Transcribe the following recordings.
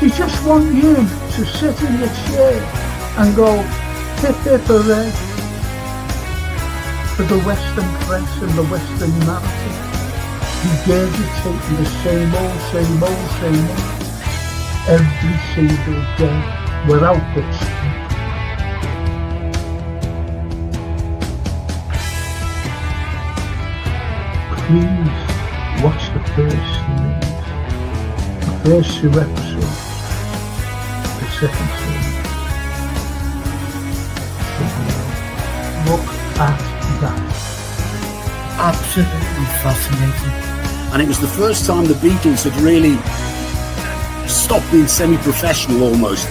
They just want you to sit in your chair and go, hip hip hooray for the Western press and the Western narrative. Regurgitating the same old, same old, same old every single day without exception. Please watch the first series, the first 2 episodes, the second series. Look at that. Absolutely fascinating. And it was the first time the Beatles had really stopped being semi-professional almost.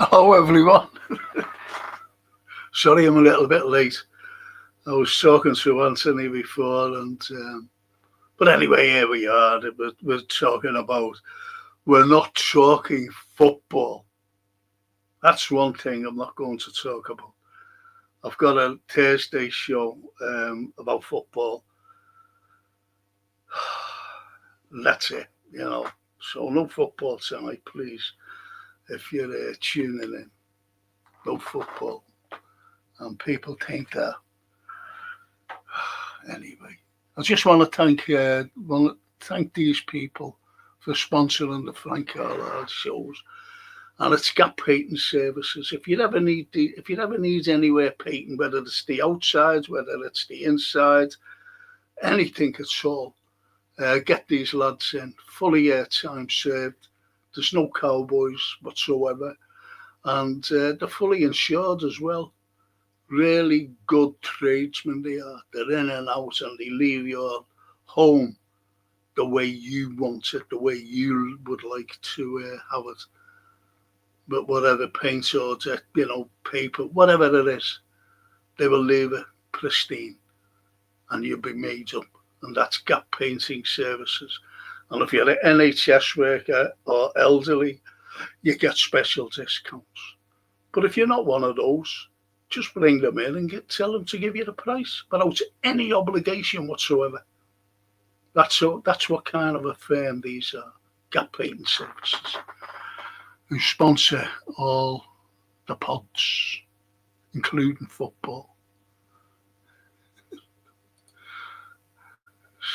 Hello everyone. Sorry I'm a little bit late. I was talking to Anthony before, but anyway, here we are. We're talking about, we're not talking football. That's one thing I'm not going to talk about. I've got a Thursday show about football. That's it, So no football tonight, please. If you're tuning in, no football. And people think that. Anyway, I just want to thank these people for sponsoring the Frank Carlyle shows. And it's Gap Painting Services. If you ever need anywhere painting, whether it's the outside, whether it's the inside, anything at all, get these lads in. Fully airtime served. There's no cowboys whatsoever. And they're fully insured as well. Really good tradesmen they are. They're in and out and they leave your home the way you want it, the way you would like to have it. But whatever paint or, paper, whatever it is, they will leave it pristine and you'll be made up. And that's Gap Painting Services. And if you're an NHS worker or elderly, you get special discounts. But if you're not one of those, just bring them in and tell them to give you the price without any obligation whatsoever. That's what kind of a firm these are, Gap Painting Services, who sponsor all the pods, including football.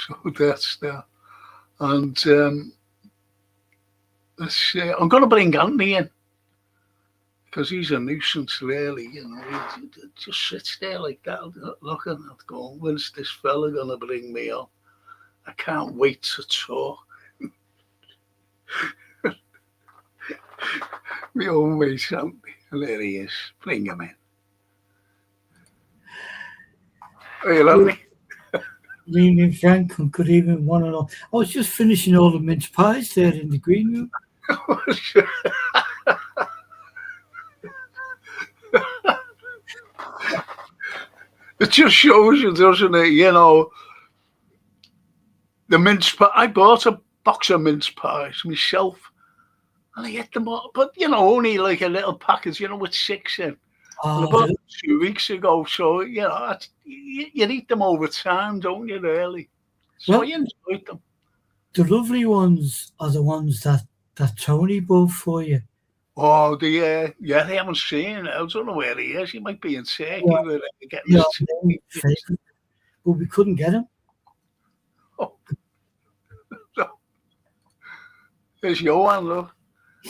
So that's that. And I'm going to bring Anthony in because he's a nuisance, really. He just sits there like that, looking at going, when's this fella going to bring me on? I can't wait to talk. We always Anthony, and there he is. Bring him in. Are you lovely? Good evening, Frank, and good evening, one and all. I was just finishing all the mince pies there in the green room. It just shows you, doesn't it? The mince pie. I bought a box of mince pies myself, and I ate them all. But only like a little package, with 6 in. I bought them 2 weeks ago, so you eat them over time, don't you? Really? So I enjoyed them. The lovely ones are the ones that Tony bought for you. Oh, they haven't seen it. I don't know where he is. He might be in Turkey. But we couldn't get him. Oh. There's Johan, look.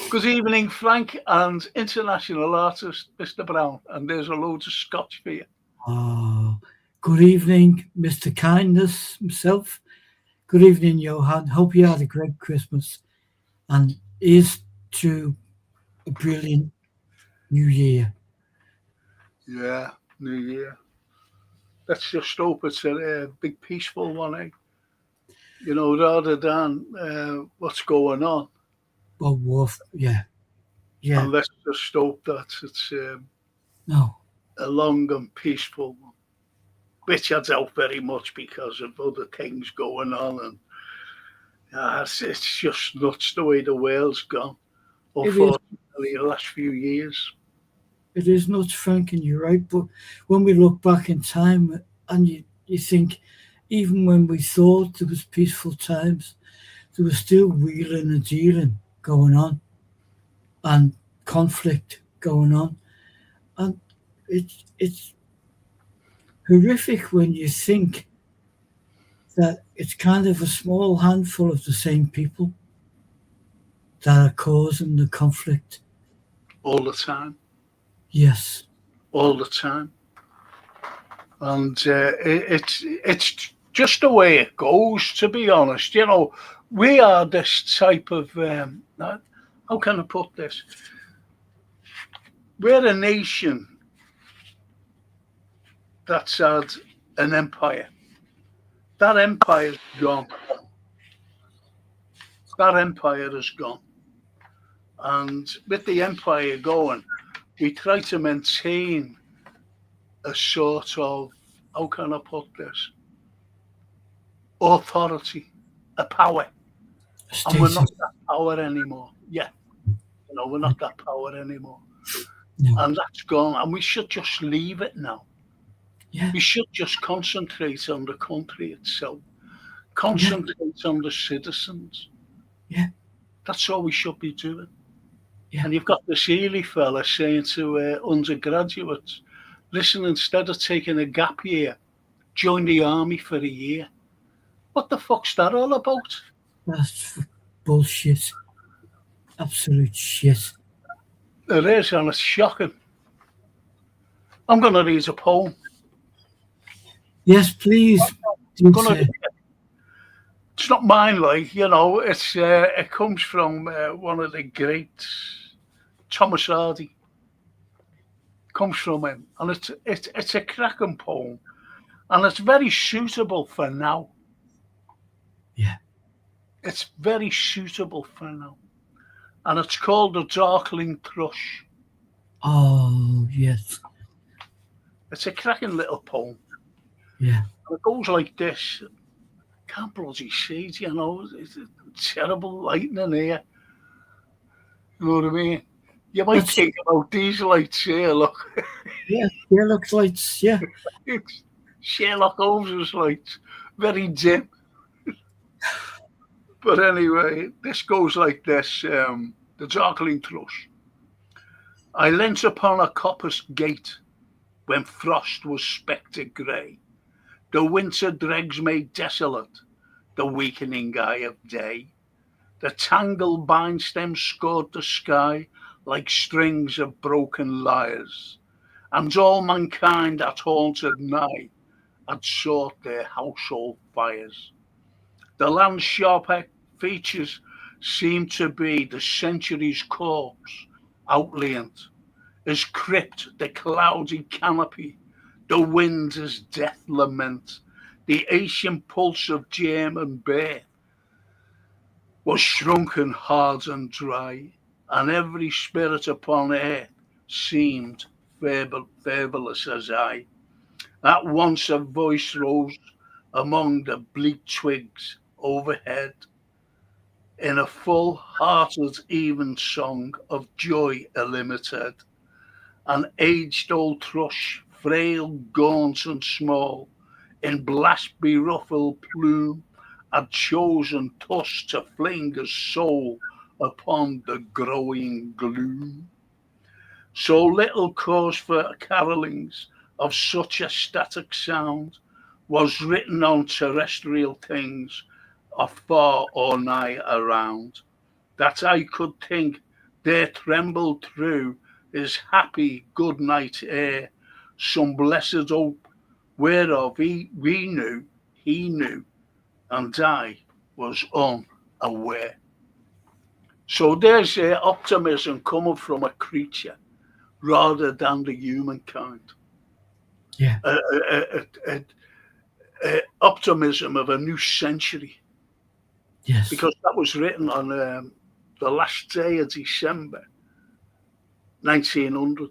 Good evening, Frank, and international artist, Mr. Brown. And there's a load of scotch for you. Oh, good evening, Mr. Kindness himself. Good evening, Johan. Hope you had a great Christmas. And here's to a brilliant New Year. Yeah, New Year. Let's just hope it's a big peaceful one, rather than what's going on. Well, Wolf, yeah. And let's just hope that it's No. a long and peaceful one, which I doubt very much because of other things going on. And it's just nuts the way the world's gone, It is. unfortunately, the last few years. It is nuts, Frank, and you're right. But when we look back in time and you think, even when we thought there was peaceful times, there was still wheeling and dealing going on and conflict going on. And it's horrific when you think that it's kind of a small handful of the same people that are causing the conflict. All the time. Yes. All the time. And it's just the way it goes, to be honest. You know, we are this type of, how can I put this? We're a nation that's had an empire. That empire's gone. That empire is gone. And with the empire going, we try to maintain a sort of, how can I put this? Authority, a power. And we're not that power anymore. Yeah. You know, we're not that power anymore. No. And that's gone. And we should just leave it now. Yeah. We should just concentrate on the country itself. Concentrate on the citizens. Yeah. That's all we should be doing. Yeah. And you've got this Healy fella saying to undergraduates, listen, instead of taking a gap year, join the army for a year. What the fuck's that all about? That's bullshit. Absolute shit. It is, and it's shocking. I'm going to read a poem. Yes, please. It's not mine, like, you know. It's it comes from one of the greats, Thomas Hardy. Comes from him, and it's a cracking poem, and it's very suitable for now. Yeah, it's very suitable for now, and it's called The Darkling Thrush. Oh yes, it's a cracking little poem. Yeah, and it goes like this. Can't bloody see it, you know. It's terrible lightning here. You know what I mean? You might think about these lights here, look. Yeah, Sherlock's lights, yeah. It's Sherlock Holmes's lights. Very dim. But anyway, this goes like this. The Darkling Thrush. I leant upon a coppice gate when frost was spectre grey. The winter dregs made desolate the weakening eye of day. The tangled vine stems scored the sky like strings of broken lyres, and all mankind that haunted nigh had sought their household fires. The land's sharp features seemed to be the century's corpse outlined, as crypt the cloudy canopy, the wind as death lament, the ancient pulse of German birth was shrunken hard and dry, and every spirit upon earth seemed fervorless as I. At once a voice rose among the bleak twigs overhead, in a full-hearted even song of joy illimited. An aged-old thrush, frail, gaunt and small, in blast-beruffled plume, had chosen thus to fling his soul upon the growing gloom. So little cause for carolings of such a static sound was written on terrestrial things afar or nigh around, that I could think there trembled through his happy good night air some blessed hope, whereof he knew, and I was unaware. So there's optimism coming from a creature rather than the humankind. Yeah. Optimism of a new century. Yes. Because that was written on the last day of December 1900,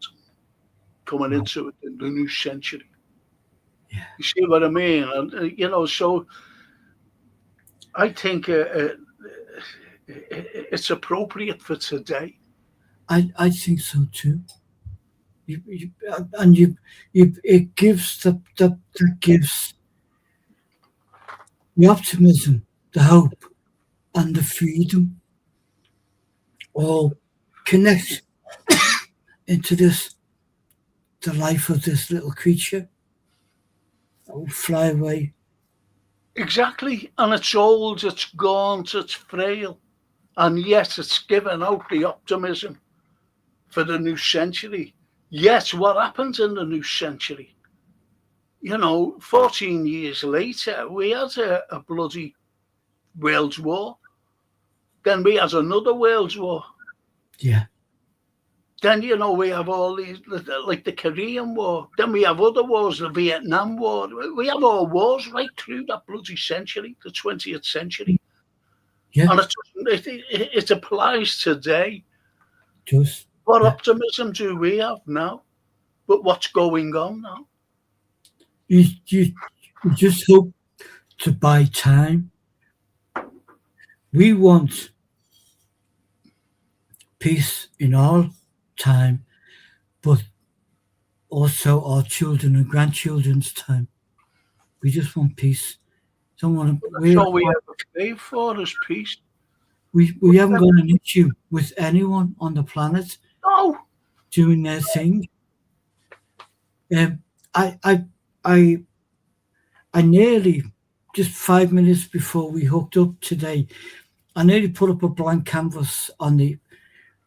coming into it in the new century. Yeah. You see what I mean? And so I think it's appropriate for today. I think so too. It gives that gives the optimism, the hope, and the freedom all connect into the life of this little creature that will fly away. Exactly. And it's old, it's gaunt, it's frail. And yet it's given out the optimism for the new century. Yet what happens in the new century? 14 years later, we had a bloody World War. Then we had another World War. Yeah. Then, we have all these, like the Korean War. Then we have other wars, the Vietnam War. We have all wars right through that bloody century, the 20th century. Yeah. And it applies today. Just What optimism do we have now? But what's going on now? you just hope to buy time. We want peace in our time, but also our children and grandchildren's time. We just want peace. Don't want to. That's all we ever crave for is peace. We haven't got an issue with anyone on the planet No. doing their thing. I nearly, just 5 minutes before we hooked up today, I nearly put up a blank canvas on the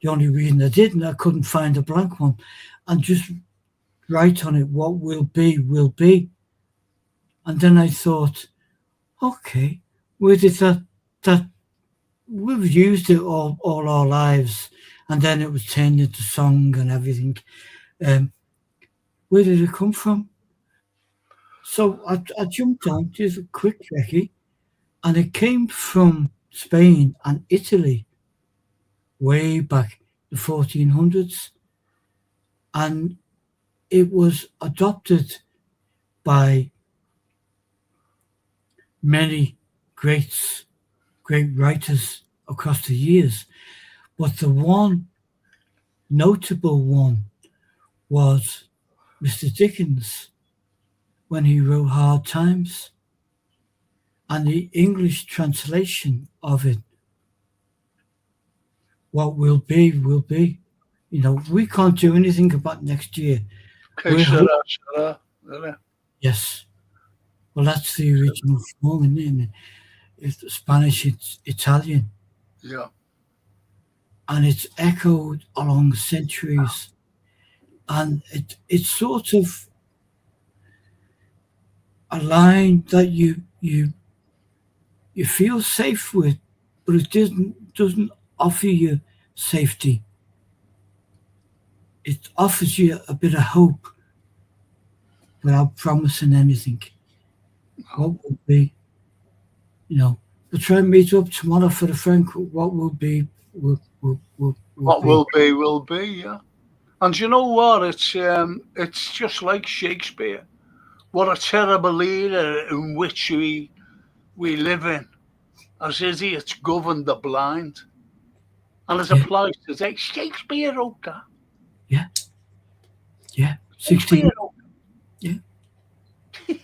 only reason I didn't, I couldn't find a blank one, and just write on it what will be, will be. And then I thought, okay, where did that we've used it all our lives, and then it was turned into song and everything. Where did it come from? So I jumped on, just a quick recce, and it came from Spain and Italy way back the 1400s, and it was adopted by many great writers across the years, but the one notable one was Mr. Dickens when he wrote Hard Times, and the English translation of it, what will be, will be. We can't do anything about next year. Yes. Well, that's the original form, isn't it? It's Spanish, it's Italian. Yeah. And it's echoed along centuries. And it's sort of a line that you feel safe with, but it doesn't offer you safety. It offers you a bit of hope without promising anything. What will be, we'll try and meet up tomorrow for the Frank. What will be, will be. Will be, yeah. And you know what? It's just like Shakespeare. What a terrible era in which we live in. As idiots govern the blind. And it applies today. Shakespeare wrote that. Yeah. Yeah. 16. Yeah. It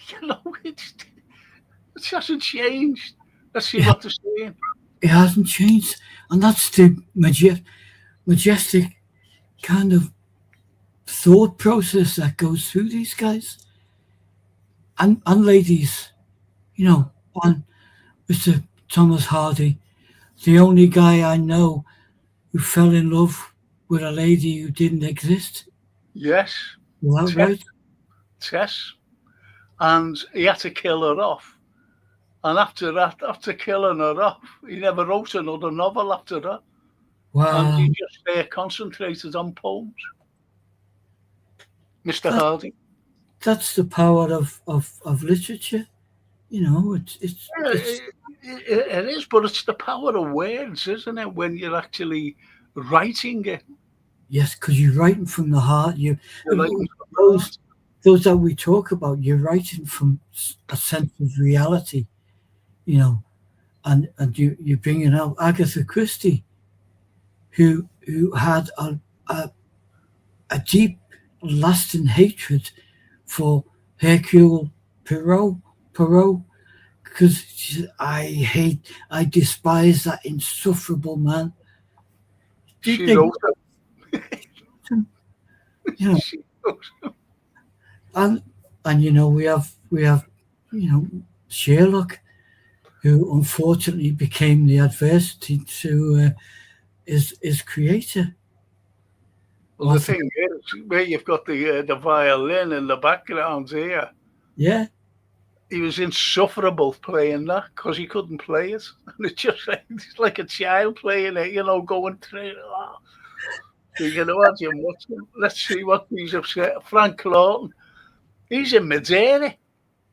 hasn't changed. Let's see what they're saying. It hasn't changed. And that's the majestic kind of thought process that goes through these guys and ladies, on Mr. Thomas Hardy, the only guy I know who fell in love with a lady who didn't exist. Yes. Is that right? Tess. And he had to kill her off. And after that, after killing her off, he never wrote another novel after that. Wow. And he just concentrated on poems. Mr. Hardy. That's the power of literature. You know, It is, but it's the power of words, isn't it? When you're actually writing it, yes, because you're writing from the heart. you're writing from the Those heart. those that we talk about, you're writing from a sense of reality. You know, and you're bringing out Agatha Christie, who had a, a deep, lasting hatred for Hercule Poirot, because she said, I despise that insufferable man. She They wrote you it. know, She wrote it. and we have Sherlock, who unfortunately became the adversity to his creator, Well, the Arthur. thing is, where you've got the violin in the background here, Yeah, he was insufferable playing that because he couldn't play it. And it's like a child playing it, going through. Oh. So you can imagine let's see what he's upset. Frank Lawton, he's in Madeira.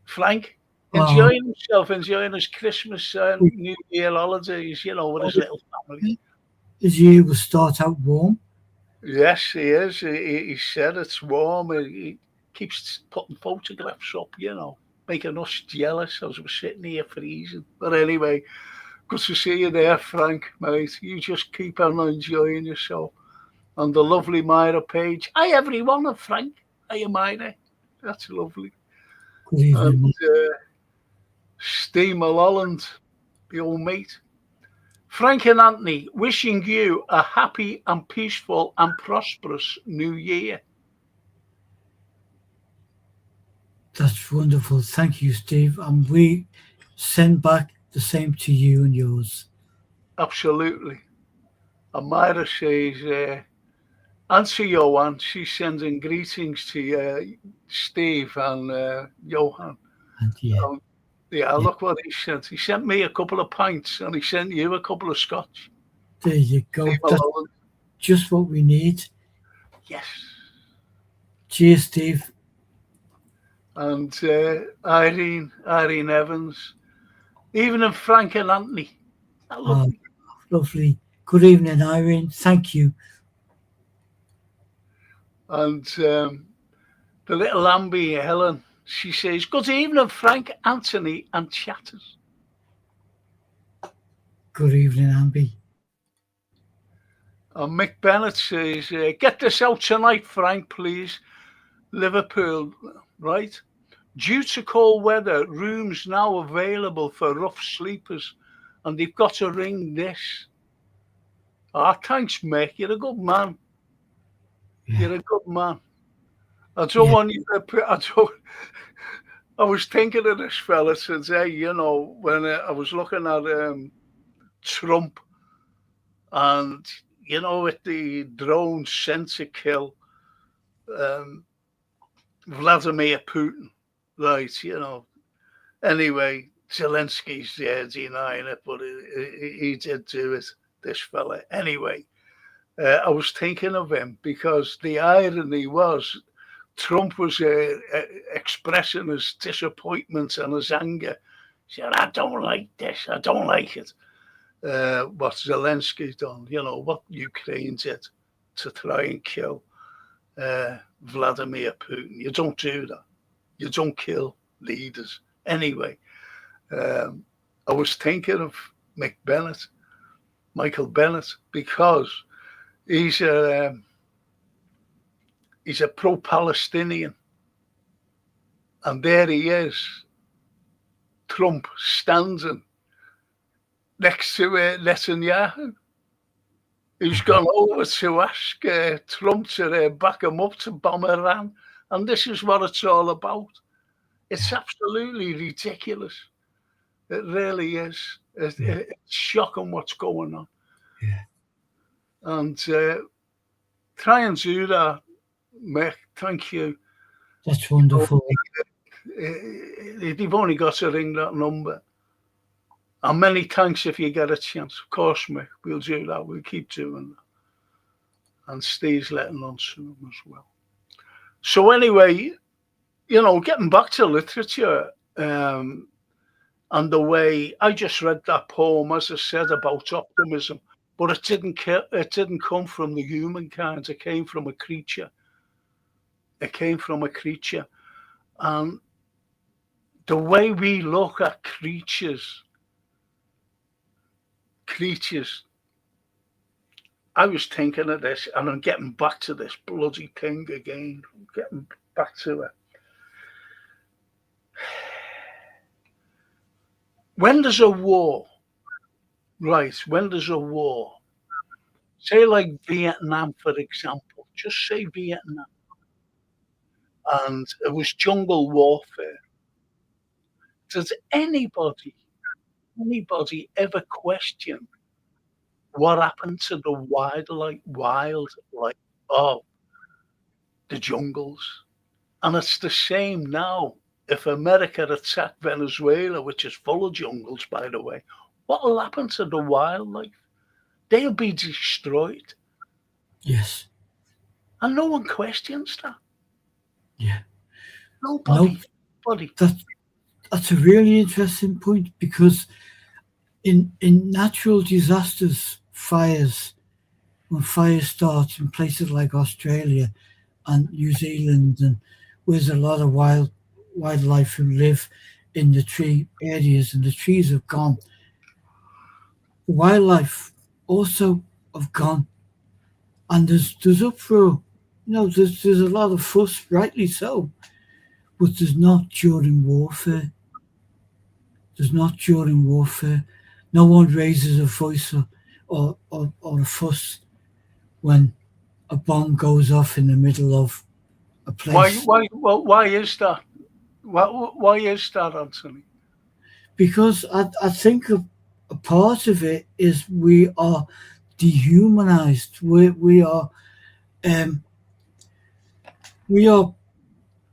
Frank, uh, enjoying himself, enjoying his Christmas and New Year holidays, with his little family. his year will start out warm. Yes, he is. He said it's warm. He keeps putting photographs up, making us jealous as we're sitting here freezing. But anyway, good to see you there, Frank, mate. You just keep on enjoying yourself. And the lovely Myra Page. Hi, everyone, and Frank. Hiya, Myra. That's lovely. Good And evening. Steve Mulholland, the old mate. Frank and Anthony, wishing you a happy and peaceful and prosperous new year. That's wonderful. Thank you, Steve. And we send back the same to you and yours. Absolutely. And Myra says, answer Johan. She's sending greetings to Steve and Johan. And Yeah, look what he sent. He sent me a couple of pints and he sent you a couple of scotch. there you go. Steve That's Mulholland. just what we need. Yes. Cheers, Steve. And Irene Evans. Even in Frank and Anthony. Lovely. Good evening, Irene. Thank you. And the little Amby, Helen, she says, good evening, Frank, Anthony, and chatters. Good evening, Amby. And Mick Bennett says, get this out tonight, Frank, please. Liverpool, right? Due to cold weather, rooms now available for rough sleepers, and they've got to ring this. Thanks, Mick. You're a good man. Yeah. You're a good man. I don't want you to. I was thinking of this fella today, when I was looking at Trump and, with the drone sent to kill Vladimir Putin, right, Anyway, Zelensky's denying it, but he did do it, this fella. Anyway, I was thinking of him because the irony was Trump was expressing his disappointment and his anger. He said, I don't like this. I don't like it. What Zelensky's done, what Ukraine did to try and kill Vladimir Putin. You don't do that. You don't kill leaders. Anyway, I was thinking of Michael Bennett, because he's a pro-Palestinian, and there he is, Trump standing next to Netanyahu, who's gone over to ask Trump to back him up to bomb Iran, and this is what it's all about. It's absolutely ridiculous. It really is. It's shocking what's going on. Yeah. And try and do that, Mick. Thank you. That's wonderful. You've only got to ring that number. And many thanks if you get a chance. Of course, Mick, we'll do that. We'll keep doing that. And Steve's letting on soon as well. So anyway, getting back to literature, And the way I just read that poem, as I said, about optimism, but it didn't come from the humankind. It came from a creature. It came from a creature, and the way we look at creatures. I was thinking of this, and I'm getting back to this bloody thing again. Getting back to it. When there's a war, right? When there's a war, say like Vietnam, for example, just say Vietnam, and it was jungle warfare. Does anybody ever question what happened to the wildlife of the jungles? And it's the same now. If America attacked Venezuela, which is full of jungles, by the way, what will happen to the wildlife? They'll be destroyed. Yes. And no one questions that. Yeah. Nobody. That's a really interesting point, because in natural disasters, when fires start in places like Australia and New Zealand, and where there's a lot of wildlife who live in the tree areas, and the trees have gone, wildlife also have gone, and there's uproar. There's a lot of fuss, rightly so, but there's not during warfare. There's not during warfare. No one raises a voice or a fuss when a bomb goes off in the middle of a place. Why is that? Why is that, Anthony? Because I think a part of it is we are dehumanized. We are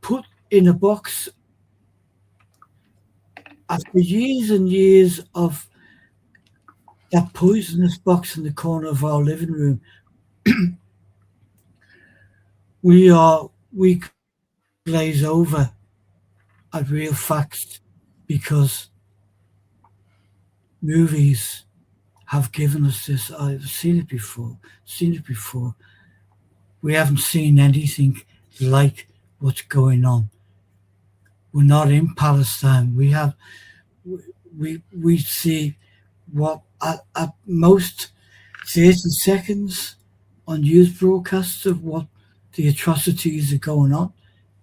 put in a box after years and years of that poisonous box in the corner of our living room. we glaze over at real facts because movies have given us this. I've seen it before. We haven't seen anything like what's going on. We're not in Palestine. We see what at most 30 seconds on news broadcasts of what the atrocities are going on.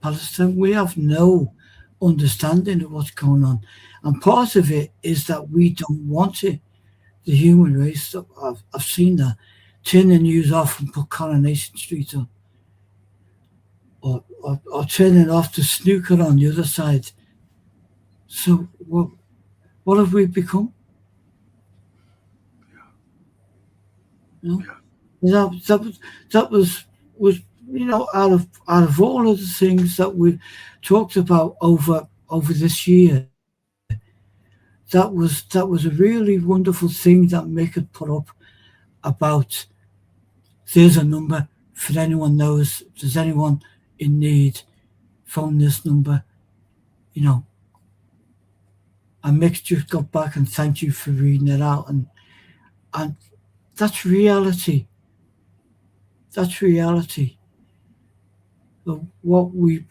Palestine, we have no understanding of what's going on. And part of it is that we don't want it. The human race, I've seen that. Turn the news off and put Coronation Street on. Or turn it off to snooker on the other side. So what have we become? That was out of all of the things that we've talked about over this year, that was a really wonderful thing that Mick had put up about. There's a number for anyone knows. If there's anyone in need, phone this number. And Mick just got back and thanked you for reading it out, and that's reality. That's reality. What we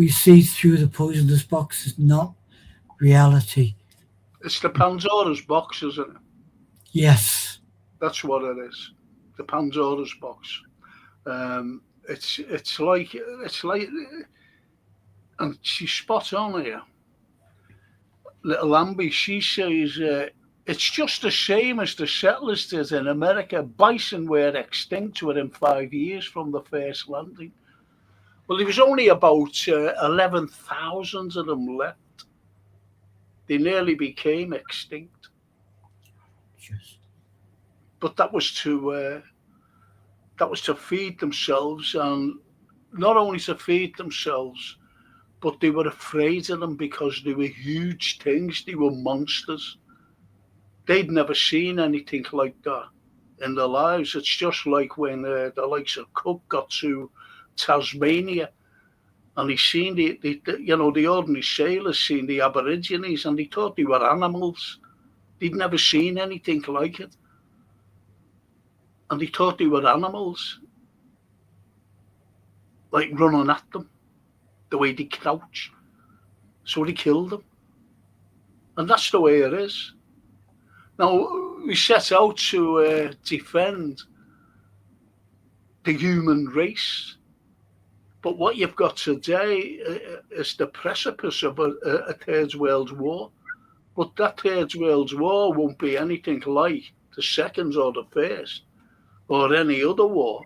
see through the poisonous box is not reality. It's the Pandora's box, isn't it? Yes. That's what it is. The Pandora's box. It's like, and she's spot on here. Little Amby, she says, it's just the same as the settlers did in America. Bison were extinct within 5 years from the first landing. Well, there was only about 11,000 of them left. They nearly became extinct. Yes. But that was to feed themselves, and not only to feed themselves, but they were afraid of them because they were huge things. They were monsters. They'd never seen anything like that in their lives. It's just like when the likes of Cook got to Tasmania, And he's seen the ordinary sailors seen the Aborigines, and they thought they were animals. They'd never seen anything like it. And they thought they were animals, like running at them, the way they crouch. So they killed them. And that's the way it is. Now, we set out to defend the human race. But what you've got today is the precipice of a Third World War. But that Third World War won't be anything like the Second or the First or any other war.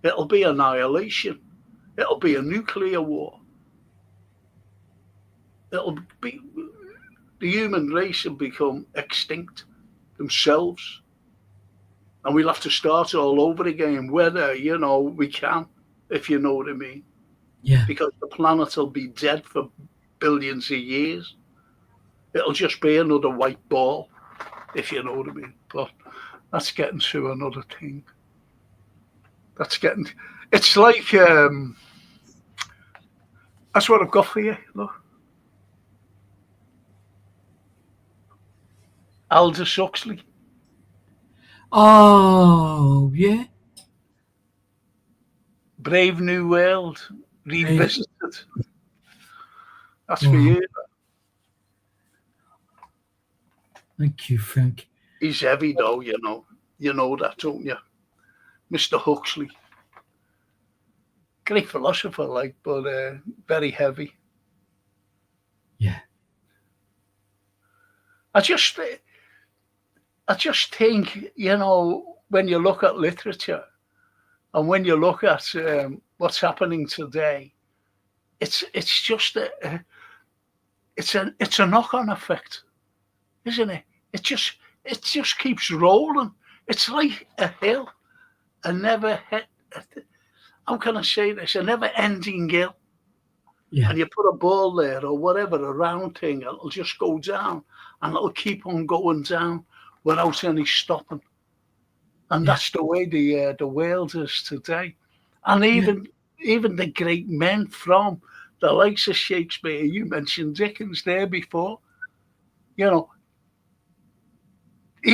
It'll be annihilation. It'll be a nuclear war. It'll be the human race will become extinct themselves. And we'll have to start all over again, whether, we can, if you know what I mean. Yeah. Because the planet will be dead for billions of years. It'll just be another white ball, if you know what I mean. But that's getting to another thing. It's like, that's what I've got for you, look. Aldous Huxley. Oh, yeah. Brave New World revisited. That's for you. Thank you, Frank. He's heavy though, you know that, don't you? Mr. Huxley. Great philosopher, but very heavy. Yeah. I just think, when you look at literature and when you look at what's happening today, it's just it's a knock-on effect, isn't it? It just keeps rolling. It's like a hill, how can I say this? A never-ending hill. Yeah. And you put a ball there or whatever, a round thing, it'll just go down and it'll keep on going down without any stopping. And that's the way the world is today. And even the great men from the likes of Shakespeare, you mentioned Dickens there before, he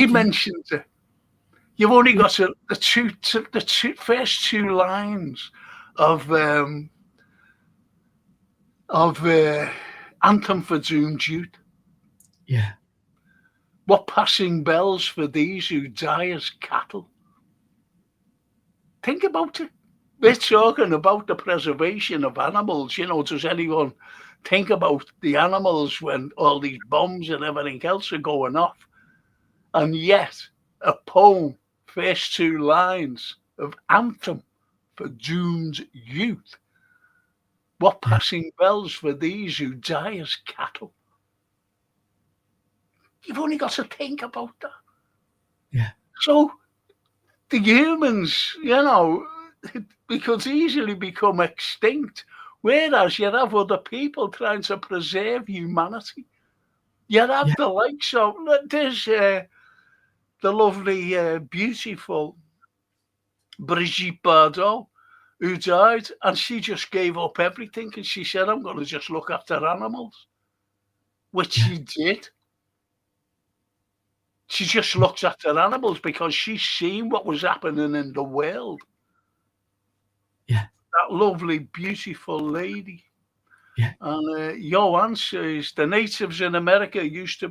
mentioned it. You've only got the first two lines of Anthem for Doomed Youth. Yeah. What passing bells for these who die as cattle. Think about it. We're talking about the preservation of animals. Does anyone think about the animals when all these bombs and everything else are going off? And yet, a poem, first two lines of Anthem for Doomed Youth. What passing bells for these who die as cattle. You've only got to think about that. Yeah. So the humans, they could easily become extinct, whereas you have other people trying to preserve humanity. You have the likes of, there's the lovely, beautiful Brigitte Bardot, who died, and she just gave up everything, and she said, I'm going to just look after animals, which she did. She just looks after animals because she's seen what was happening in the world. Yeah. That lovely, beautiful lady. Yeah. And Johan says the natives in America used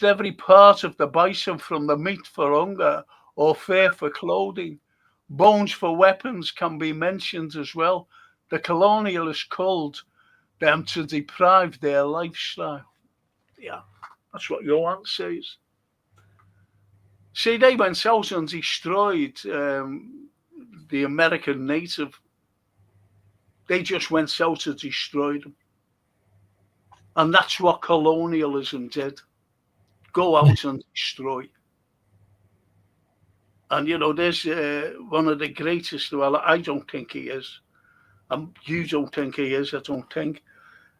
every part of the bison, from the meat for hunger or fur for clothing. Bones for weapons can be mentioned as well. The colonialists called them to deprive their lifestyle. Yeah, that's what Johan says. See, they went out and destroyed the American native. They just went out to destroy them. And that's what colonialism did. Go out and destroy. And, there's one of the greatest, well, I don't think he is. You don't think he is, I don't think,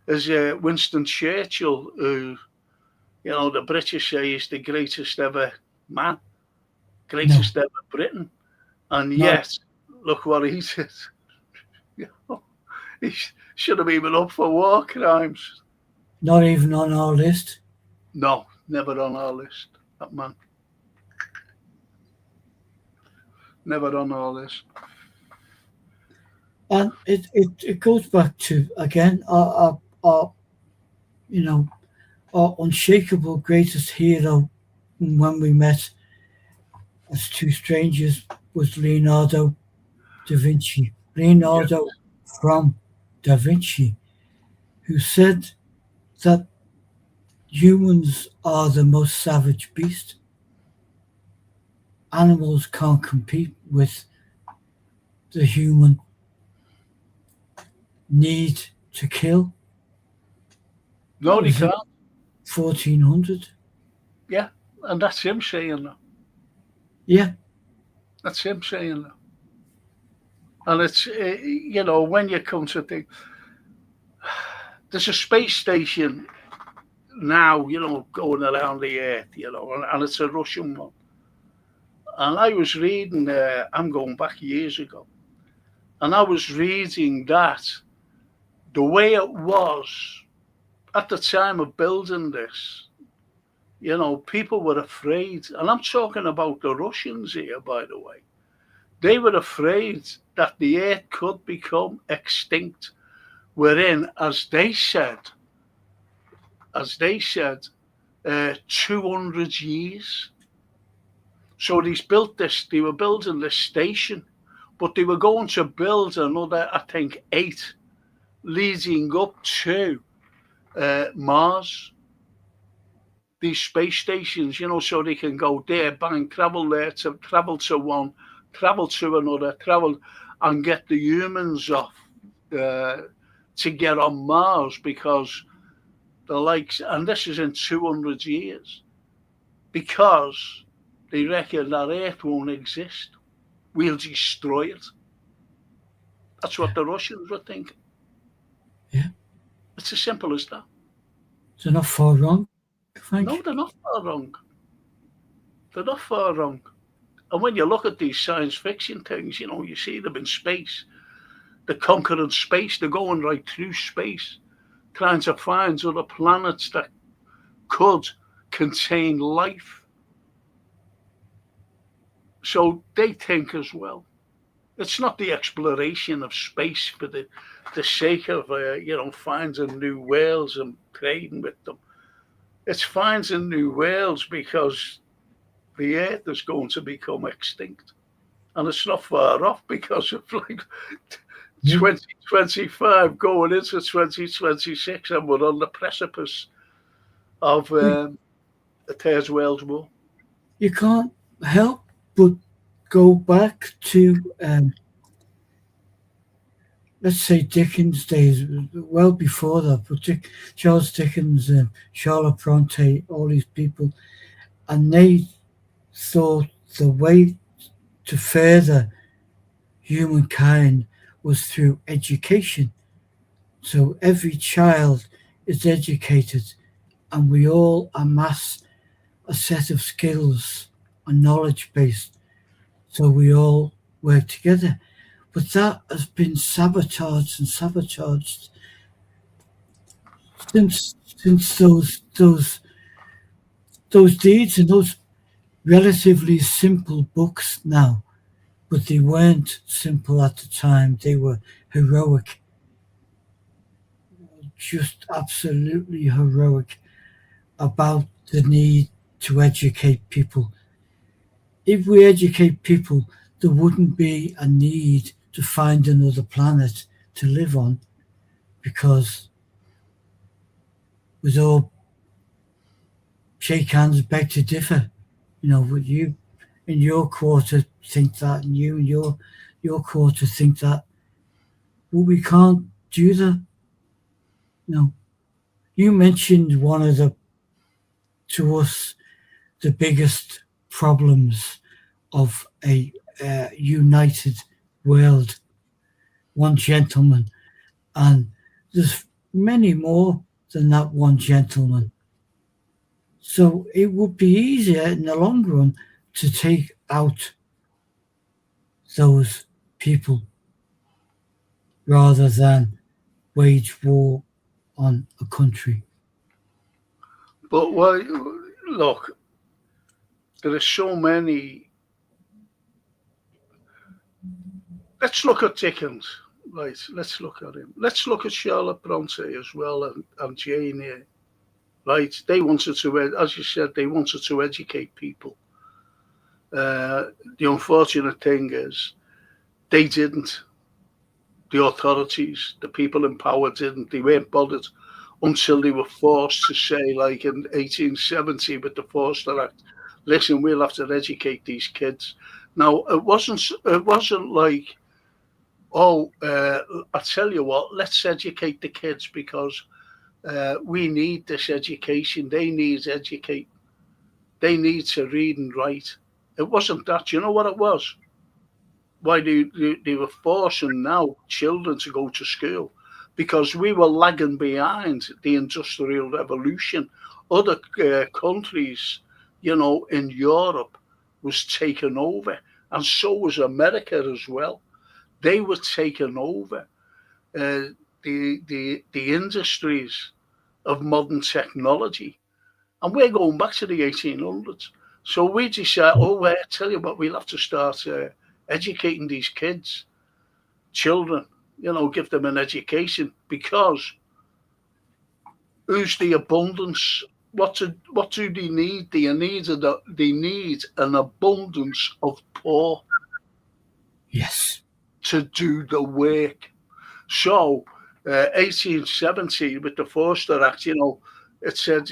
is Winston Churchill, who, the British say is the greatest ever man, greatest ever Britain. And yet, look what he did. He should have been up for war crimes. Not even on our list. No, never on our list. That man. Never on our list. And it goes back to, again, our our unshakable greatest hero when we met as two strangers was Leonardo da Vinci. Leonardo from da Vinci, who said that humans are the most savage beast. Animals can't compete with the human need to kill. No, they can't. 1400. Yeah, and that's him saying that. Yeah. That's him saying that. And it's, when you come to think, there's a space station now, going around the earth, and it's a Russian one. And I was reading, I'm going back years ago, and I was reading that the way it was at the time of building this, people were afraid. And I'm talking about the Russians here, by the way. They were afraid that the earth could become extinct within, as they said, 200 years. So they were building this station, but they were going to build another, I think, 8 leading up to Mars. These space stations, so they can go there, bang, travel there, travel to one, travel to another, travel and get the humans off to get on Mars, because and this is in 200 years, because they reckon that Earth won't exist. We'll destroy it. That's what the Russians were thinking. Yeah. It's as simple as that. They're not far wrong. No, they're not far wrong. They're not far wrong. And when you look at these science fiction things, you see them in space. They're conquering space. They're going right through space, trying to find other planets that could contain life. So they think as well. It's not the exploration of space for the sake of, finding new worlds and trading with them. It's finding new worlds because the Earth is going to become extinct. And it's not far off, because of 2025 going into 2026, and we're on the precipice of the Third World War. You can't help but go back to, let's say, Dickens' days, well before that, but Charles Dickens, Charlotte Bronte, all these people, and they thought the way to further humankind was through education. So every child is educated, and we all amass a set of skills and knowledge base, so we all work together. But that has been sabotaged since those deeds and those relatively simple books now. But they weren't simple at the time. They were heroic, just absolutely heroic, about the need to educate people. If we educate people, there wouldn't be a need to find another planet to live on, because we'd all shake hands, beg to differ. Would you in your quarter think that, and you in your quarter think that? Well, we can't do that. You mentioned one of to us, the biggest problems of a united world, one gentleman, and there's many more than that one gentleman. So it would be easier in the long run to take out those people rather than wage war on a country. But well, look, there are so many. Let's look at Dickens, right? Let's look at him. Let's look at Charlotte Bronte as well, and Jane Eyre, right? They wanted to, as you said, they wanted to educate people. The unfortunate thing is, they didn't. The authorities, the people in power didn't. They weren't bothered until they were forced to say, like in 1870 with the Forster Act, listen, we'll have to educate these kids. Now, it wasn't like, oh, I tell you what, let's educate the kids because we need this education. They need educate. They need to read and write. It wasn't that. You know what it was? Why they were forcing now children to go to school because we were lagging behind the Industrial Revolution. Other countries, in Europe was taken over, and so was America as well. They were taking over the industries of modern technology, and we're going back to the 1800s. So we decided, I tell you what, we'll have to start educating these kids, children, give them an education because who's the abundance? What do they need? They need an abundance of poor. Yes. To do the work. So 1870 with the Forster Act, it said,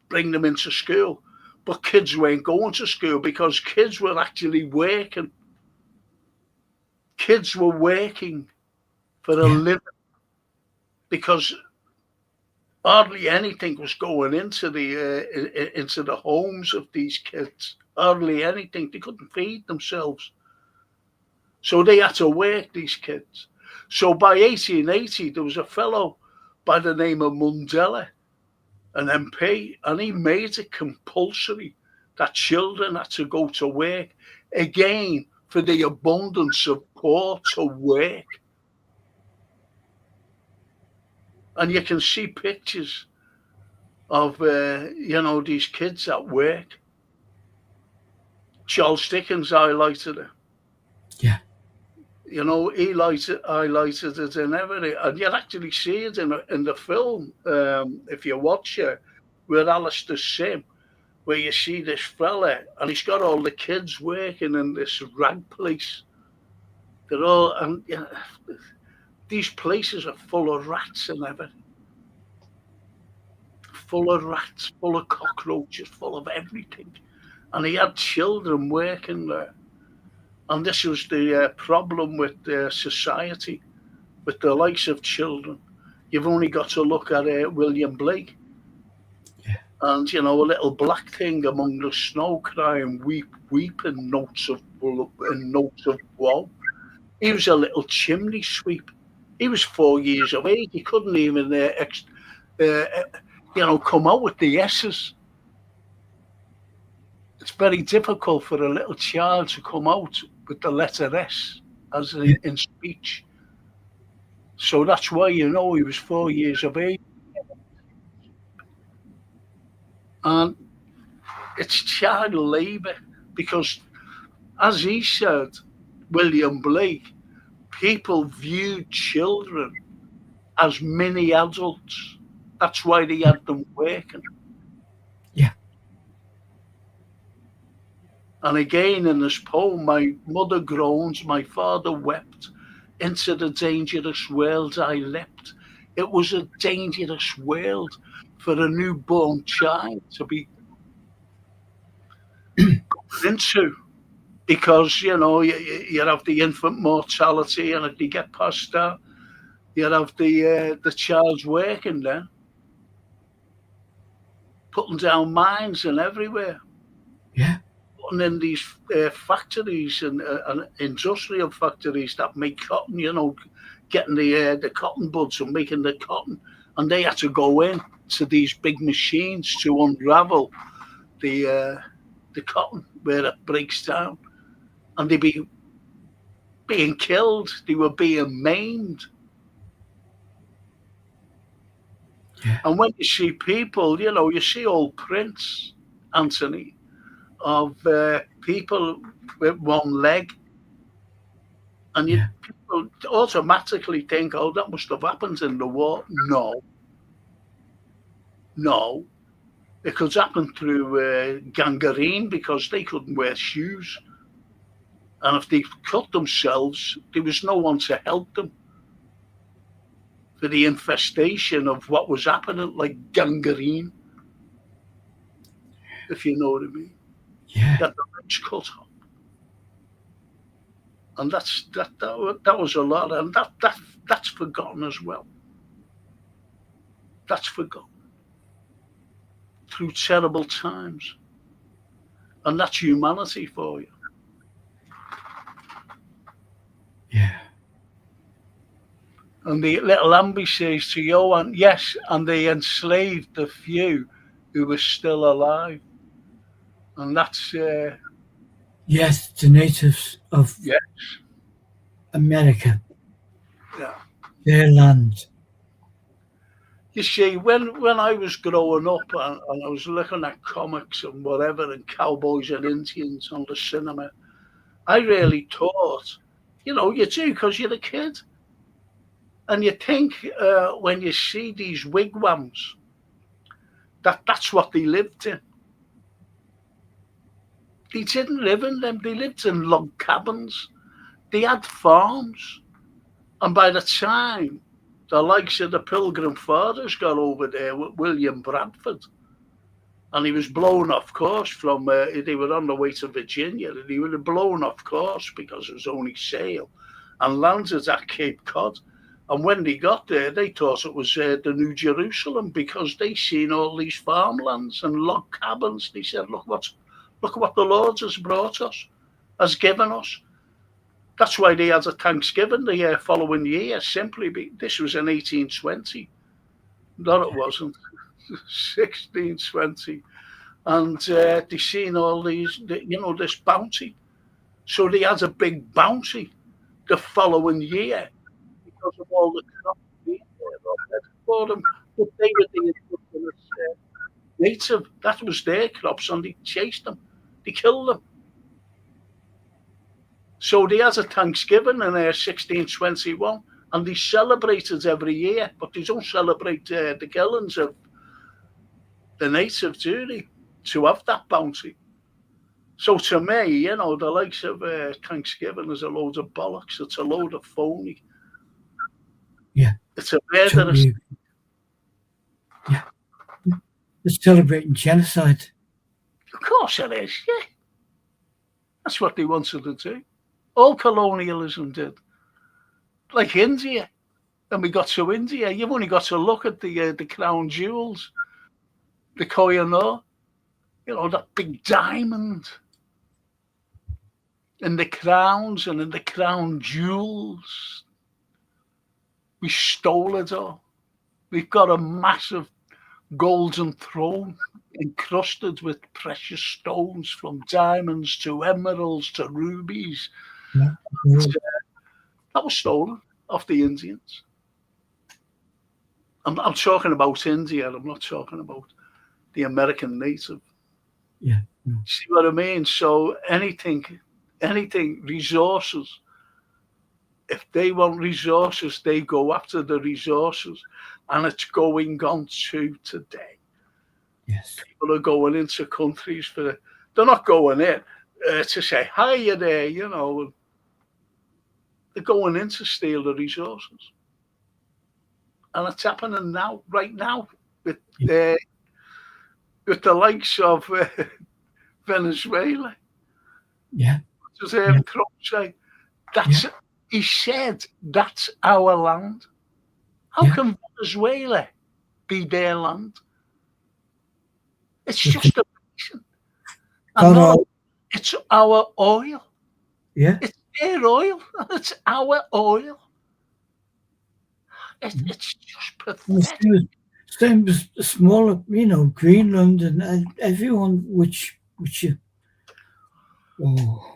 bring them into school. But kids weren't going to school because kids were actually working. Kids were working for a living because hardly anything was going into the homes of these kids. Hardly anything. They couldn't feed themselves. So they had to work, these kids. So by 1880, there was a fellow by the name of Mundella, an MP, and he made it compulsory that children had to go to work, again, for the abundance of poor to work. And you can see pictures of, these kids at work. Charles Dickens highlighted it. Yeah. He highlighted it and everything. And you'll actually see it in the film, if you watch it, with Alistair Sim, where you see this fella, and he's got all the kids working in this rag place. They're all, and these places are full of rats and everything. Full of rats, full of cockroaches, full of everything. And he had children working there. And this was the problem with society, with the likes of children. You've only got to look at William Blake. Yeah. And, a little black thing among the snow crying, weep in notes of woe. He was a little chimney sweep. He was 4 years of age. He couldn't even, come out with the S's. It's very difficult for a little child to come out with the letter S as in speech. So that's why, he was 4 years of age. And it's child labour because, as he said, William Blake, people viewed children as mini adults. That's why they had them working. Yeah. And again, in this poem, my mother groans, my father wept. Into the dangerous world I leapt. It was a dangerous world for a newborn child to be into, because you have the infant mortality, and if you get past that, you have the child's working there, putting down mines and everywhere. Yeah. Putting in these factories and industrial factories that make cotton, getting the cotton buds and making the cotton. And they had to go in to these big machines to unravel the cotton where it breaks down. And they'd be being killed. They were being maimed. Yeah. And when you see people, you see old prints, Anthony, of people with one leg, and Yeah. people automatically think, "Oh, that must have happened in the war." No, it could happen through gangrene because they couldn't wear shoes, and if they cut themselves, there was no one to help them for the infestation of what was happening, like gangrene, if you know what I mean. Yeah. That the legs cut off. And that was a lot, and that's forgotten as well. That's forgotten through terrible times, and that's humanity for you. Yeah. And the little Ambi says to Johan, yes, and they enslaved the few who were still alive, and that's Yes, the natives of yeah, America, yeah. their land. You see, when I was growing up and I was looking at comics and whatever, and cowboys and Indians on the cinema, I really thought, you do because you're a kid. And you think when you see these wigwams, that's what they lived in. They didn't live in them. They lived in log cabins. They had farms. And by the time the likes of the Pilgrim Fathers got over there with William Bradford, and he was blown off course from, they were on the way to Virginia, and he would have blown off course because it was only sail, and landed at Cape Cod. And when they got there, they thought it was the New Jerusalem because they seen all these farmlands and log cabins. They said, look what the Lord has brought us, has given us. That's why they had a Thanksgiving the following year, this was in 1820. No, it wasn't. 1620. And they seen all these, this bounty. So they had a big bounty the following year because of all the crops being there for them. But they were the indigenous native. That was their crops, and they chased them. They killed them. So they had a Thanksgiving in 1621, and they celebrated every year, but they don't celebrate the killings of the native, do they, to have that bounty. So to me, the likes of Thanksgiving is a load of bollocks. It's a load of phony. Yeah. It's a murderous. Totally. Yeah. It's celebrating genocide. Of course it is, yeah. That's what they wanted to do. All colonialism did. Like India. And we got to India, you've only got to look at the crown jewels, the Koh-i-Noor, that big diamond in the crowns and in the crown jewels. We stole it all. We've got a massive golden throne encrusted with precious stones, from diamonds to emeralds to rubies. Yeah. That was stolen off the Indians. I'm talking about India. I'm not talking about the American native. Yeah. See what I mean? So anything, resources. If they want resources, they go after the resources, and it's going on to today. Yes. People are going into countries they're not going in to say hi there, They're going in to steal the resources, and it's happening now, right now, with the likes of Venezuela. Yeah. Trump say he said that's our land. How can Venezuela be their land? It's just a reason. It's our oil. Yeah. It's their oil. It's our oil. It's just pathetic. Same as smaller, Greenland and everyone, which oh.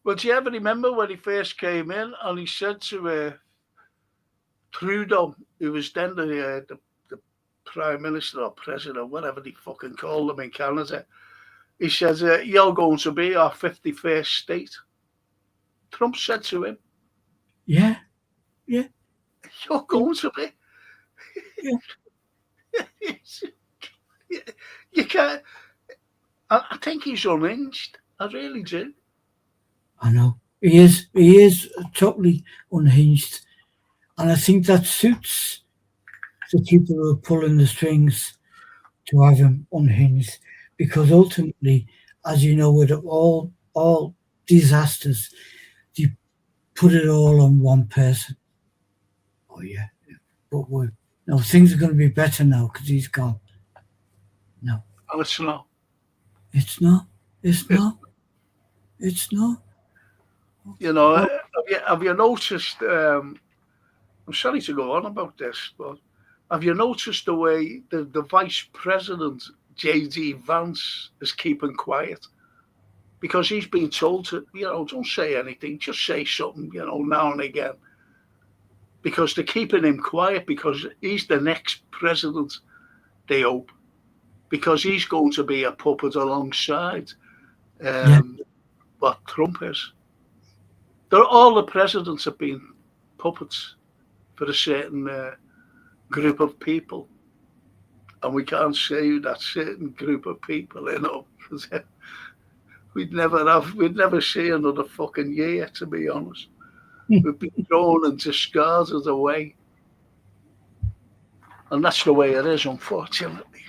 Well, do you ever remember when he first came in and he said to Trudeau, who was then the Prime Minister or President, whatever they fucking call them in Canada, he says, you're going to be our 51st state. Trump said to him, Yeah. you're going to be. Yeah. You can't. I think he's unhinged. I really do. I know. He is totally unhinged. And I think that suits the people who are pulling the strings to have him unhinged. Because ultimately, as you know, with all disasters, you put it all on one person. Oh yeah. But things are going to be better now because he's gone. No. And it's not. It's not. It's not. It's not. You know, have you noticed? I'm sorry to go on about this, but have you noticed the way the Vice President, J.D. Vance, is keeping quiet? Because he's been told to, don't say anything, just say something, now and again. Because they're keeping him quiet because he's the next president, they hope. Because he's going to be a puppet alongside what Trump is. All the presidents have been puppets for a certain group of people. And we can't say that certain group of people, because we'd never see another fucking year, to be honest. We've been thrown and discarded away. And that's the way it is, unfortunately.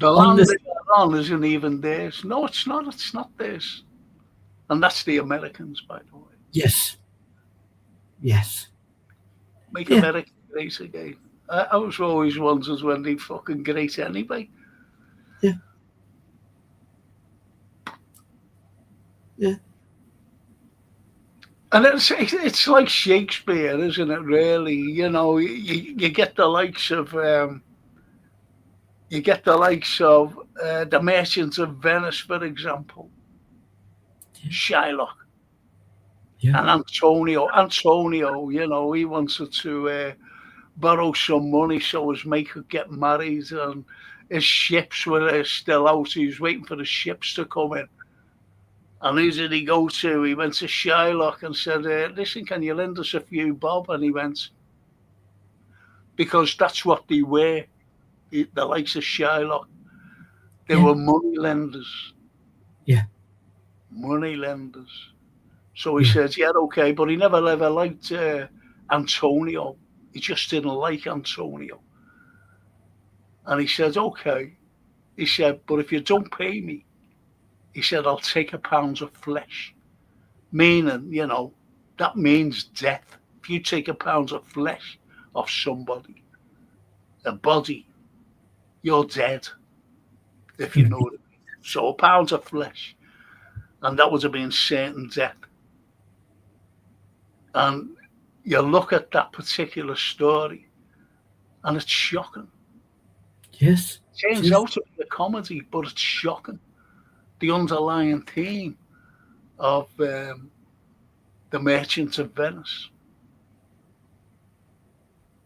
The land they're on isn't even theirs. No, it's not. It's not theirs. And that's the Americans, by the way. Yes. Make America great again. I was always wondered when they fucking great anyway. Yeah. And it's like Shakespeare, isn't it? Really, you get the likes of the Merchant of Venice, for example, Shylock, and Antonio. He wanted to borrow some money so his mate could get married, and his ships were still out. He was waiting for the ships to come in. And who did he go to? He went to Shylock and said, listen, can you lend us a few bob? And he went, because that's what they were, the likes of Shylock. They were money lenders. Yeah. Money lenders. So he said, okay, but he never ever liked Antonio. He just didn't like Antonio. And he said, okay. He said, but if you don't pay me, he said, I'll take £1 of flesh. Meaning, that means death. If you take £1 of flesh off somebody, a body, you're dead. If you know what I mean. So £1 of flesh. And that would have been certain death. And you look at that particular story, and it's shocking. Yes. It turns out to be a comedy, but it's shocking. The underlying theme of the Merchant of Venice.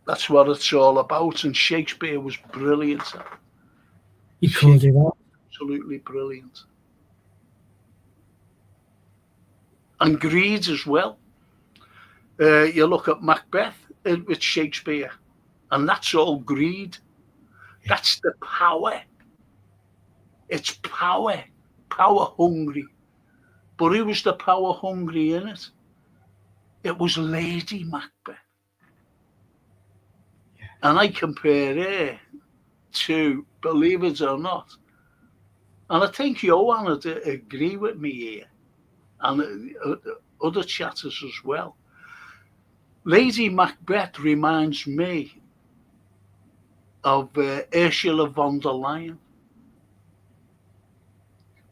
That's what it's all about, and Shakespeare was brilliant. He called it out. Absolutely brilliant. And greed as well. You look at Macbeth with Shakespeare, and that's all greed. That's the power. It's power. Power hungry. But who was the power hungry in it? It was Lady Macbeth. Yeah. And I compare her to, believe it or not, and I think Johan would agree with me here, and other chatters as well. Lady Macbeth reminds me of Ursula von der Leyen.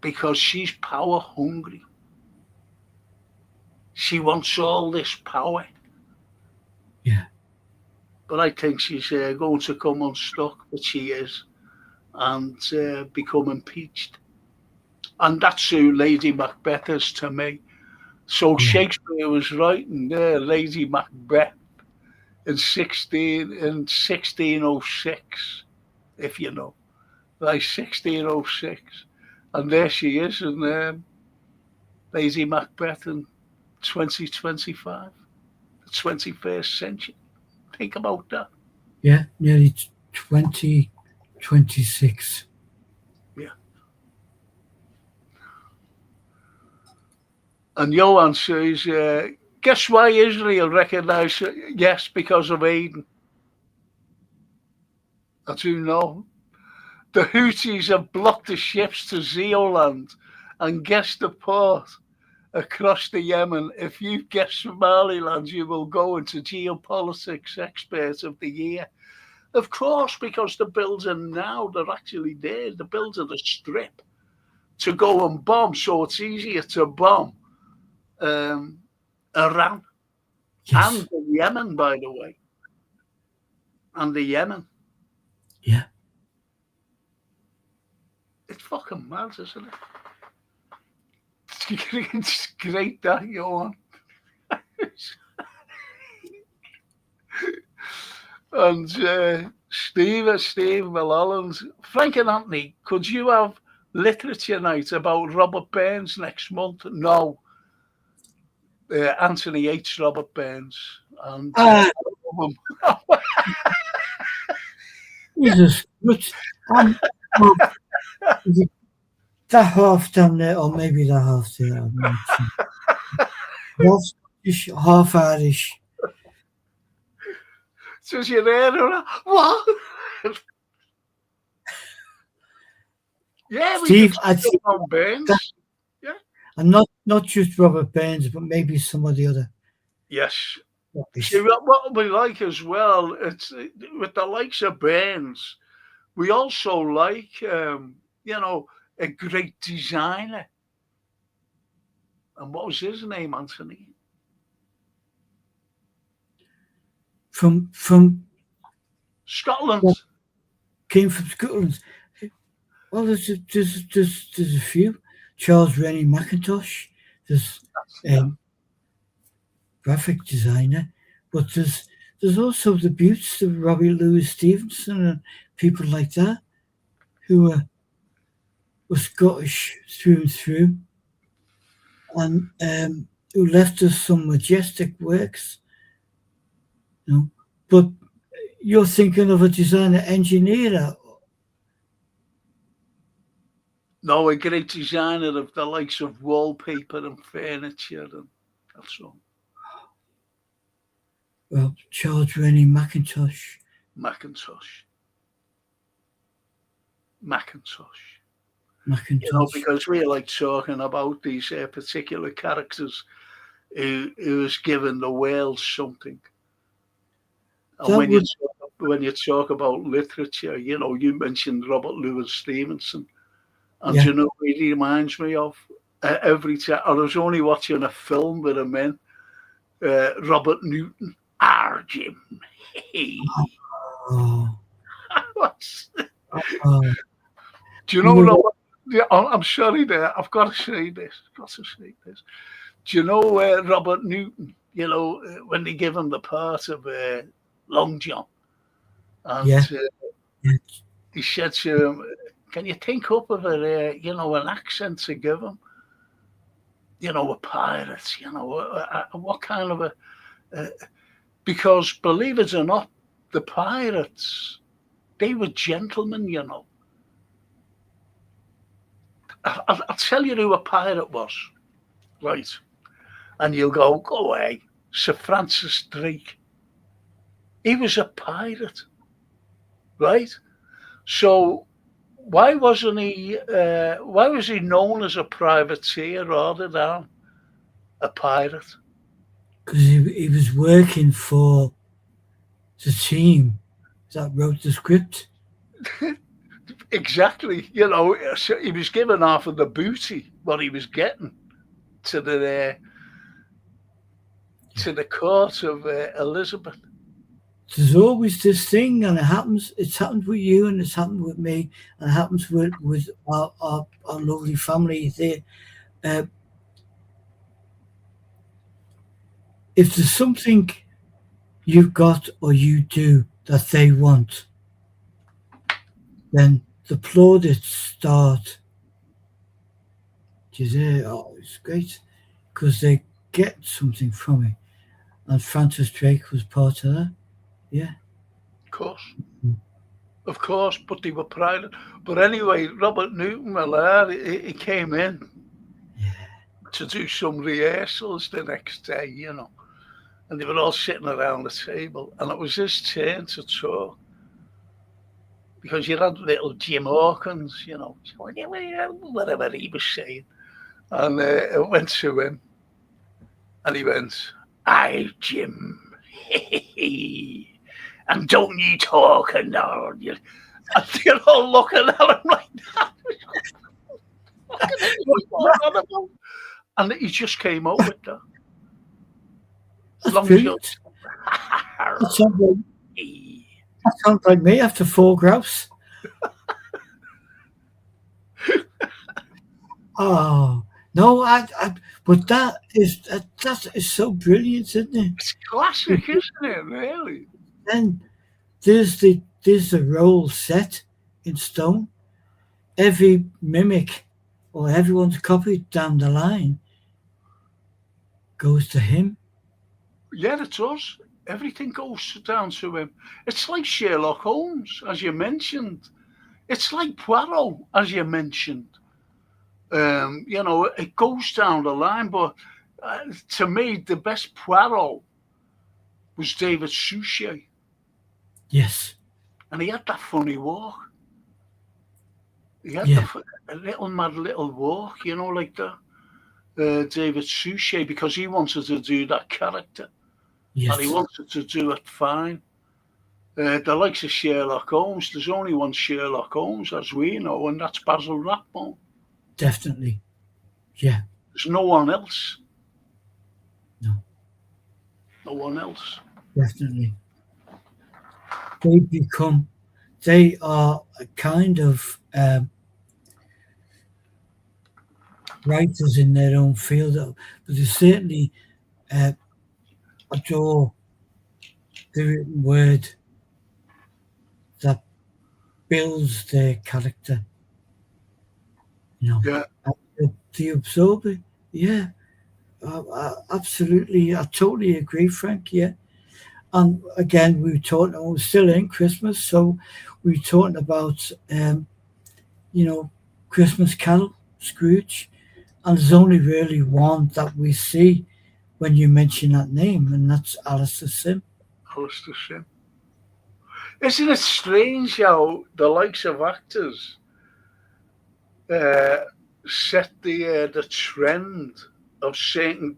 Because she's power hungry. She wants all this power. Yeah. But I think she's going to come unstuck, but she is, and become impeached. And that's who Lady Macbeth is to me. So Shakespeare was writing there, Lady Macbeth, in 1606, if you know, like 1606, and there she is in Lady Macbeth in 2025, the 21st century. Think about that. Yeah, nearly 2026. Yeah. And Johan says, guess why Israel recognised yes, because of Aden. I do know. The Houthis have blocked the ships to Zealand and guess the port across the Yemen. If you guess Somaliland, you will go into geopolitics expert of the year. Of course, because the bills are now, they're actually there. The bills are the strip to go and bomb, so it's easier to bomb Iran Yes. and the Yemen, by the way. And the Yemen. Yeah. It's fucking mad, isn't it? It's great that you're on. And Steve Mulholland, Frank and Anthony, could you have literature night about Robert Burns next month? No. Anthony hates Robert Burns. And Jesus, that half down there, or maybe that half there. I'm not sure. Half Scottish, half Irish. Does your hair what? Yeah, Steve, I'd say on Burns. Yeah. And not just Robert Burns, but maybe some of the other. Yes. See, what we like as well, it's with the likes of Burns, we also like, a great designer. And what was his name, Anthony? From Scotland. Came from Scotland. Well, there's a few. Charles Rennie Mackintosh. There's graphic designer, but there's also the Buttes, the Robbie Louis Stevenson, and people like that who were Scottish through and through, and who left us some majestic works. But you're thinking of a designer engineer. No, a great designer of the likes of wallpaper and furniture, and that's all. Well, Charles Rennie Mackintosh. Because we like talking about these particular characters who is given the world something. And when you talk about literature, you mentioned Robert Louis Stevenson. And you know what he reminds me of? Every time I was only watching a film with him in, Robert Newton. Jim. Hey. Oh. Do you know Robert? Yeah, I'm sorry there. I've got to say this. Do you know Robert Newton? When they give him the part of Long John, and he said to him, "Can you think up of an accent to give him? A pirate. What kind of a?" Because believe it or not, the pirates, they were gentlemen. I'll tell you who a pirate was, right? And you'll go away. Sir Francis Drake. He was a pirate, right? So why wasn't he? Why was he known as a privateer rather than a pirate? Because he was working for the team that wrote the script. Exactly. So he was given half of the booty, what he was getting to the court of Elizabeth. There's always this thing, and it's happened with you, and it's happened with me, and it happens with our lovely family there. if there's something you've got or you do that they want, then the plaudits start. Do you say, oh, it's great, because they get something from it. And Francis Drake was part of that. Yeah. Of course, but they were private. But anyway, Robert Newton, he came in to do some rehearsals the next day, and they were all sitting around the table, and it was his turn to talk. Because you had little Jim Hawkins, whatever he was saying. And it went to him, and he went, "Aye, Jim, and don't you talk and all." And they're all looking at him like that. And he just came up with that. That's brilliant. That sounds like me after 4 grouse. Oh no, but that is so brilliant, isn't it? It's classic, isn't it? Really. Then there's the role set in stone. Every mimic or everyone's copied down the line goes to him. Yeah, it does. Everything goes down to him. It's like Sherlock Holmes, as you mentioned. It's like Poirot, as you mentioned. It goes down the line, but to me, the best Poirot was David Suchet. Yes. And he had that funny walk. He had a little mad little walk, like that. David Suchet, because he wanted to do that character. Yes. And he wanted to do it fine. The likes of Sherlock Holmes, there's only one Sherlock Holmes, as we know, and that's Basil Rathbone. Definitely. Yeah. There's no one else. No. No one else. Definitely. They are a kind of writers in their own field, but they certainly adore the written word that builds their character. Yeah. They absorb it. Yeah. Absolutely. I totally agree, Frank. Yeah. And again, we're still in Christmas, so we're talking about, Christmas Carol, Scrooge, and there's only really one that we see when you mention that name, and that's Alistair Sim. Alistair Sim. Isn't it strange how the likes of actors set the trend of certain,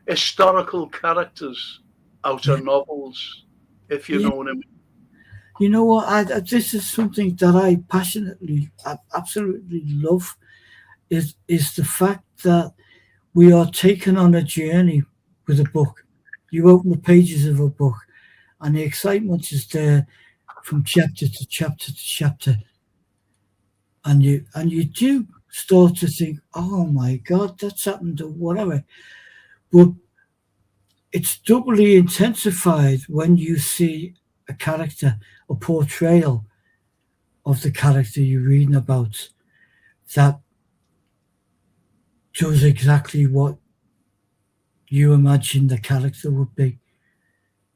historical characters out of novels, if you know what I mean? You know what? This is something that I absolutely love, is the fact that we are taken on a journey with a book. You open the pages of a book, and the excitement is there from chapter to chapter to chapter, and you do start to think, oh my God, that's happened or whatever. But it's doubly intensified when you see a character, a portrayal of the character you're reading about that does exactly what you imagine the character would be.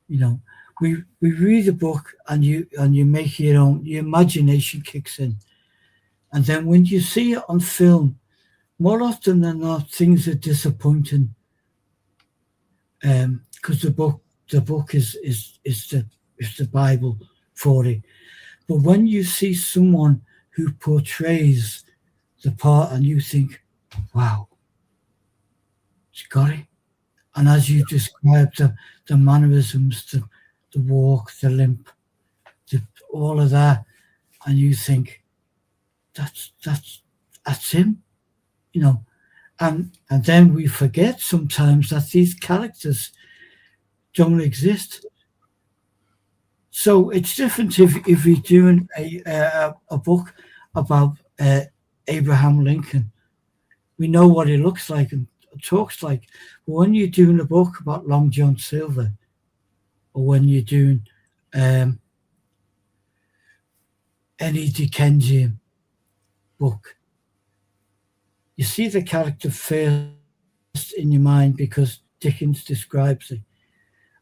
We read a book and you make your own, your imagination kicks in. And then when you see it on film, more often than not, things are disappointing. Because the book is the Bible for it. But when you see someone who portrays the part and you think, wow, she got it. And as you described the mannerisms, the walk, the limp, all of that, and you think, that's him, and then we forget sometimes that these characters don't exist. So it's different if you're doing a book about Abraham Lincoln. We know what he looks like, and talks like, when you're doing a book about Long John Silver, or when you're doing any Dickensian book, you see the character first in your mind because Dickens describes it,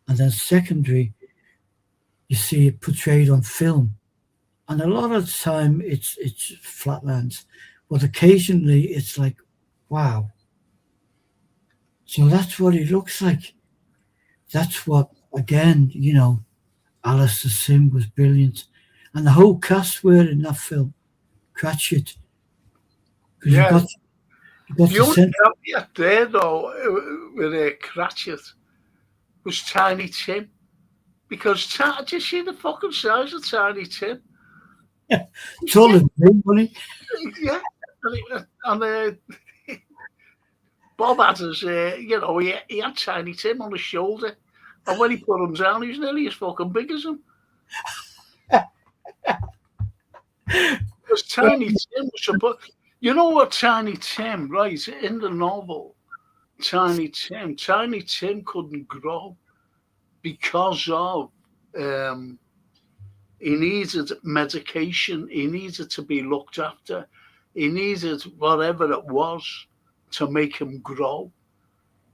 and then secondary, you see it portrayed on film. And a lot of the time it's flatlands, but occasionally it's like, wow. So that's what it looks like. That's what, again, Alistair Sim was brilliant, and the whole cast were in that film. Cratchit, because Yeah. you got The the only sense. caveat there, though, with Cratchit was Tiny Tim. Because did you see the fucking size of Tiny Tim? It's all in the money. Yeah. And Bob had his, he had Tiny Tim on his shoulder. And when he put him down, he was nearly as fucking big as him. Because Tiny Tim was supposed... You know what Tiny Tim, right, in the novel, Tiny Tim couldn't grow because of he needed medication, he needed to be looked after, he needed whatever it was to make him grow.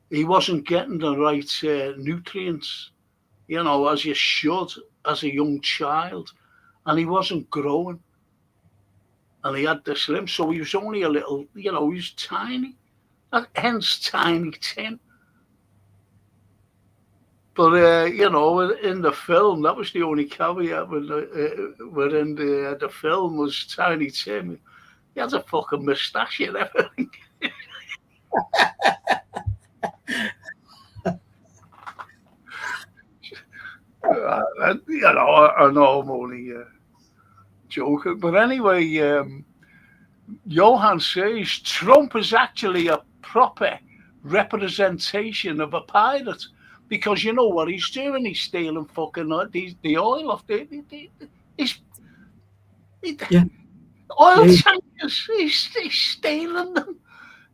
He wasn't getting the right nutrients, as you should as a young child, and he wasn't growing. And he had this limb, so he was only a little, he was tiny, hence Tiny Tim. But in the film, that was the only caveat within the film was Tiny Tim. He had a fucking moustache and everything. I know I'm only joking, but anyway, Johan says Trump is actually a proper representation of a pirate. Because you know what he's doing? He's stealing fucking the oil off oil tankers. He's stealing them.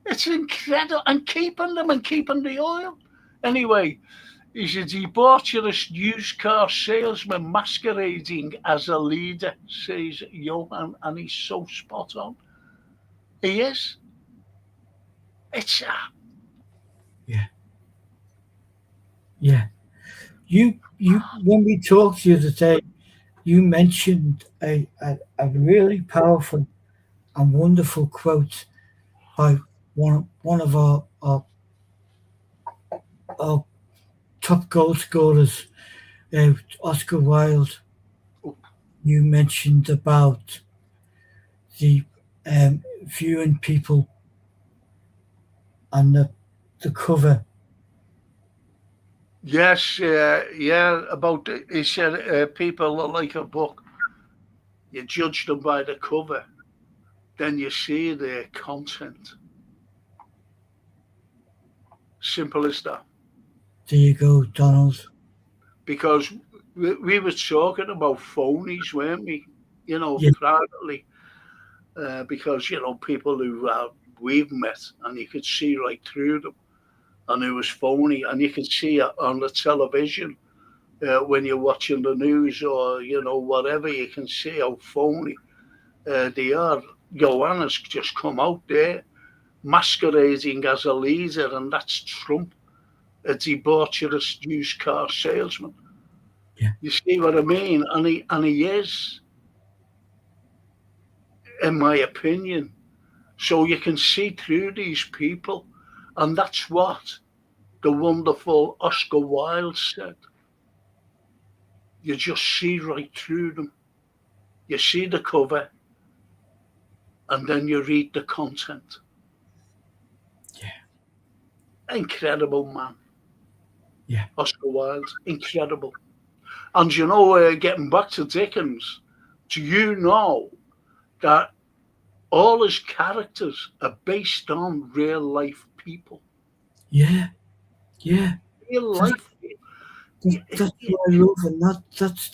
It's incredible. And keeping them and keeping the oil. Anyway, he's a debaucherous used car salesman masquerading as a leader, says Johan, and he's so spot on. He is. It's Yeah. You when we talked the other day, you mentioned a really powerful and wonderful quote by one of our top goal scorers, Oscar Wilde. You mentioned about the viewing people and the cover. Yes, about he said people are like a book. You judge them by the cover, then you see their content. Simple as that. There you go, Donald. Because we were talking about phonies, weren't we? Privately. Because, people who we've met and you could see right through them. And it was phony, and you can see it on the television when you're watching the news or whatever. You can see how phony they are. Johanna's just come out there masquerading as a leader, and that's Trump, a debaucherous used car salesman. Yeah. You see what I mean? And he is, in my opinion. So you can see through these people. And that's what the wonderful Oscar Wilde said. You just see right through them. You see the cover, and then you read the content. Yeah. Incredible man. Yeah. Oscar Wilde, incredible. And getting back to Dickens, do you know that all his characters are based on real life people? Yeah. Real life. That's what I love, and that's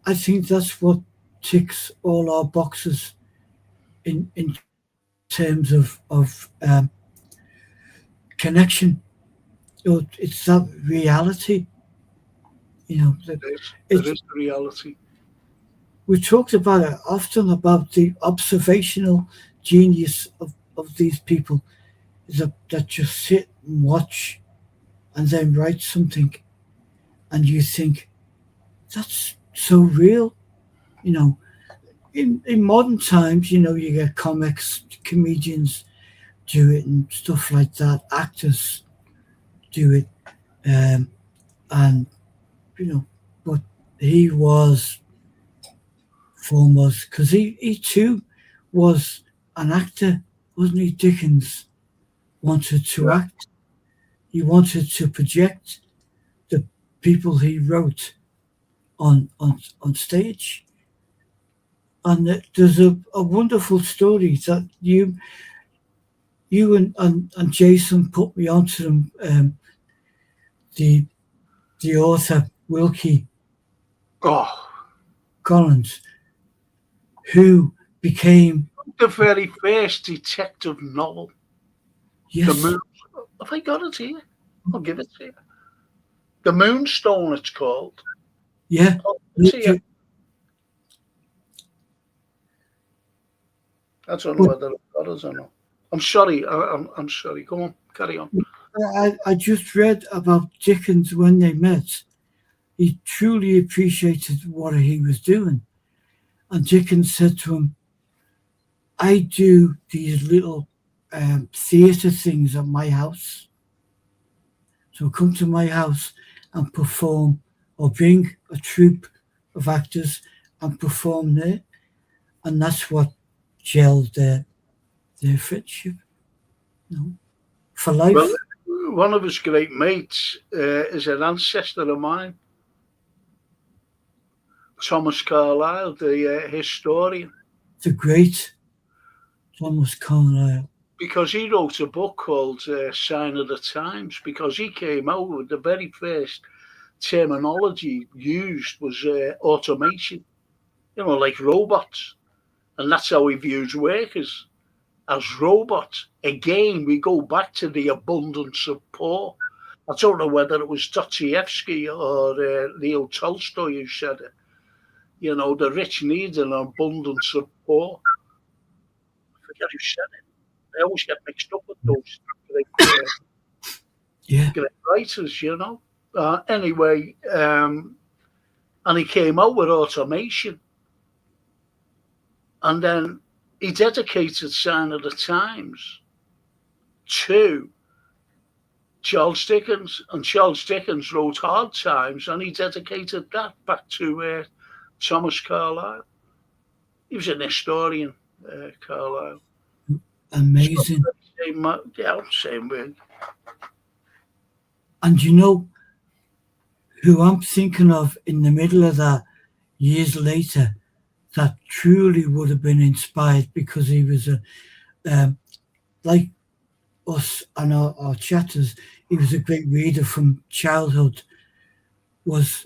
I think that's what ticks all our boxes in terms of connection. It's that reality. That It is the reality. we talked about it often about the observational genius of these people that just sit and watch and then write something, and you think that's so real. You know, in modern times, you get comics, comedians do it and stuff like that. Actors do it, and but he was foremost because he too was an actor, wasn't he? Dickens wanted to Yeah. act. He wanted to project the people he wrote on stage. And there's a wonderful story that you and Jason put me onto them. The the author Wilkie Oh, Collins, who became the very first detective novel, The yes, Moon. Have I got it here? I'll give it to you. The Moonstone, it's called. yeah. I'll give it to you. I don't know But whether I've got it or not. I'm sorry. I'm sorry. Go on. Carry on. I just read about Dickens when they met. He truly appreciated what he was doing, and Dickens said to him, "I do these little theatre things at my house. So come to my house and perform, or bring a troupe of actors and perform there." And that's what gelled their friendship, for Well, life. one of his great mates is an ancestor of mine, Thomas Carlyle, the historian, The great Thomas Carlyle. because he wrote a book called Sign of the Times, because he came out with the very first terminology used was automation, like robots. And that's how he views workers, as robots. Again, we go back to the abundance of poor. I don't know whether it was Dostoevsky or Leo Tolstoy who said it. The rich need an abundance of poor. I forget who said it. I always get mixed up with those Yeah, great writers. Anyway, and he came out with automation. And then he dedicated Sign of the Times to Charles Dickens, and Charles Dickens wrote Hard Times, and he dedicated that back to Thomas Carlyle. He was an historian, Carlyle. amazing. Same way. And who I'm thinking of in the middle of that years later that truly would have been inspired because he was like us and our chatters, he was a great reader from childhood, was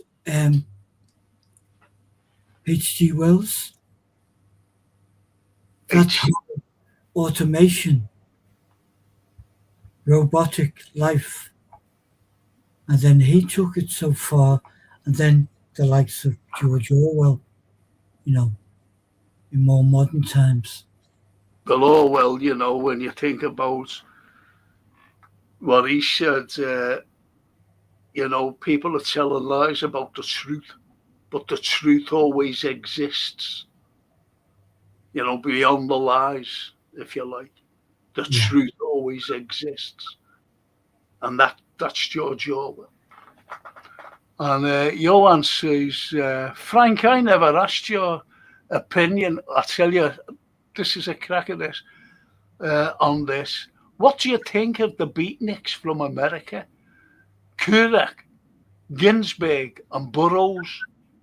H.G. Wells. That whole automation, robotic life. And then he took it so far, and then the likes of George Orwell, in more modern times. Well, Orwell, when you think about what he said, people are telling lies about the truth, but the truth always exists, beyond the lies, if you like. The truth always exists. And that's George Orwell. And Johan says, Frank, I never asked your opinion. I tell you, this is a crack at this, on this. What do you think of the beatniks from America? Kerouac, Ginsberg, and Burroughs.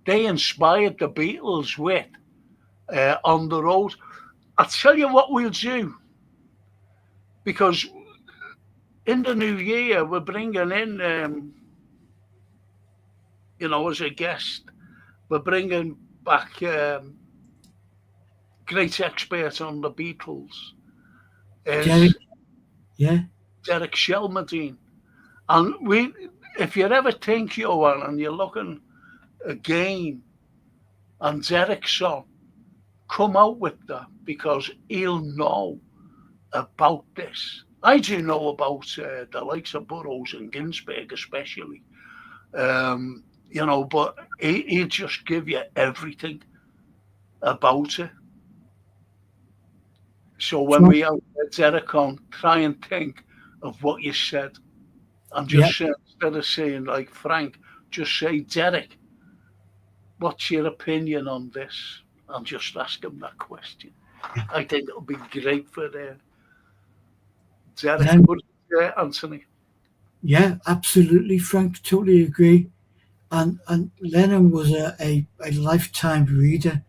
They inspired the Beatles with On the Road. I'll tell you what we'll do, because in the new year, we're bringing in, as a guest, we're bringing back great expert on the Beatles. Jerry, yeah. Derek Shelmadine. And if you ever think, Johan, and you're looking again, and Derek's on, come out with that because he'll know about this. I do know about the likes of Burroughs and Ginsberg, especially. But he'll just give you everything about it. So when Frank, we have Derek on, try and think of what you said, and yeah, just say, instead of saying like Frank, just say Derek. What's your opinion on this? And just ask him that question. I think it'll be great for Derek. Len, But Anthony, yeah, absolutely, Frank. Totally agree. And Lennon was a lifetime reader.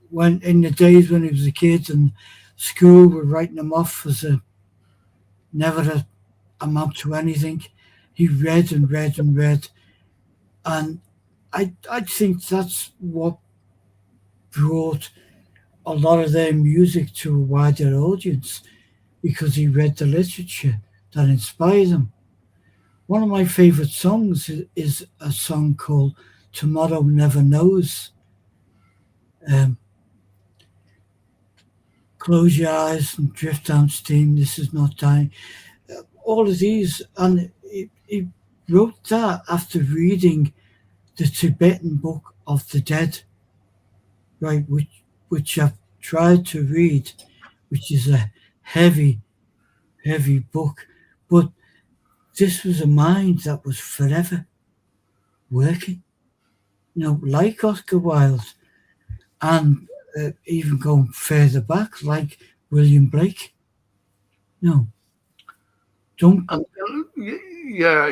When in the days when he was a kid and school were writing him off as a never to amount to anything, he read and read and read, and I think that's what brought a lot of their music to a wider audience because he read the literature that inspired him. One of my favorite songs is a song called "Tomorrow Never Knows." Um, Close your eyes and drift downstream. This is not time. All of these, and he wrote that after reading the Tibetan Book of the Dead, right? Which I've tried to read, which is a heavy, heavy book. But this was a mind that was forever working, like Oscar Wilde, and even going further back, like William Blake. No, don't. and yeah,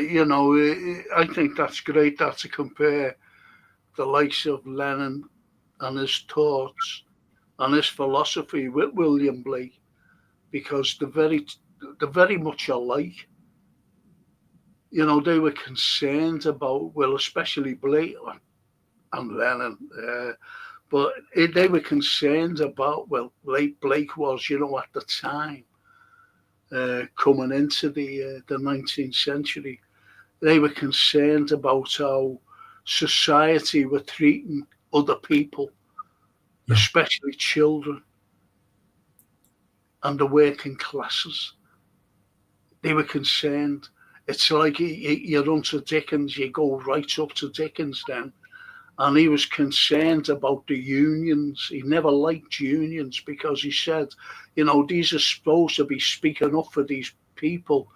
I think that's great. That to compare the likes of Lennon and his thoughts and his philosophy with William Blake, because they're very much alike. They were concerned about, well, especially Blake and Lennon, but they were concerned about, well, Blake was, at the time, coming into the 19th century, they were concerned about how society were treating other people, Yeah. especially children and the working classes. They were concerned. It's like you run to Dickens, you go right up to Dickens then. And he was concerned about the unions. He never liked unions because he said, these are supposed to be speaking up for these people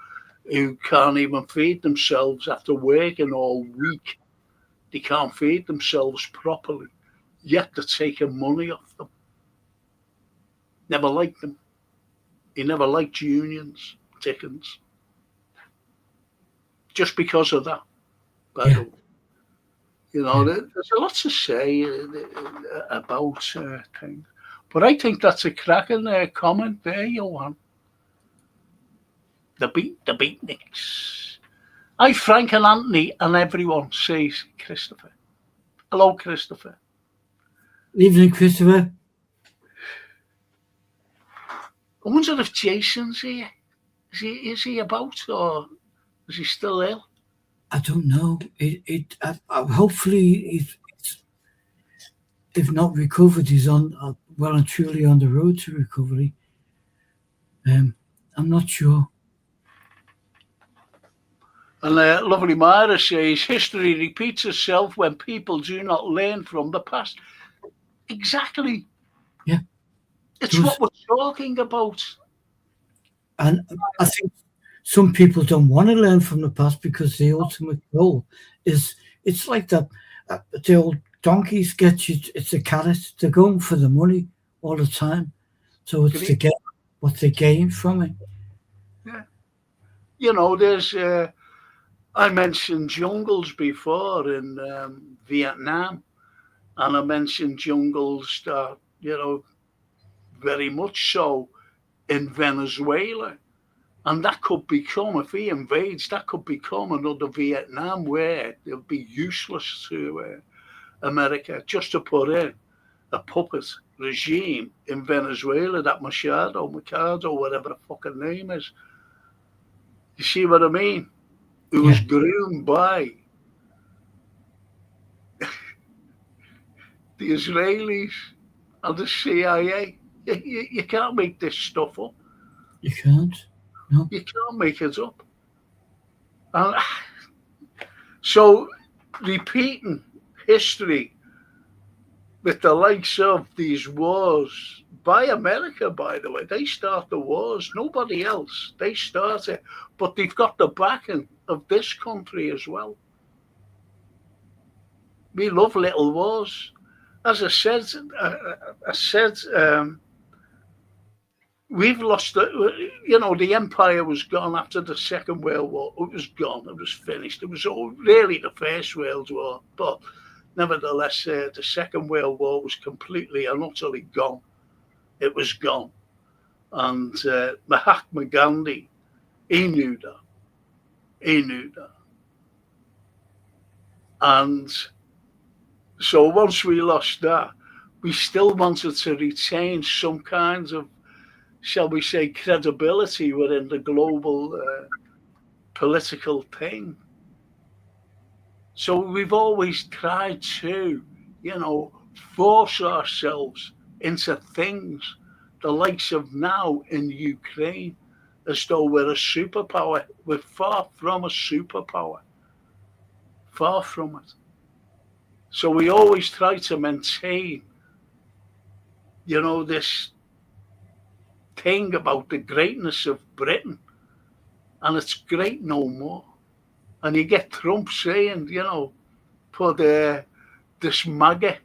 who can't even feed themselves after working all week. They can't feed themselves properly, yet they're taking money off them. Never liked them. He never liked unions, Dickens, just because of that, by the way. There's a lot to say about things. But I think that's a cracking comment there, Johan. The beatniks. Hi, Frank and Anthony and everyone, says Christopher. Hello, Christopher. Evening, Christopher. I wonder if Jason's here. Is he about, or is he still ill? I don't know. Hopefully, if not recovered, he's on well and truly on the road to recovery. I'm not sure. And lovely Myra says, history repeats itself when people do not learn from the past. Exactly. Yeah. It's what we're talking about. And I think some people don't want to learn from the past because the ultimate goal is, it's like that the old donkeys get you, it's a carrot. They're going for the money all the time. So it's to get what they gain from it. Yeah. There's, I mentioned jungles before in Vietnam, and I mentioned jungles that, very much so in Venezuela. And that could become, if he invades, that could become another Vietnam where it'll be useless to America just to put in a puppet regime in Venezuela, that Machado, whatever the fucking name is. You see what I mean? It was groomed by the Israelis and the CIA. You can't make this stuff up. You can't. No. You can't make it up. And so repeating history with the likes of these wars by America, by the way, they start the wars, nobody else. They start it, but they've got the backing of this country as well. We love little wars. As I said, we've lost the empire was gone after the Second World War. It was gone. It was finished. It was really the First World War, but nevertheless, the Second World War was completely and utterly gone. It was gone. And Mahatma Gandhi, he knew that. He knew that. And so once we lost that, we still wanted to retain some kinds of, shall we say, credibility within the global political thing. So we've always tried to, force ourselves into things the likes of now in Ukraine, as though we're a superpower. We're far from a superpower. Far from it. So we always try to maintain, this thing about the greatness of Britain. And it's great no more. And you get Trump saying, put this MAGA,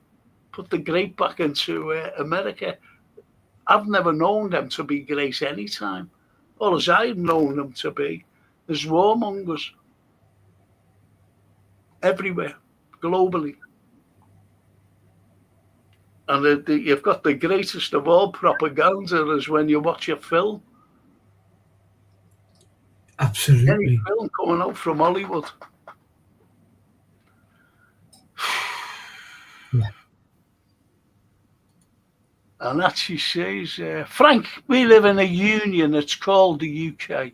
put the great back into America. I've never known them to be great any time. All as I've known them to be is warmongers everywhere, globally. And you've got the greatest of all propaganda is when you watch a film. Absolutely. Any film coming out from Hollywood. Yeah. And that she says, Frank, we live in a union. It's called the UK.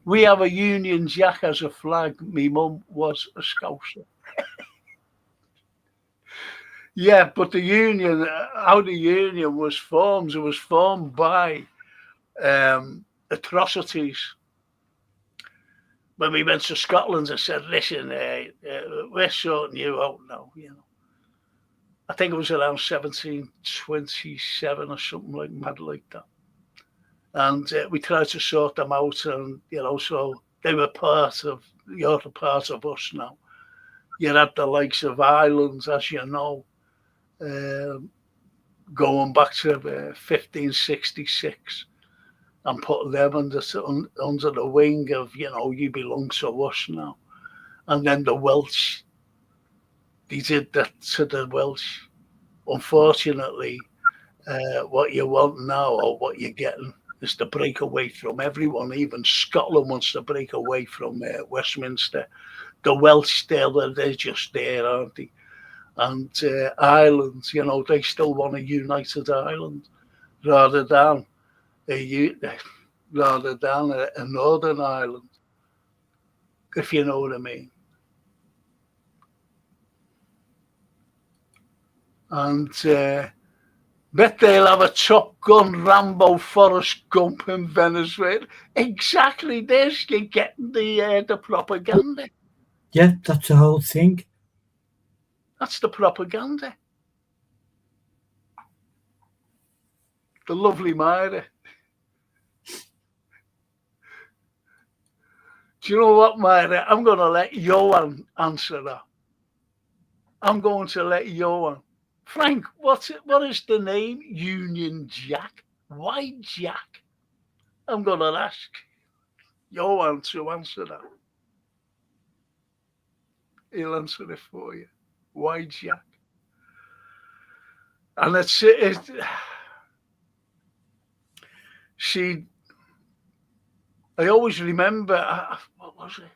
We have a Union Jack as a flag. Me mum was a Scouser. Yeah, but the union, how the union was formed, it was formed by atrocities. When we went to Scotland, I said, listen, we're sorting you out now, I think it was around 1727 or something mad like that. And we tried to sort them out, and, so they were you're a part of us now. You had the likes of Ireland, as you know, going back to 1566 and putting them under the wing of, you belong to us now. And then the Welsh, they did that to the Welsh. Unfortunately, what you want now or what you're getting is to break away from everyone. Even Scotland wants to break away from Westminster. The Welsh still, they're just there, aren't they? And Ireland, they still want a united Ireland rather than a Northern Ireland, if you know what I mean. And bet they'll have a Top Gun, Rambo, Forrest Gump in Venezuela. Exactly this, you're getting the propaganda. Yeah, that's the whole thing. That's the propaganda. The lovely Myra. Do you know what, Myra? I'm going to let Johan answer that. I'm going to let Johan. Frank, what is the name? Union Jack. Why Jack? I'm going to ask Johan to answer that. He'll answer it for you. Why Jack? And I always remember, what was it?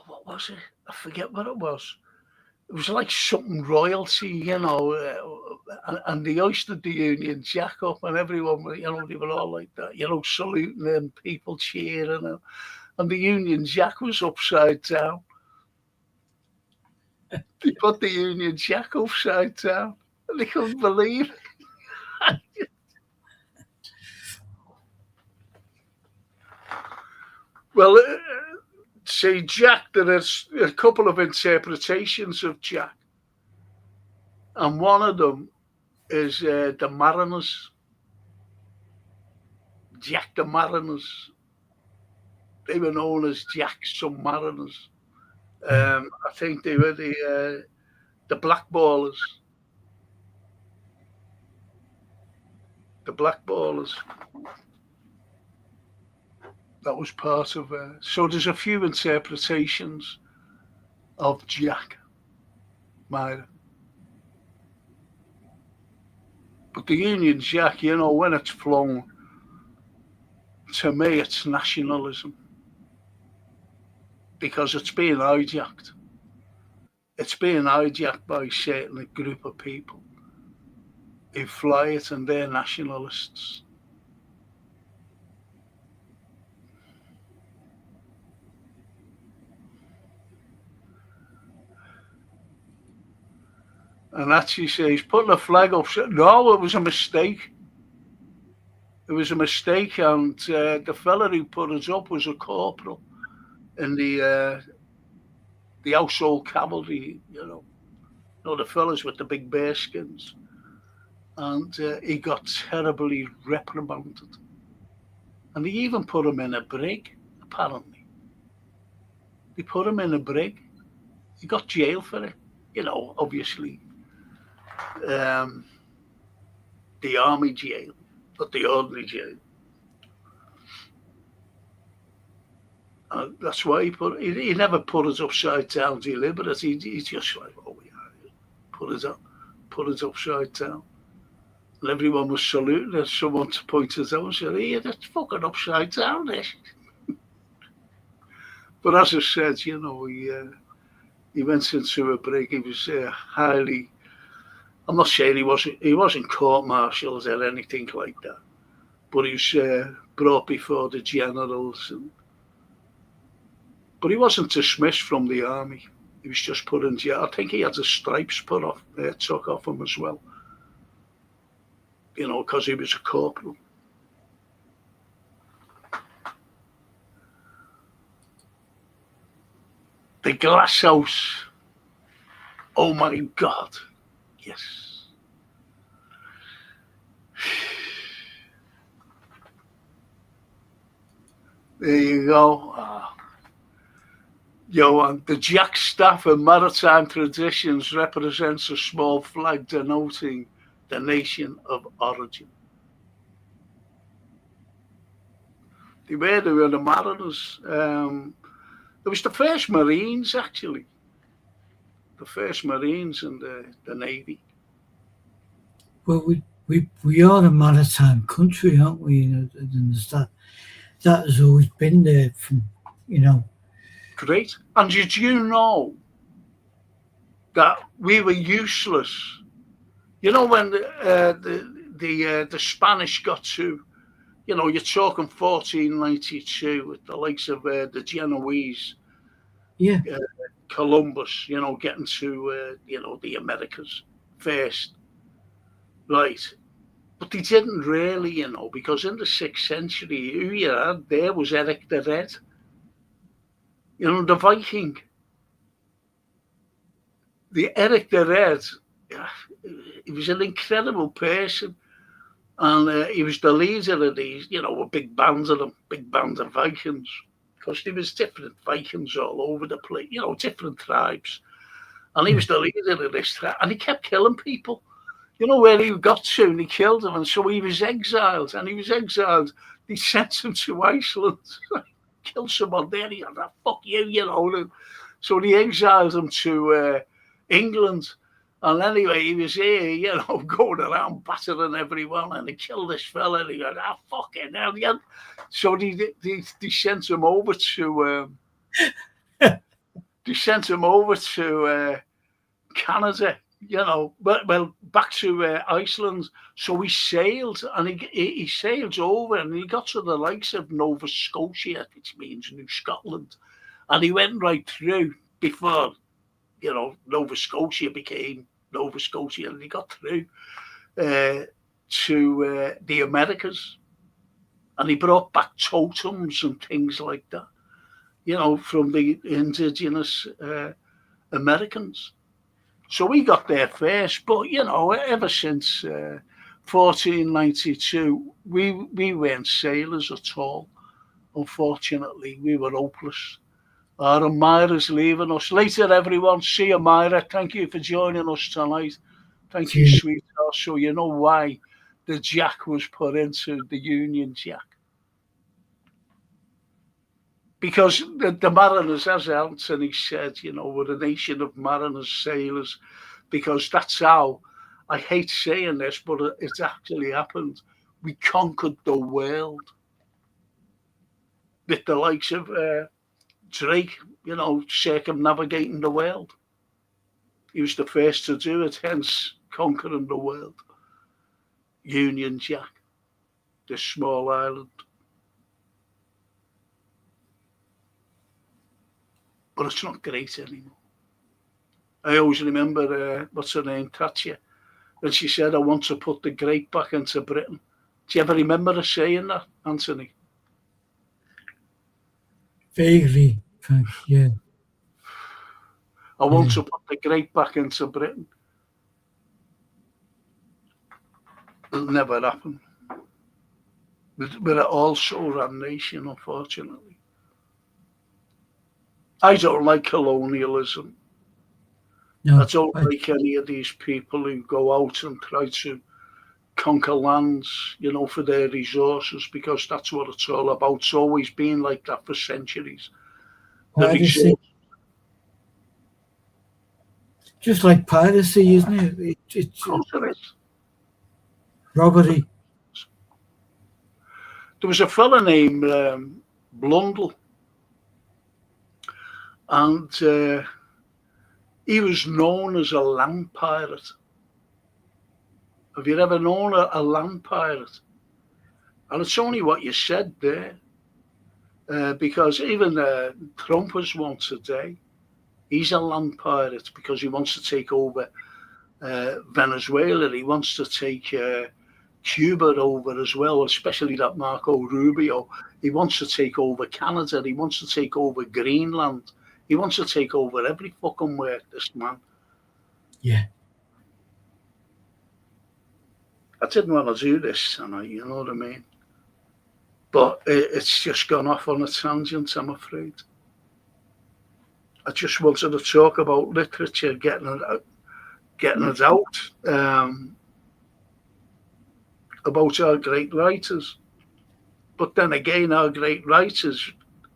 What was it? I forget what it was. It was like something royalty, and they hoisted the Union Jack up, and everyone, they were all like that, saluting and people cheering, and the Union Jack was upside down. They put the Union Jack upside down, and they couldn't believe it. Well, say Jack, there is a couple of interpretations of Jack, and one of them is the Mariners. Jack the Mariners. They were known as Jack some Mariners. I think they were the blackballers. The blackballers. That was part of. So there's a few interpretations of Jack, Myra. But the Union Jack, when it's flown, to me, it's nationalism. Because it's being hijacked. It's being hijacked by a certain group of people who fly it, and they're nationalists. And actually says, putting a flag up. No, it was a mistake. It was a mistake, and the fella who put us up was a corporal in the household cavalry, the fellas with the big bearskins. And he got terribly reprimanded. And they even put him in a brig, apparently. They put him in a brig. He got jail for it, obviously. The army jail, but the ordinary jail. That's why he never put us upside down deliberate. He just like, oh yeah, put us upside down. And everyone was saluting. There's someone to point us out and said, "Hey, that's fucking upside down, this." But as I said, he went into a brig. He was highly. I'm not saying he wasn't court-martialed or anything like that, but he was brought before the generals. But he wasn't dismissed from the army. He was just put in jail. I think he had his stripes took off him as well. Because he was a corporal. The glass house. Oh my God. Yes. There you go. And the Jack staff and maritime traditions represents a small flag denoting the nation of origin. They were the Mariners. It was the first Marines, actually. The first Marines in the Navy. Well, we are a maritime country, aren't we? And that has always been there from, Great. And did you know that we were useless? When the Spanish got to, you're talking 1492 with the likes of the Genoese, yeah, Columbus, getting to the Americas first, right? But they didn't really, because in the 6th century, who you had there was Eric the Red, the Viking. The Eric the Red, he was an incredible person, and he was the leader of these, a big band of them, big band of Vikings, because there was different Vikings all over the place, different tribes, and he was the leader of this tribe, and he kept killing people. Where he got to, and he killed them, and so he was exiled, They sent him to Iceland, killed someone there, he said, fuck you, So they exiled him to England. And anyway, he was here, going around battering everyone, and he killed this fella, and he went, fucking hell, yeah. So they sent him over to, Canada. well, back to Iceland. So he sailed, and he sailed over, and he got to the likes of Nova Scotia, which means New Scotland, and he went right through before Nova Scotia became Nova Scotia, and he got through to the Americas, and he brought back totems and things like that, from the indigenous Americans. So we got there first, but ever since 1492, we weren't sailors at all. Unfortunately, we were hopeless. Our Myra's leaving us. Later, everyone. See you, Myra. Thank you for joining us tonight. Thank you, sweetheart. So you know why the Jack was put into the Union Jack. Because the mariners, as Anthony said, we're a nation of mariners, sailors, because that's how, I hate saying this, but it's actually happened. We conquered the world with the likes of Drake, circumnavigating the world. He was the first to do it, hence conquering the world. Union Jack, this small island. But it's not great anymore. I always remember, what's her name, Thatcher, when she said, I want to put the grape back into Britain. Do you ever remember her saying that, Anthony? Vaguely, Frank, yeah. I want to put the grape back into Britain. It'll never happen. We're also ran nation, unfortunately. I don't like colonialism. No, I don't like any of these people who go out and try to conquer lands, for their resources, because that's what it's all about. It's always been like that for centuries. Just like piracy, isn't it? It's robbery. There was a fella named Blundell, and he was known as a land pirate. Have you ever known a land pirate? And it's only what you said there, because even Trump has one today. He's a land pirate because he wants to take over Venezuela. He wants to take Cuba over as well, especially that Marco Rubio. He wants to take over Canada. He wants to take over Greenland. He wants to take over every fucking word, this man. Yeah. I didn't want to do this tonight, you know what I mean? But it's just gone off on a tangent, I'm afraid. I just wanted to talk about literature, getting it out, about our great writers. But then again, our great writers,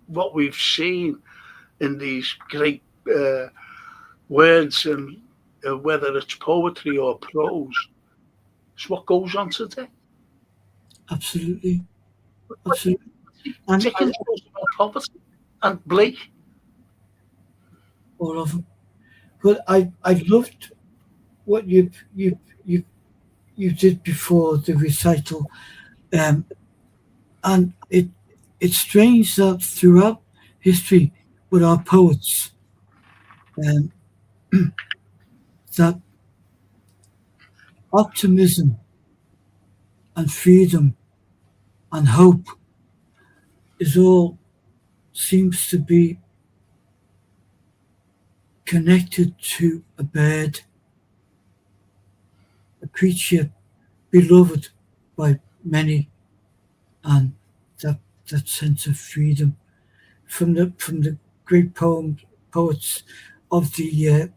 what we've seen in these great words, and whether it's poetry or prose, it's what goes on today. Absolutely. Dickens goes about poverty, and Blake. All of them. But I loved what you did before the recital, and it's strange that throughout history with our poets, that optimism and freedom and hope seems to be connected to a bird, a creature beloved by many, and that sense of freedom from the great poets of the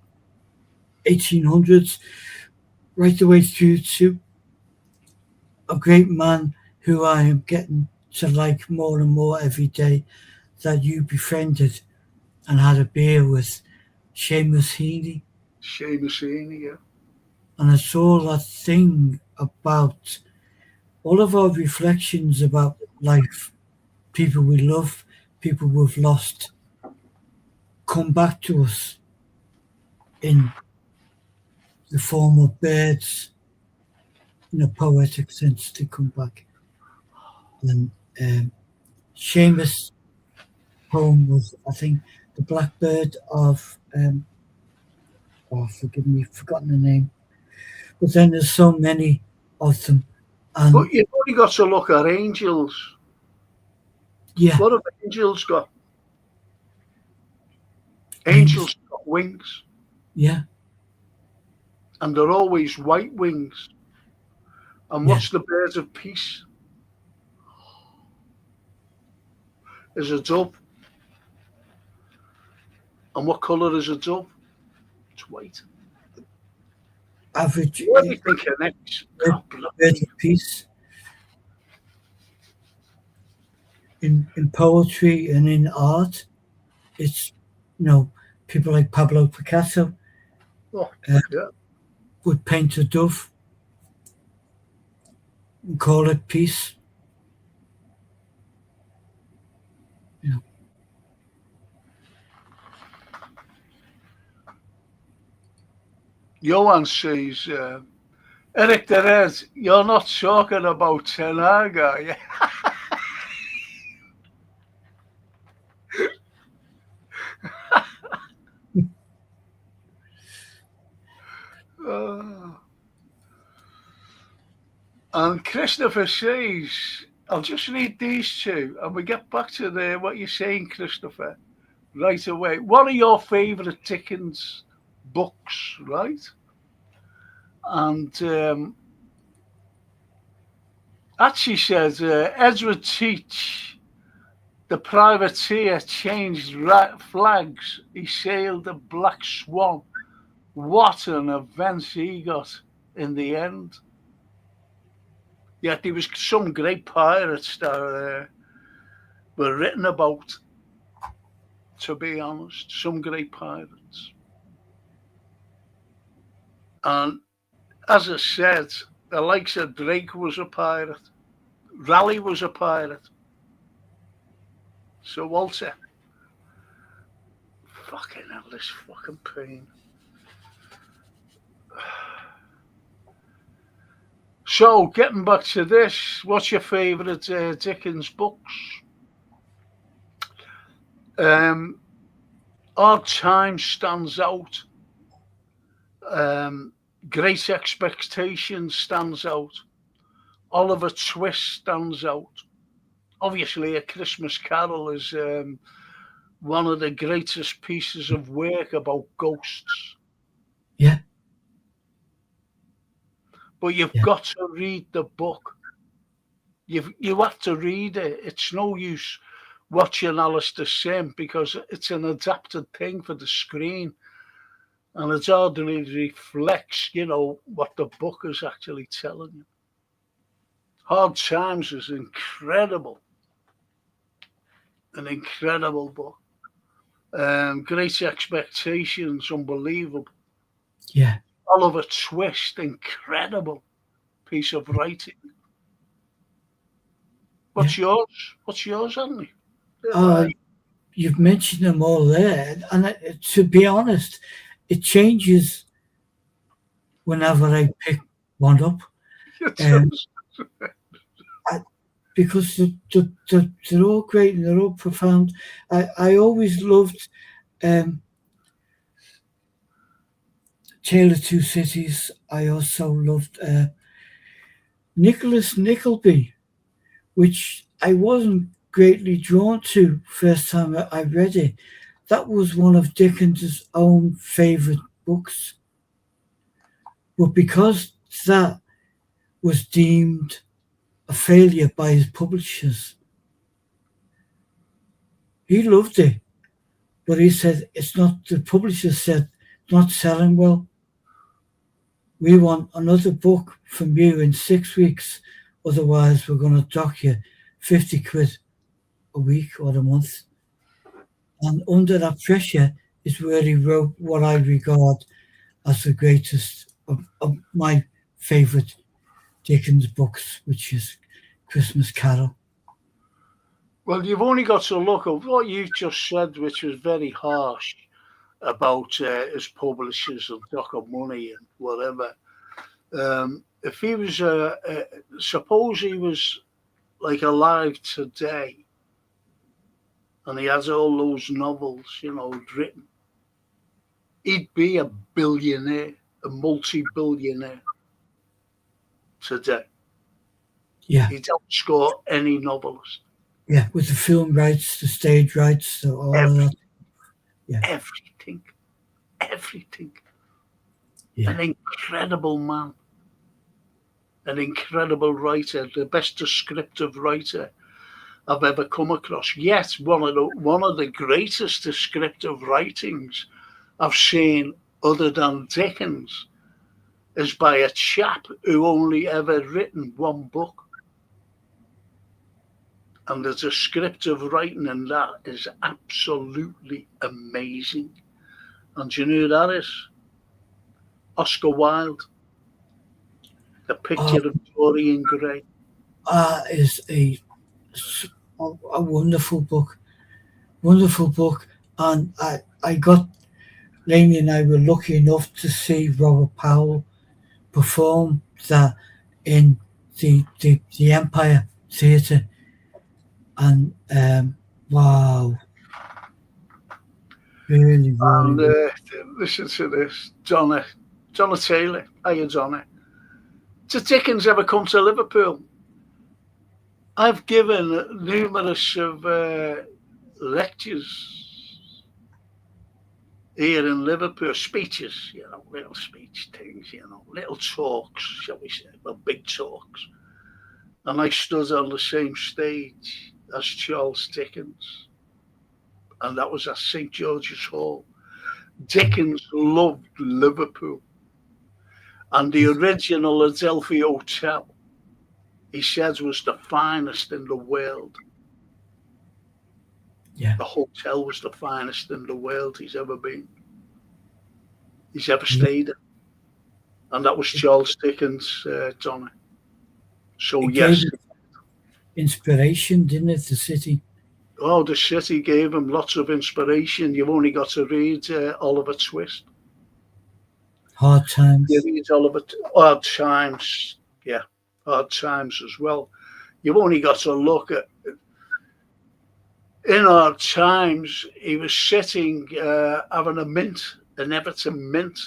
1800s, right the way through to a great man who I am getting to like more and more every day, that you befriended and had a beer with, Seamus Heaney. Yeah. And it's all that thing about all of our reflections about life, people we love, people we've lost, come back to us in the former birds, in a poetic sense, to come back. And Seamus' poem was, I think, The Blackbird of, oh, forgive me, forgotten the name. But then there's so many of them. And But you've only got to look at angels. yeah, What have angels got? Angels got wings, yeah, and they're always white wings. And yeah. what's the bird of peace? Is a dove. And what colour is a dove? It's white. Average Everything connects. God bless bird of peace in poetry and in art. It's, people like Pablo Picasso Oh, yeah. would paint a dove and call it peace. Johan says, Eric Derez, you're not talking about Tenag, are you? And Christopher says, I'll just read these two and we get back to what you're saying, Christopher, right away. What are your favourite Dickens books, right? And actually says, Edward Teach, the privateer, changed flags. He sailed the Black Swan. What an event he got in the end. Yet there was some great pirates that were written about, to be honest, some great pirates. And as I said, the likes of Drake was a pirate. Raleigh was a pirate. So Walter, fucking hell, this fucking pain. So, getting back to this, what's your favourite Dickens books? Hard Times stands out. Great Expectations stands out. Oliver Twist stands out. Obviously, A Christmas Carol is one of the greatest pieces of work about ghosts. Yeah. But you've got to read the book. You have to read it. It's no use watching Alistair Sim because it's an adapted thing for the screen. And it hardly reflects, what the book is actually telling you. Hard Times is incredible. An incredible book. Great Expectations, unbelievable. Yeah. Oliver Twist, incredible piece of writing. What's yours? What's yours, Andy? You've mentioned them all there, and to be honest, it changes whenever I pick one up. Because they're all great and they're all profound. I always loved Tale of Two Cities. I also loved Nicholas Nickleby, which I wasn't greatly drawn to first time I read it. That was one of Dickens's own favourite books. But because that was deemed a failure by his publishers, he loved it. But he said, the publisher said, not selling well. We want another book from you in 6 weeks. Otherwise, we're going to dock you 50 quid a week or a month. And under that pressure is where he wrote what I regard as the greatest of my favourite Dickens books, which is Christmas Carol. Well, you've only got to look at what you just said, which was very harsh. about his publishers and Dock of Money and whatever. If he was, suppose he was like alive today, and he has all those novels, written, he'd be a billionaire, a multi-billionaire today. Yeah. He'd outscore any novelist. Yeah, with the film rights, the stage rights, all of that. Yeah. Everything. Yeah. An incredible man. An incredible writer, the best descriptive writer I've ever come across. Yet one of the greatest descriptive writings I've seen, other than Dickens, is by a chap who only ever written one book. And the descriptive writing in that is absolutely amazing. And do you know who that is? Oscar Wilde. The Picture of Dorian Gray. Is a wonderful book. Wonderful book. And I got, Lainey and I were lucky enough to see Robert Powell perform that in the Empire Theatre. And wow. Really, And really. listen to this. Donna Taylor. Hiya, Donna. Did Dickens ever come to Liverpool? I've given numerous of lectures here in Liverpool, speeches, little speech things, little talks, shall we say, well, big talks. And I stood on the same stage as Charles Dickens. And that was at St. George's Hall. Dickens loved Liverpool. And the original Adelphi Hotel, he said, was the finest in the world. Yeah. The hotel was the finest in the world he's ever been. He's ever stayed in. And that was Charles Dickens, Donna. So, yes. Inspiration, didn't it, the city? Oh, the city gave him lots of inspiration. You've only got to read Oliver Twist. Hard Times. You read Hard Times. Yeah, Hard Times as well. You've only got to look at, in Hard Times, he was sitting having a mint, an Everton mint,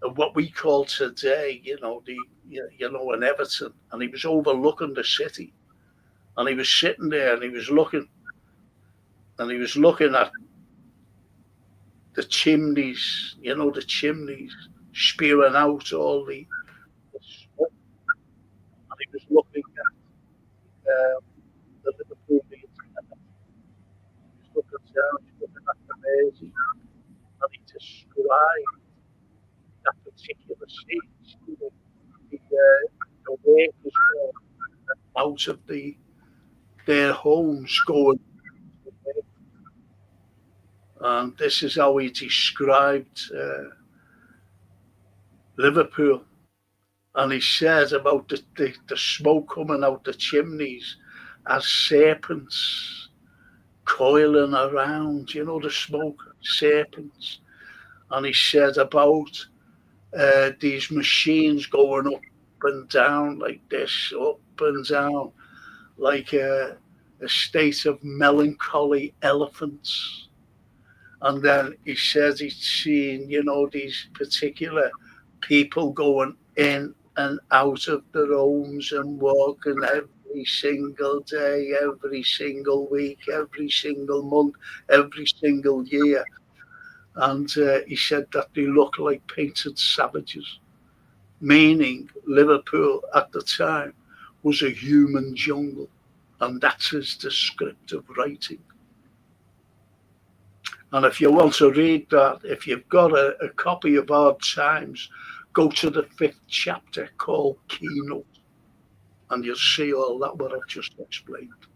of what we call today, an Everton, and he was overlooking the city, and he was sitting there, and he was looking at the chimneys, the chimneys spewing out all the smoke, and he was looking at the Liverpool He was looking down, he was looking at the Mersey, and he described that particular stage, the workers out of their homes going. And this is how he described Liverpool. And he said about the smoke coming out the chimneys as serpents coiling around, the smoke, serpents. And he said about these machines going up and down like this, up and down, like a state of melancholy elephants. And then he said he'd seen, these particular people going in and out of their homes and walking every single day, every single week, every single month, every single year. And he said that they look like painted savages, meaning Liverpool at the time was a human jungle. And that's his descriptive writing. And if you want to read that, if you've got a copy of Hard Times, go to the 5th chapter called Keynote, and you'll see all that what I've just explained.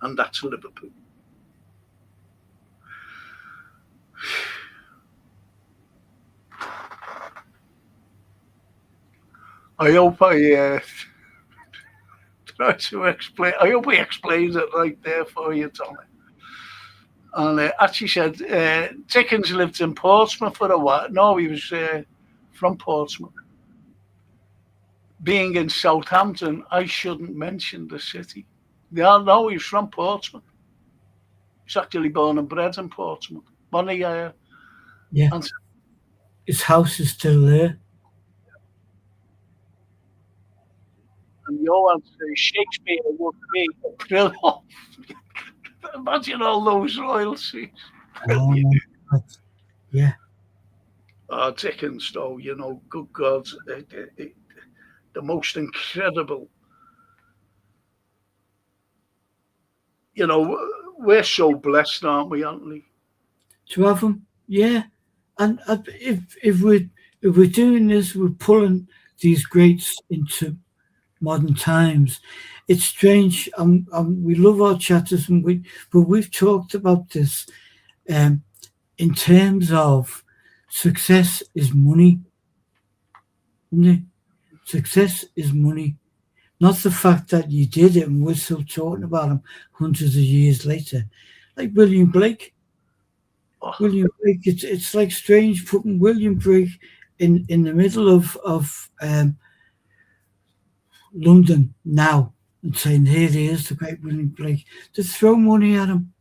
And that's Liverpool. I hope I try to explain. I hope he explains it right there for you, Tommy. And actually said Dickens lived in Portsmouth for a while. No, he was from Portsmouth. Being in Southampton, I shouldn't mention the city. Yeah, no, he's from Portsmouth. He's actually born and bred in Portsmouth. Money, Yeah. and His house is still there. Johan says Shakespeare would be a brilliant. Imagine all those royalties. Brilliant. Yeah. Dickens, though, good God, the most incredible. We're so blessed, aren't we, Anthony? To have them, yeah. And if we're doing this, we're pulling these greats into modern times. It's strange. We love our chatters, but we've talked about this in terms of success is money. Isn't it? Success is money, not the fact that you did it and we're still talking about him hundreds of years later. Like William Blake. William Blake, it's like strange putting William Blake in the middle of London now and saying, here he is, the great William Blake. To throw money at him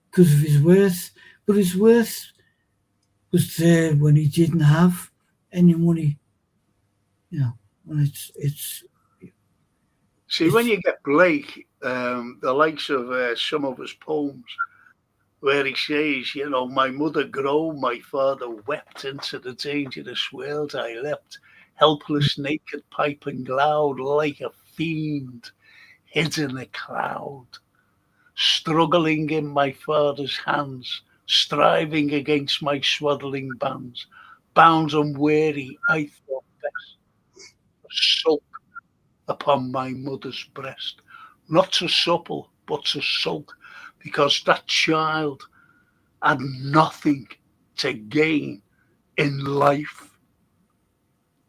because of his worth. But his worth was there when he didn't have any money. And it's See, when you get Blake, the likes of some of his poems, where he says, my mother groaned, my father wept, into the dangerous world I leapt, helpless, naked, piping loud, like a fiend hid in a cloud, struggling in my father's hands, striving against my swaddling bands, bound and weary, I thought best, sulk upon my mother's breast, not to supple, but to sulk, because that child had nothing to gain in life.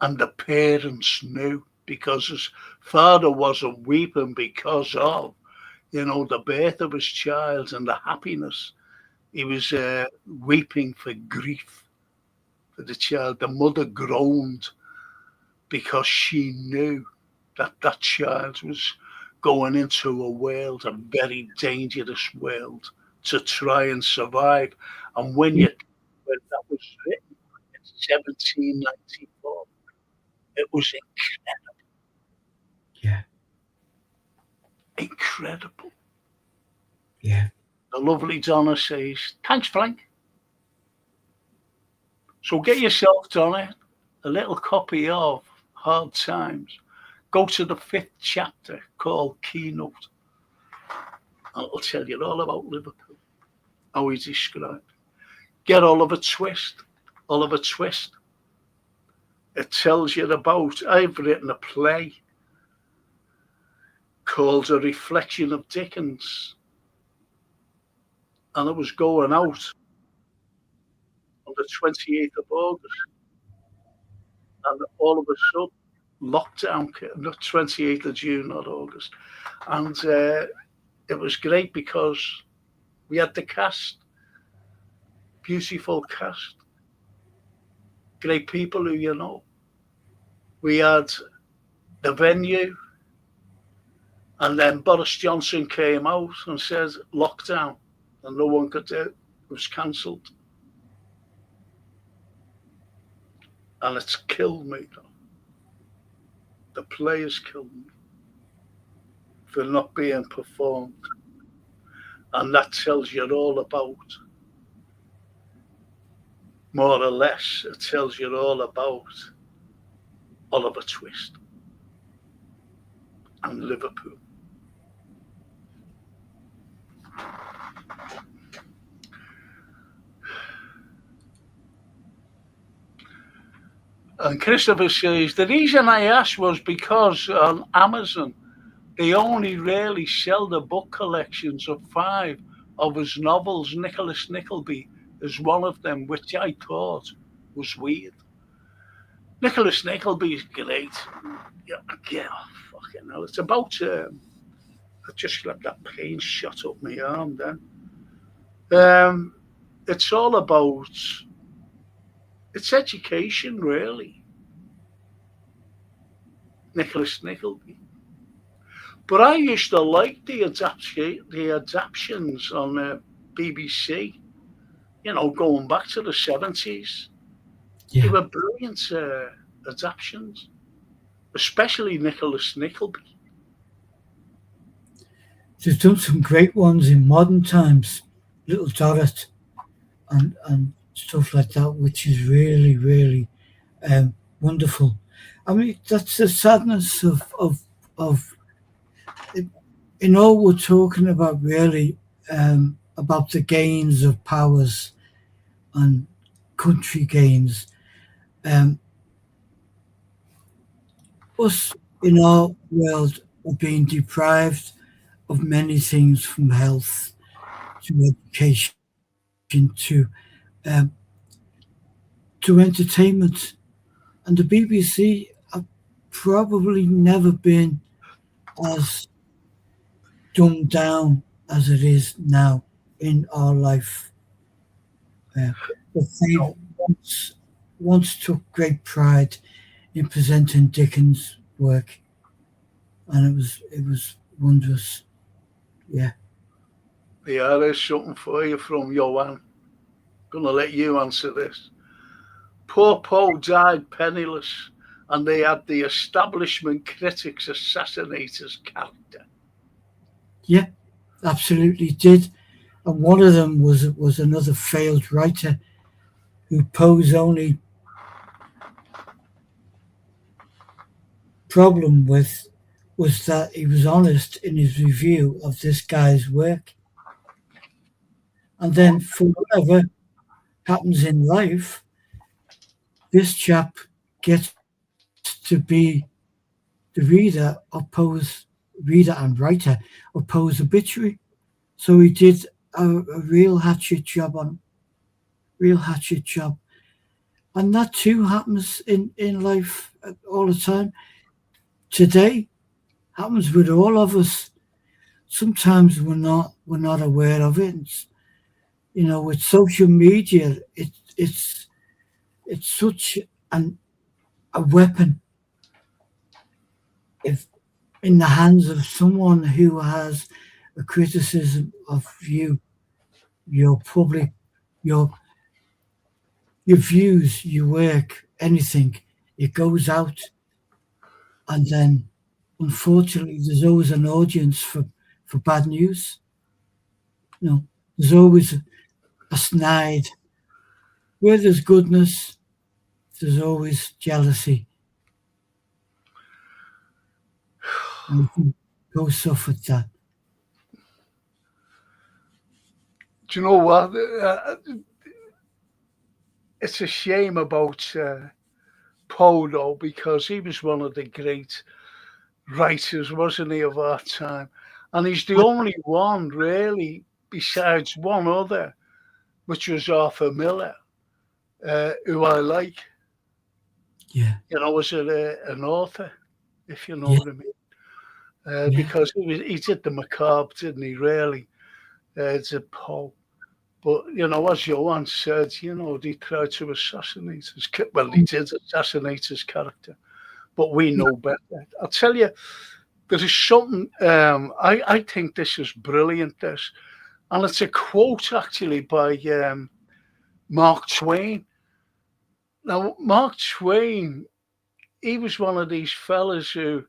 And the parents knew, because his father wasn't weeping because of, the birth of his child and the happiness. He was weeping for grief for the child. The mother groaned because she knew that child was going into a world, a very dangerous world, to try and survive. And when that was written in 1794, it was incredible. Yeah. Incredible. Yeah. The lovely Donna says, thanks, Frank. So get yourself, Donna, a little copy of Hard Times. Go to the 5th chapter called Keynote. And it'll tell you all about Liverpool, how he's described. Get Oliver Twist. Oliver Twist. It tells you about, I've written a play called A Reflection of Dickens. And it was going out on the 28th of August. And all of a sudden, lockdown, not 28th of June, not August. And it was great because we had the cast, beautiful cast, great people who you know. We had the venue, and then Boris Johnson came out and said lockdown, and no one could do it. It was cancelled. And it's killed me, though. The play has killed me for not being performed. And that tells you all about, more or less, it tells you all about Oliver Twist and Liverpool. And Christopher says, the reason I asked was because on Amazon, they only really sell the book collections of 5 of his novels. Nicholas Nickleby is one of them, which I thought was weird. Nicholas Nickleby is great. Yeah, fucking hell. It's about, I just let that pain shot up my arm then. Um, it's all about it's education, really. Nicholas Nickleby. But I used to like the adaptations on BBC. Going back to the 70s, they Yeah, were brilliant adaptations, especially Nicholas Nickleby. they've done some great ones in modern times, Little Dorrit and stuff like that, which is really, really wonderful. I mean, that's the sadness of we're talking about really about the gains of powers and country gains. Um, us in our world are being deprived of many things, from health to education to um, to entertainment, and the BBC have probably never been as dumbed down as it is now in our life. But they once took great pride in presenting Dickens' work, and it was wondrous. Yeah, Yeah, there's something for you from Johan. Gonna let you answer this. Poor Paul died penniless, and they had the establishment critics assassinate his character. yeah, absolutely did. And one of them was another failed writer who Poe's only problem with was that he was honest in his review of this guy's work. And then, for whatever happens in life, this chap gets to be the reader and writer of Poe's obituary. So he did a real hatchet job real hatchet job. And that too happens in life all the time. Today happens with all of us. Sometimes we're not aware of it. With social media, it's such a weapon if in the hands of someone who has a criticism of you, your public, your your views, your work, anything. It goes out, and then unfortunately, there's always an audience for bad news. There's always a snide. Where there's goodness, there's always jealousy. And go suffer that. Do you know what? It's a shame about Poe, though, because he was one of the great writers, wasn't he, of our time? And he's the only one, really, besides one other, which was Arthur Miller, who I like, Yeah, as an author, if you know yeah, what I mean. yeah, Because he did the macabre, didn't he, really? It's a Poe. But, as Johan said, they tried to assassinate well, they did assassinate his character, but we know better. I'll tell you, there is something, I think this is brilliant, this. And it's a quote, actually, by Mark Twain. Now, Mark Twain, he was one of these fellas who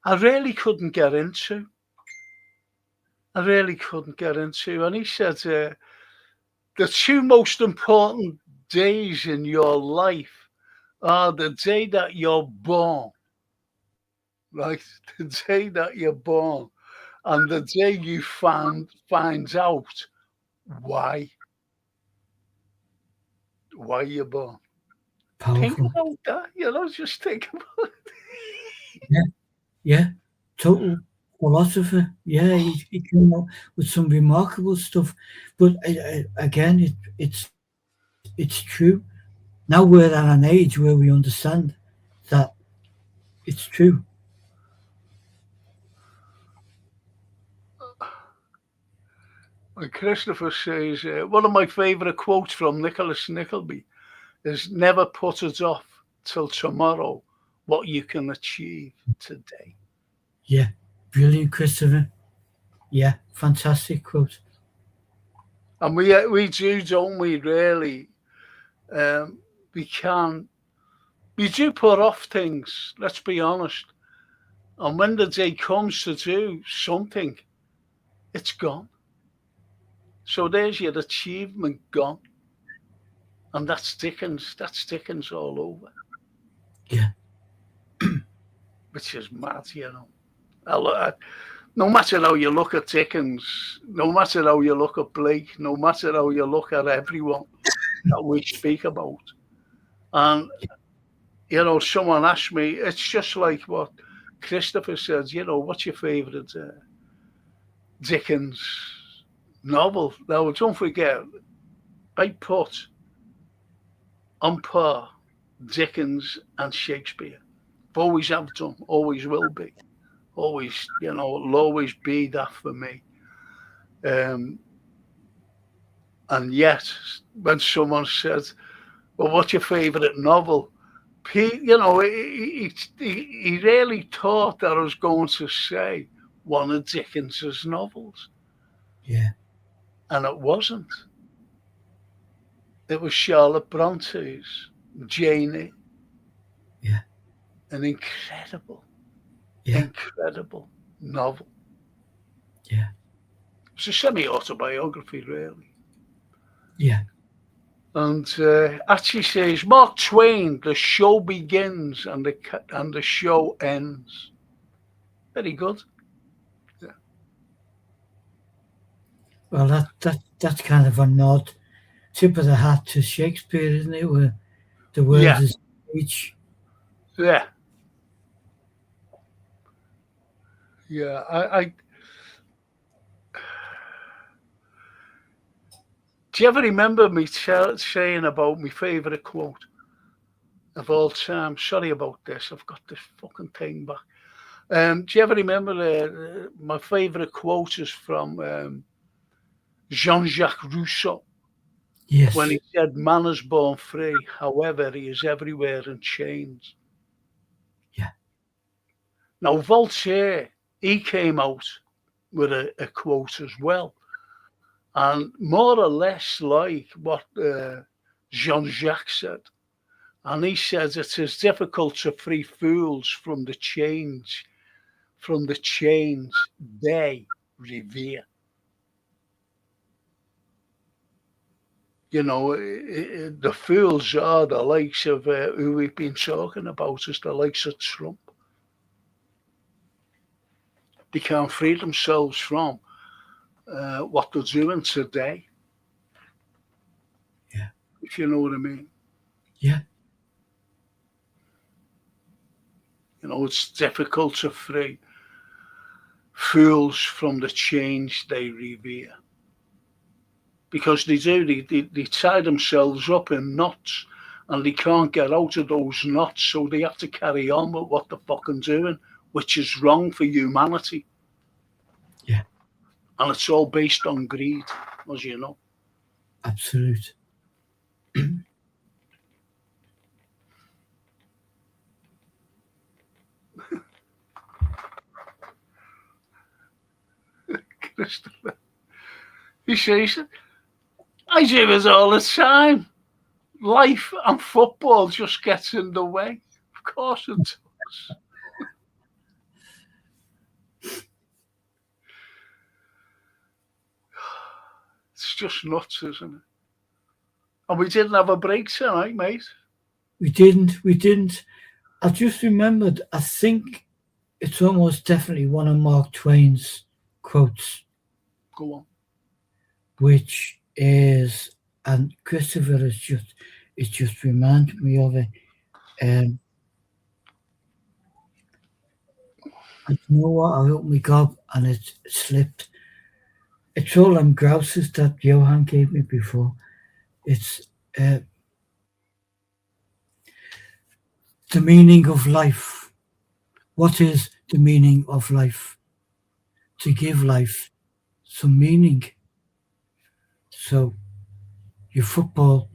I really couldn't get into. I really couldn't get into. And he said, the two most important days in your life are the day that you're born, right? The day that you're born, and the day you finds out why you're born. Think powerful. about that, just think about it. Yeah, yeah, total philosopher. Yeah, he came up with some remarkable stuff. But again, it's true. Now we're at an age where we understand that it's true. And Christopher says, one of my favourite quotes from Nicholas Nickleby is never put it off till tomorrow what you can achieve today. Yeah, brilliant, Christopher. Yeah, fantastic quote. And we do, don't we, really? We do put off things, let's be honest. And when the day comes to do something, it's gone. So there's your achievement gone. And that's Dickens all over. Yeah. Which is mad, you know. No matter how you look at Dickens, no matter how you look at Blake, no matter how you look at everyone that we speak about. And, you know, someone asked me, it's just like what Christopher says, you know, what's your favourite Dickens novel? Now, don't forget, I put on par Dickens and Shakespeare. Always have done, always will be. Always, you know, it'll always be that for me. And yet, when someone says, well, what's your favourite novel? You know, he really thought that I was going to say one of Dickens's novels. Yeah. And it wasn't. It was Charlotte Bronte's Jane. Yeah. An incredible novel. Yeah. It's a semi-autobiography, really. Yeah. And actually says, Mark Twain, the show begins and the show ends. Very good. Yeah. Well, that's kind of a nod, tip of the hat to Shakespeare, isn't it? Where the words is speech. Yeah. Yeah, I do you ever remember me saying about my favourite quote of all time? Sorry about this, I've got this fucking thing back. Do you ever remember my favourite quote is from Jean-Jacques Rousseau? Yes. When he said, man is born free, however, he is everywhere in chains. Yeah. Now, Voltaire, he came out with a quote as well. And more or less like what Jean-Jacques said. And he says it is difficult to free fools from the chains they revere. You know, the fools are the likes of who we've been talking about, is the likes of Trump. They can't free themselves from what they're doing today. Yeah. If you know what I mean. Yeah. You know, it's difficult to free fools from the chains they revere. Because they tie themselves up in knots and they can't get out of those knots, so they have to carry on with what they're fucking doing, which is wrong for humanity. Yeah. And it's all based on greed, as you know. Absolute. Christopher. He says, I do it all the time. Life and football just gets in the way. Of course it does. It's just nuts, isn't it? And we didn't have a break tonight, mate. We didn't. I just remembered, I think it's almost definitely one of Mark Twain's quotes. Go on. Which is, and Christopher is just reminded me of it. And you know what? I opened my gob and it slipped. It's all them grouses that Johan gave me before. It's the meaning of life. What is the meaning of life? To give life some meaning. So your football,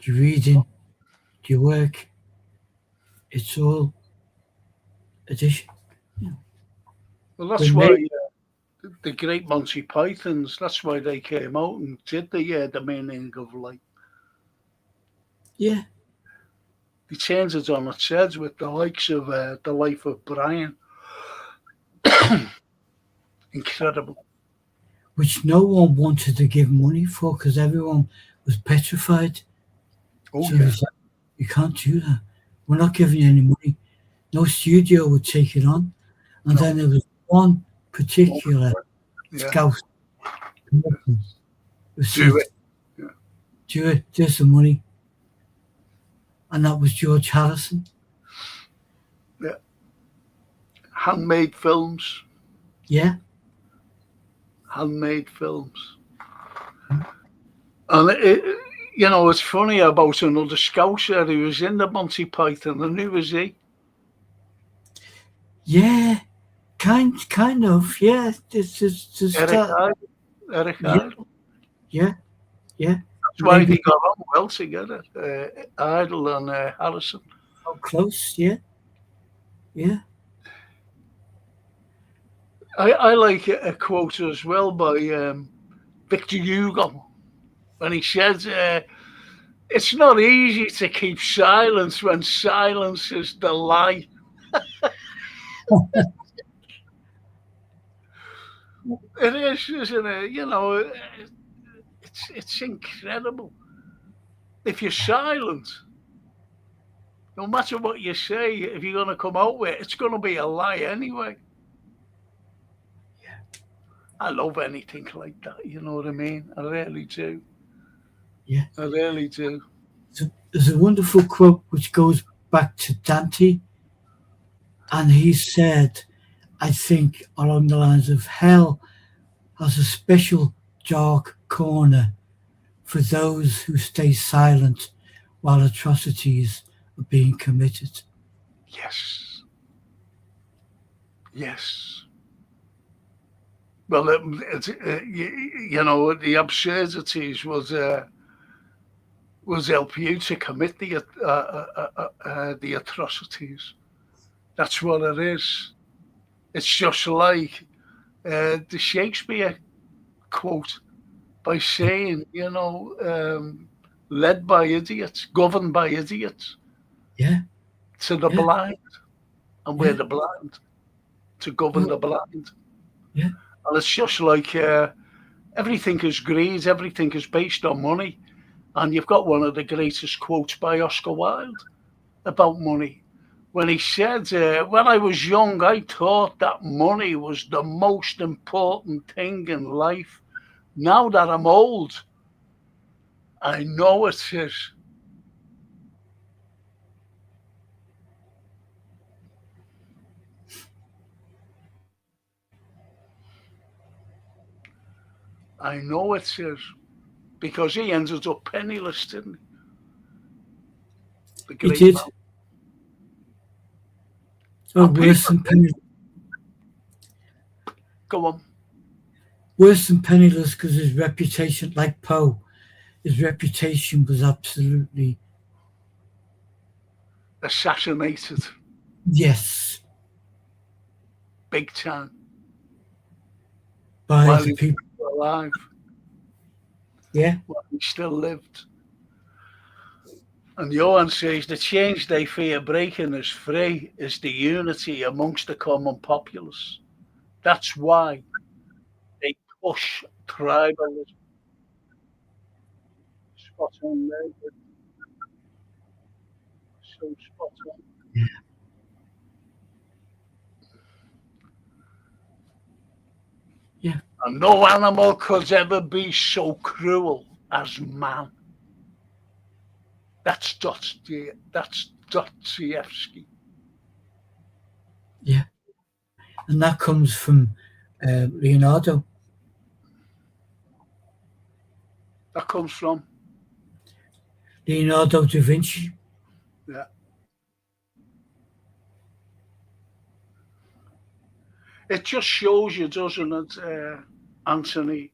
your reading, your work, it's all addition. Well, that's But why maybe, the great Monty Pythons, that's why they came out and did the meaning of life. yeah, They changed it on its head with the likes of the life of Brian. Incredible. which no one wanted to give money for because everyone was petrified. Oh So yeah. it's like, you can't do that. We're not giving you any money. No studio would take it on. And No. then there was one particular Yeah. scout who said, Do it. Yeah. do it, there's the money. And that was George Harrison. Yeah. Handmade films. Yeah. Handmade films. And it's funny about another scouser who was in the Monty Python, and who was he? Yeah. Kind of. Yeah. There's Eric that. Idle. Eric Yeah. Idle. Yeah. Yeah. That's why Maybe they got on well together, Idle and Harrison. so close. Yeah. Yeah. I like a quote as well by Victor Hugo when he says, "It's not easy to keep silence when silence is the lie." It is, isn't it? It's incredible. If you're silent, no matter what you say, if you're going to come out with it, it's going to be a lie anyway. Yeah. I love anything like that. You know what I mean? I really do. Yeah. I really do. So there's a wonderful quote which goes back to Dante. And he said, I think along the lines of hell has a special dark corner for those who stay silent while atrocities are being committed. Yes. Yes. Well, the absurdities was help you to commit the atrocities. That's what it is. It's just like the Shakespeare quote by saying, led by idiots, governed by idiots, Yeah, to the yeah, blind, and we're yeah, the blind to govern well, the blind. yeah, And it's just like everything is greed, everything is based on money. And you've got one of the greatest quotes by Oscar Wilde about money. When he said, when I was young, I thought that money was the most important thing in life. Now that I'm old, I know it is. I know it is. Because he ended up penniless, didn't he? The he great did. man. Oh, And people, go on, worse than penniless because his reputation, like Poe, his reputation was absolutely, assassinated yes, big time by while the he people. was alive, Yeah, while he still lived. And Johan says the change they fear breaking is free is the unity amongst the common populace. That's why they push tribalism. Spot on there, so spot on. yeah. And no animal could ever be so cruel as man. That's Dostoevsky. Yeah, and that comes from Leonardo. That comes from, Leonardo da Vinci. yeah. It just shows you, doesn't it? Anthony,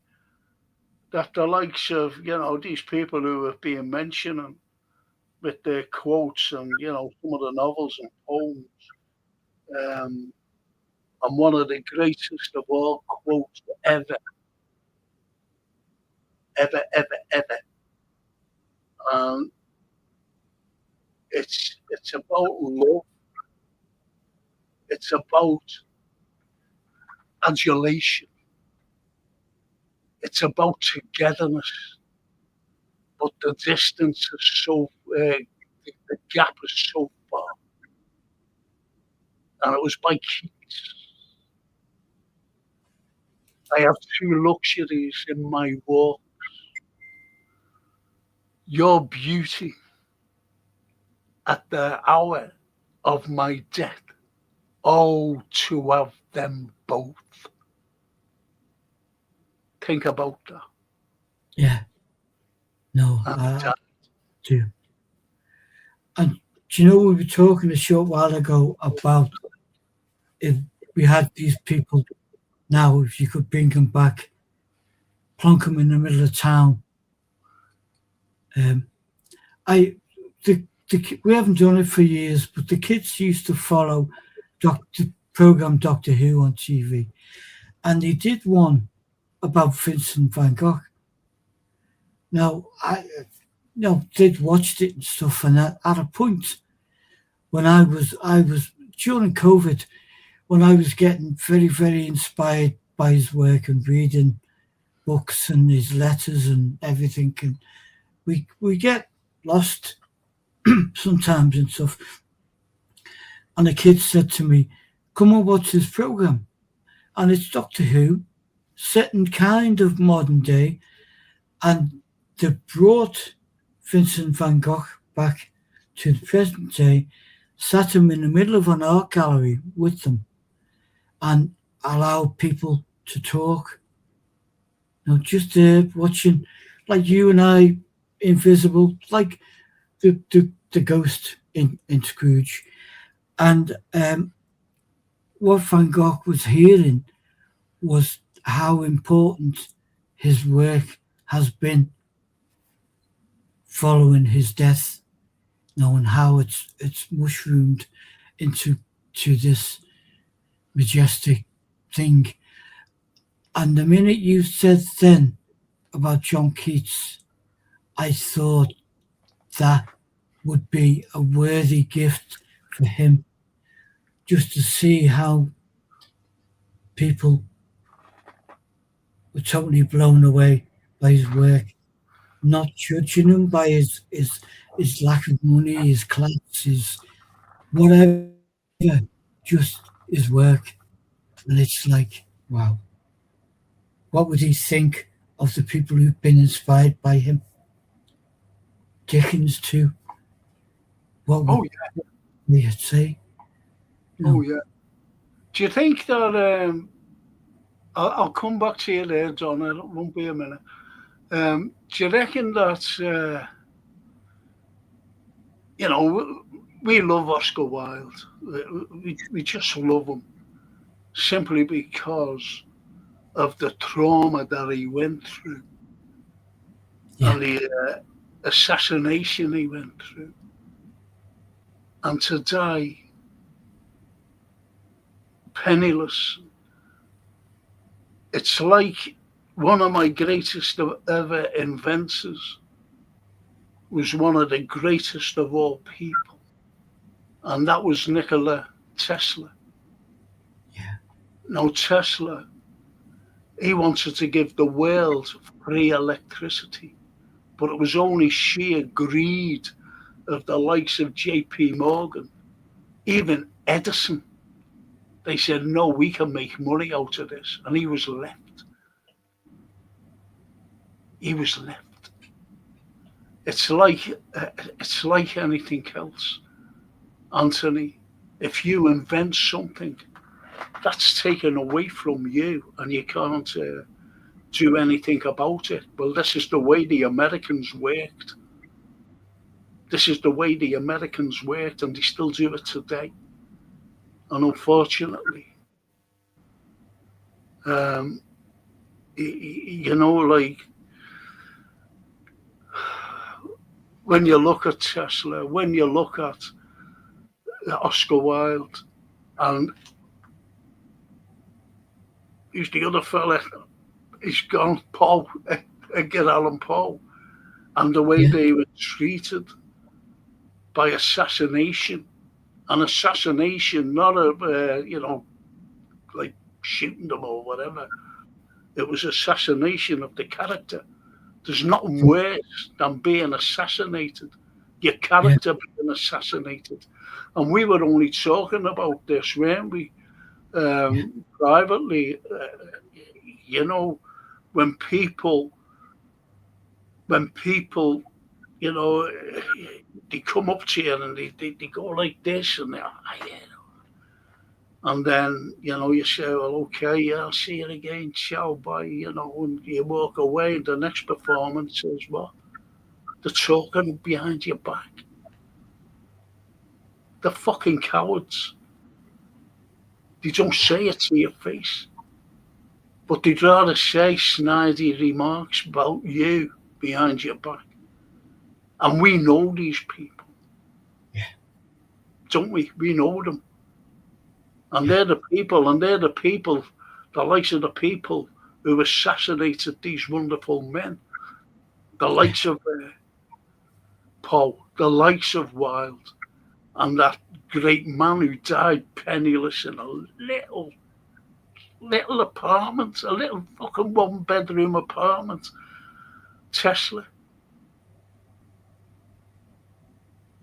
that the likes of, these people who have been mentioning with their quotes and, some of the novels and poems, um, and one of the greatest of all quotes ever, ever, ever, ever. And it's about love. It's about adulation. It's about togetherness. But the distance is the gap is so far. And it was by Keats. I have two luxuries in my walk. Your beauty at the hour of my death. Oh, to have them both. Think about that. Yeah. No, And I do. And do you know, we were talking a short while ago about if we had these people now, if you could bring them back, plonk them in the middle of town. I we haven't done it for years, but the kids used to follow the program Doctor Who on TV, and they did one about Vincent van Gogh. Now I, they'd watched it and stuff, and at a point when I was during COVID, when I was getting very, very inspired by his work and reading books and his letters and everything, and we get lost sometimes and stuff. And the kids said to me, "Come and watch this program," and it's Doctor Who, set in kind of modern day, and they brought Vincent van Gogh back to the present day, sat him in the middle of an art gallery with them, and allowed people to talk. Just there watching, like you and I, invisible, like the ghost in Scrooge. And what Van Gogh was hearing was how important his work has been following his death, and how it's mushroomed into this majestic thing. And the minute you said then about John Keats, I thought that would be a worthy gift for him, just to see how people were totally blown away by his work, not judging him by his lack of money, his class, his whatever, just his work. And it's like, wow, what would he think of the people who've been inspired by him? Dickens too. What would they say? Oh, yeah. Do you think that, I'll come back to you there, John, it won't be a minute. Do you reckon that, we love Oscar Wilde. We just love him simply because of the trauma that he went through and the assassination he went through. And to die penniless, it's like one of my greatest ever inventors was one of the greatest of all people, and that was Nikola Tesla. Yeah. Now, Tesla, he wanted to give the world free electricity, but it was only sheer greed of the likes of J.P. Morgan, even Edison. They said, no, we can make money out of this. And he was left. He was left. It's like anything else, Anthony. If you invent something, that's taken away from you and you can't do anything about it. Well, this is the way the Americans worked. This is the way the Americans worked, and they still do it today. And unfortunately, you know, like when you look at Tesla, when you look at Oscar Wilde, and he's the other fella, he's gone, Poe, Edgar Allan Poe, and the way Yeah. they were treated by assassination, an assassination, not a, you know, like shooting them or whatever. It was assassination of the character. There's nothing worse than being assassinated, your Yeah. character being assassinated. And we were only talking about this, weren't we? Privately, you know, when people, when people, you know, they come up to you and they go like this and and then, you know, you say, well, okay, yeah, I'll see you again, ciao, bye, you know, and you walk away. And the next performance is what? They're talking behind your back. They're fucking cowards. They don't say it to your face, but they'd rather say snidey remarks about you behind your back. And we know these people, don't we? We know them. And they're the people, the likes of the people who assassinated these wonderful men, the likes of Poe, the likes of Wilde, and that great man who died penniless in a little apartment, a little fucking 1-bedroom apartment. Tesla.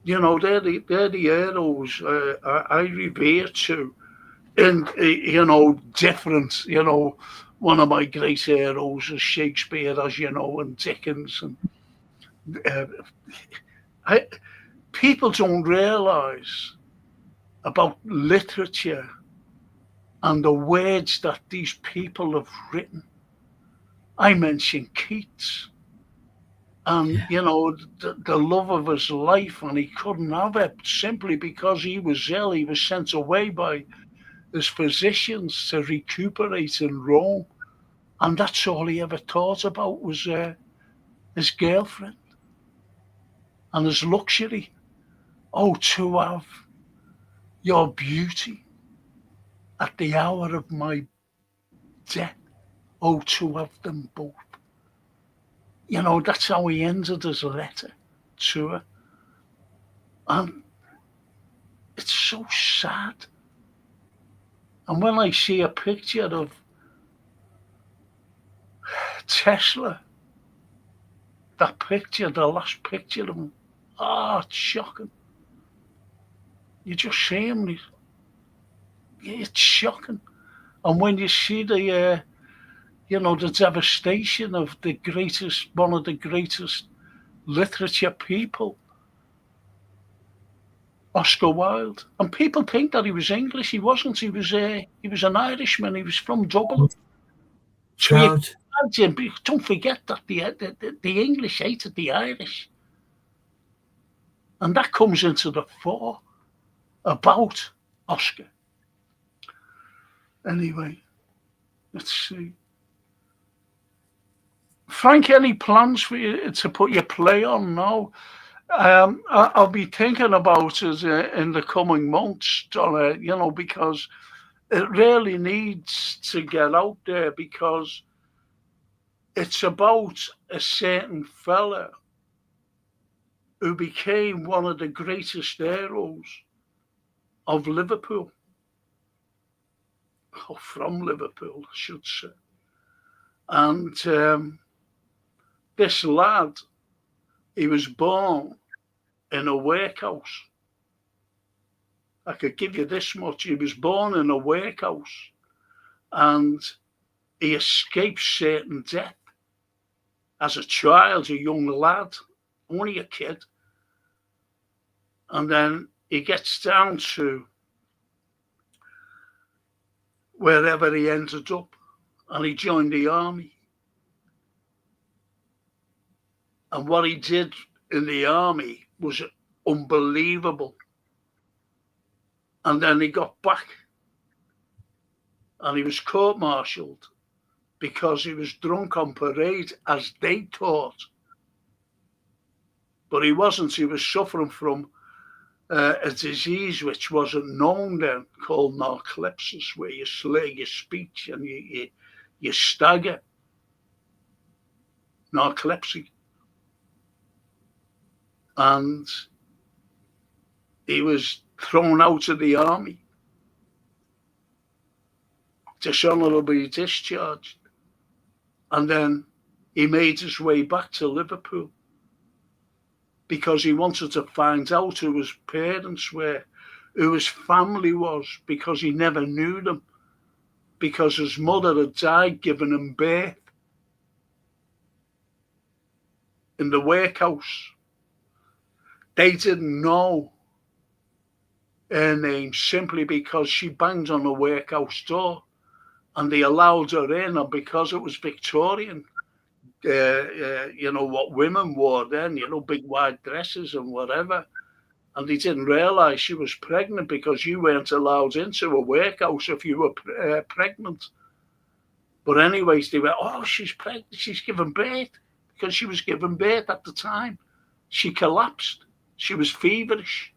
You know, they're the heroes I revere to. And, you know, different, you know, one of my great heroes is Shakespeare, as you know, and Dickens. And people don't realise about literature and the words that these people have written. I mentioned Keats. And, you know, the love of his life, and he couldn't have it simply because he was ill. He was sent away by his physicians to recuperate in Rome. And that's all he ever thought about was his girlfriend and his luxury. Oh, to have your beauty at the hour of my death. Oh, to have them both. You know, that's how he ended his letter to her. And it's so sad. And when I see a picture of Tesla, that picture, the last picture of him, it's shocking. You just see him, it's shocking. And when you see the, you know, the devastation of one of the greatest literature people, Oscar Wilde, and people think that he was English. He wasn't. He was an Irishman. He was from Dublin. So don't forget that the English hated the Irish, and that comes into the fore about Oscar. Anyway, let's see. Frank, any plans for you to put your play on now? I'll be thinking about it in the coming months, Donna, you know, because it really needs to get out there, because it's about a certain fella who became one of the greatest heroes of Liverpool, or from Liverpool, I should say. And this lad, he was born in a workhouse. I could give you this much. He was born in a workhouse, and he escaped certain death as a child, a young lad, only a kid. And then he gets down to wherever he ended up, and he joined the army. And what he did in the army was unbelievable. And then he got back, and he was court-martialed, because he was drunk on parade, as they thought. But he wasn't. He was suffering from a disease which wasn't known then, called narcolepsis, where you slur your speech and you stagger. Narcolepsy. And he was thrown out of the army, dishonorably discharged. And then he made his way back to Liverpool because he wanted to find out who his parents were, who his family was, because he never knew them, because his mother had died giving him birth in the workhouse. They didn't know her name simply because she banged on the workhouse door and they allowed her in, and because it was Victorian, you know, what women wore then, you know, big wide dresses and whatever. And they didn't realise she was pregnant because you weren't allowed into a workhouse if you were pregnant. But anyways, they went, oh, she's pregnant, she's giving birth, because she was giving birth at the time. She collapsed. She was feverish.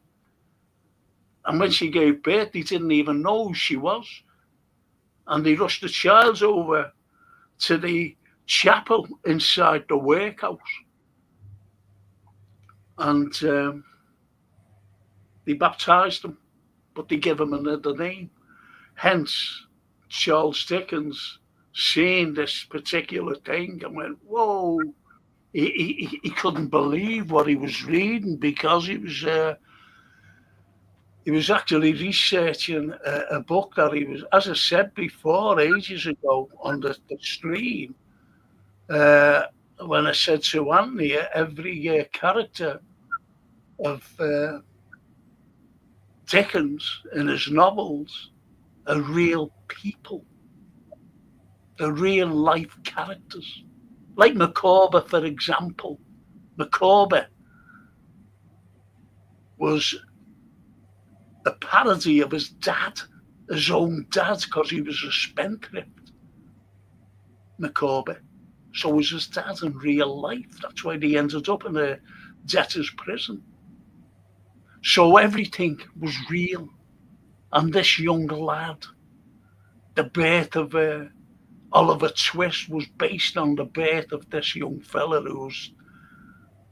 And when she gave birth, they didn't even know who she was. And they rushed the child over to the chapel inside the workhouse. And they baptised him, but they gave him another name. Hence, Charles Dickens seeing this particular thing and went, whoa. He couldn't believe what he was reading, because he was actually researching a book that he was, as I said before, ages ago on the stream, when I said to Anthony, every character of Dickens in his novels are real people. They're real life characters. Like Micawber, for example. Micawber was a parody of his dad, his own dad, because he was a spendthrift. Micawber. So was his dad in real life. That's why they ended up in a debtor's prison. So everything was real. And this young lad, the birth of Oliver Twist was based on the birth of this young fella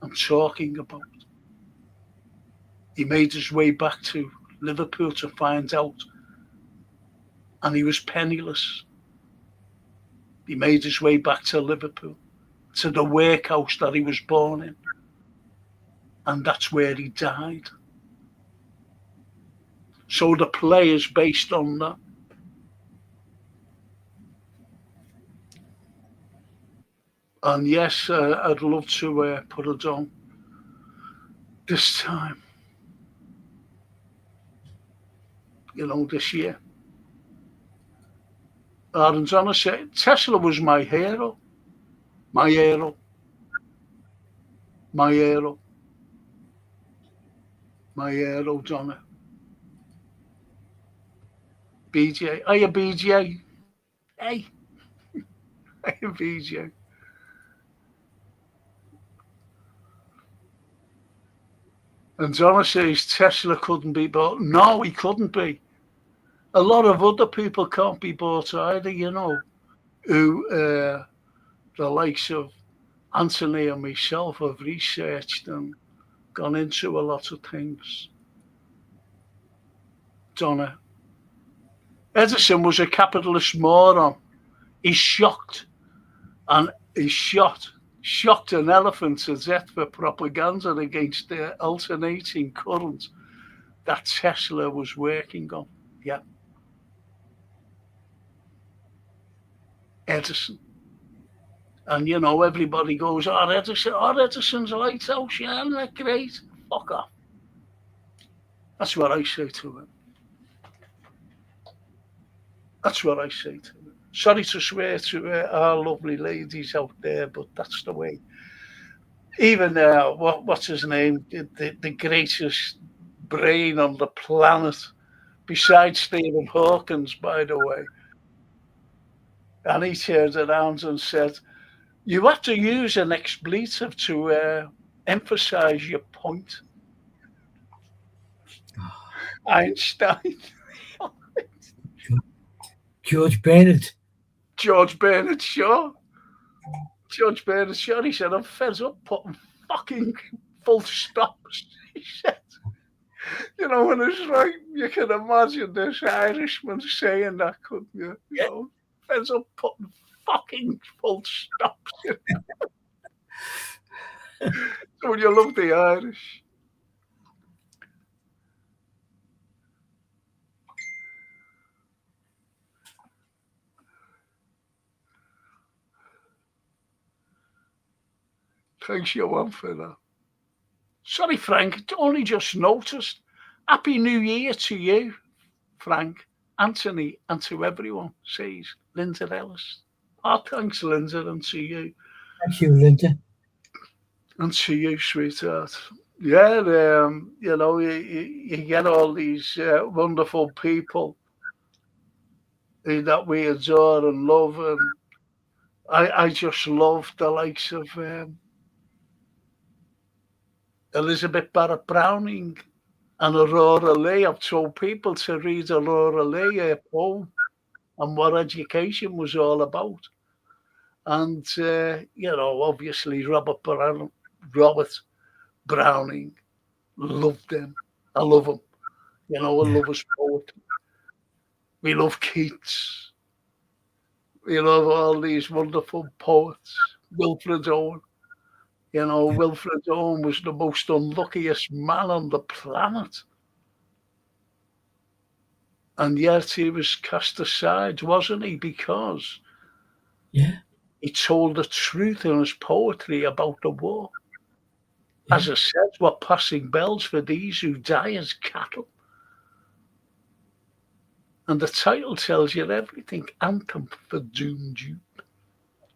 I'm talking about. He made his way back to Liverpool to find out, and he was penniless. He made his way back to Liverpool, to the workhouse that he was born in, and that's where he died. So the play is based on that. And yes, I'd love to put it on this time, you know, this year. Aaron's honest, Tesla was my hero. My hero. My hero. My hero, Donna. BJ. Hiya, BJ. Hey. Hiya, BJ. And Donna says Tesla couldn't be bought. No, he couldn't be. A lot of other people can't be bought either, you know, who the likes of Anthony and myself have researched and gone into a lot of things. Donna. Edison was a capitalist moron. He shocked an elephant to death for propaganda against the alternating current that Tesla was working on. Yeah. Edison. And, you know, everybody goes, Edison's a lighthouse. Yeah, isn't that great? Fuck off. That's what I say to him. That's what I say to him. Sorry to swear to our lovely ladies out there, but that's the way. Even what's his name? The greatest brain on the planet, besides Stephen Hawkins, by the way. And he turned around and said, "You have to use an expletive to emphasize your point." Einstein, George Bernard. George Bernard Shaw. George Bernard Shaw, he said, "I'm fed up putting fucking full stops." He said, and it's like, you can imagine this Irishman saying that, couldn't you? Fed up putting fucking full stops in. So you love the Irish. Thanks, Johan, for that. Sorry, Frank, only just noticed. Happy New Year to you, Frank, Anthony, and to everyone, says Linda Ellis. Oh, thanks, Linda, and to you. Thank you, Linda. And to you, sweetheart. Yeah, you get all these wonderful people that we adore and love. And I just love the likes of Elizabeth Barrett Browning and Aurora Leigh. I've told people to read Aurora Leigh, a poem, and what education was all about. And, obviously Robert Browning, loved him. I love him. I love his poetry. We love Keats. We love all these wonderful poets. Wilfred Owen. Wilfred Owen was the most unluckiest man on the planet. And yet he was cast aside, wasn't he? Because he told the truth in his poetry about the war. Yeah. As I said, we're passing bells for these who die as cattle. And the title tells you everything. Anthem for doomed youth.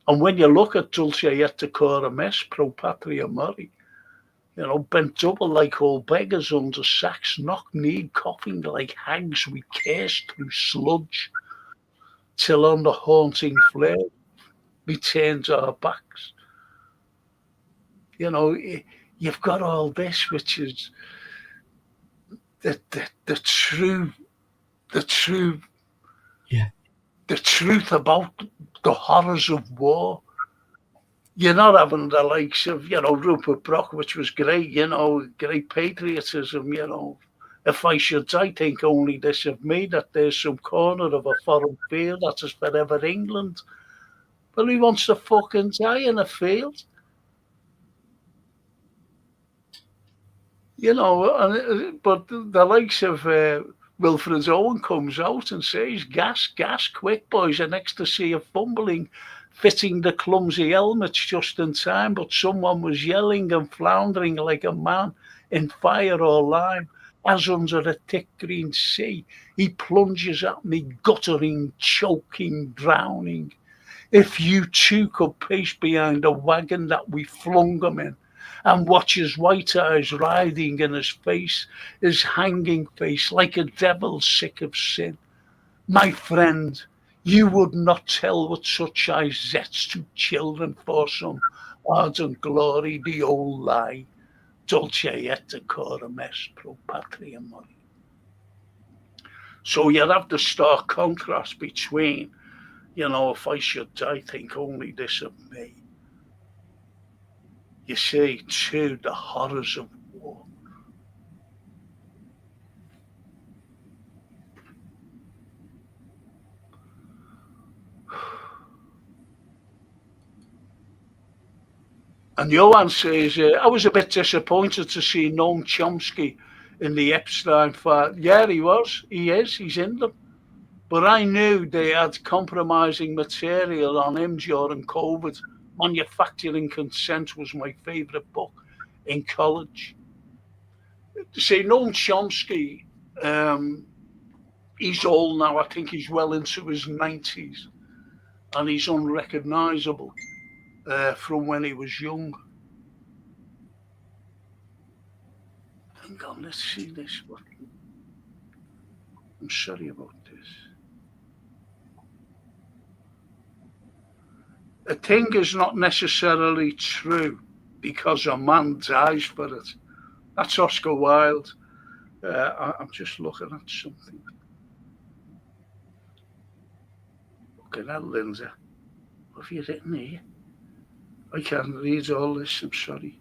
And when you look at Dulce et Decorum Est, Pro Patria Mori, bent double like old beggars under sacks, knock-kneed, coughing like hags, we curse through sludge, till on the haunting flare we turned our backs. You've got all this, which is the true, the truth about the horrors of war. You're not having the likes of, Rupert Brock, which was great, great patriotism, If I should, I think only this of me, that there's some corner of a foreign field that is forever England. Well, he wants to fucking die in a field. But the likes of Wilfred Owen comes out and says, gas, quick, boys, an ecstasy of fumbling, fitting the clumsy helmets just in time, but someone was yelling and floundering like a man in fire or lime, as under a thick green sea. He plunges at me, guttering, choking, drowning. If you too could pace behind the wagon that we flung him in, and watch his white eyes writhing in his face, his hanging face like a devil sick of sin. My friend, you would not tell with such eyes zets to children for some ardent glory, the old lie. Dulce et decorum est, pro patria mori. So you have the stark contrast between, if I should die, think only this of me. You see, too, the horrors of war. And Johan says, I was a bit disappointed to see Noam Chomsky in the Epstein file. Yeah, he was. He is. He's in them. But I knew they had compromising material on him during COVID. Manufacturing Consent was my favourite book in college. To say Noam Chomsky, he's old now. I think he's well into his 90s. And he's unrecognisable from when he was young. Hang on, let's see this one. I'm sorry about this. a thing is not necessarily true because a man dies for it. That's Oscar Wilde. I'm just looking at something. Look at that, Linda. What have you written here? I can't read all this, I'm sorry.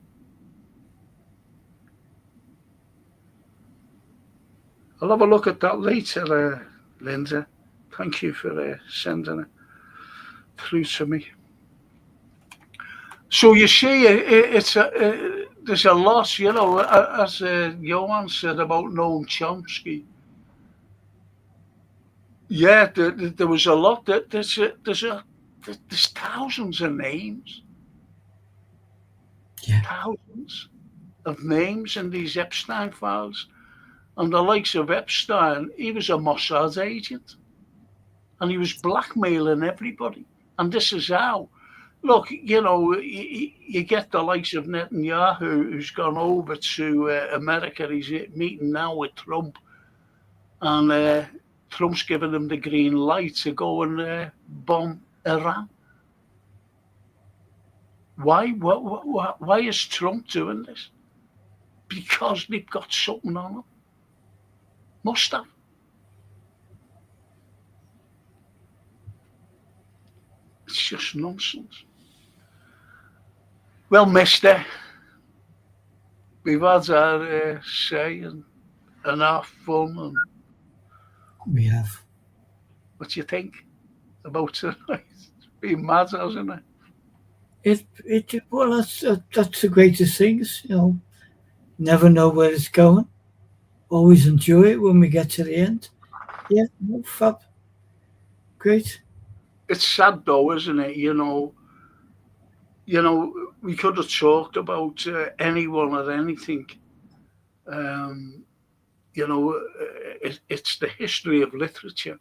I'll have a look at that later, Linda. Thank you for sending it through to me. So you see, there's a lot, you know, as Johan said about Noam Chomsky. Yeah, there was a lot. There's thousands of names. Yeah. Thousands of names in these Epstein files. And the likes of Epstein, he was a Mossad agent. And he was blackmailing everybody. And this is how. Look, you know, you get the likes of Netanyahu, who's gone over to America. He's meeting now with Trump. And Trump's giving him the green light to go and bomb Iran. Why is Trump doing this? Because they've got something on him. Must have. It's just nonsense. Well, mister, we've had our say and our fun. And We have. what do you think about tonight? It's been mad, hasn't it? Well, that's the greatest things, you know. Never know where it's going. Always enjoy it when we get to the end. Yeah, no, fab. Great. It's sad though, isn't it? You know, we could have talked about anyone or anything. You know, it's the history of literature.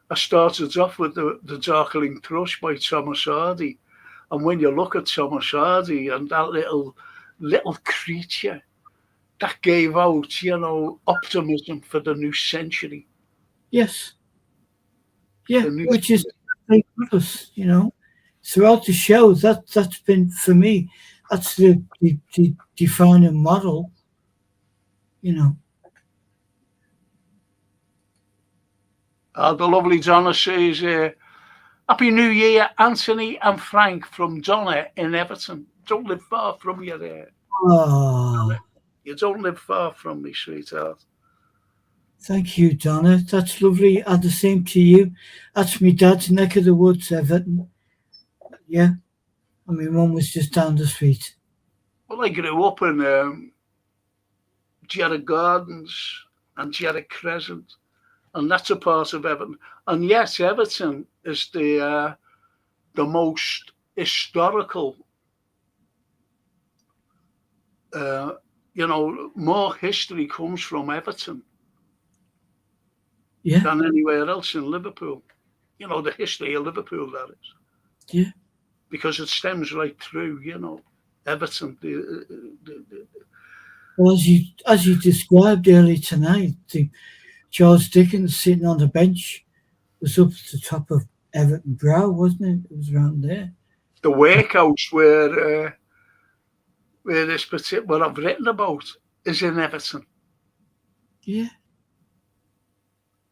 I started off with the Darkling Thrush by Thomas Hardy, and when you look at Thomas Hardy and that little creature that gave out, you know, optimism for the new century. Yes. Yeah, which is with us, you know. Throughout the show, that's been, for me, that's the defining model, you know. The lovely Donna says, Happy New Year, Anthony and Frank from Donna in Everton. Don't live far from you there. Oh. You don't live far from me, sweetheart. Thank you, Donna. That's lovely. And the same to you. That's my dad's neck of the woods, Everton. Yeah. And my mum was just down the street. Well, I grew up in Jarrett Gardens and Jarrett Crescent, and that's a part of Everton. And yes, Everton is the most historical, you know, more history comes from Everton than anywhere else in Liverpool. You know, the history of Liverpool, that is. Yeah. Because it stems right through, you know, Everton. Well, as you described earlier tonight, Charles Dickens sitting on the bench was up at the top of Everton Brow, wasn't it? It was around there. The workhouse where this particular, what I've written about, is in Everton. Yeah.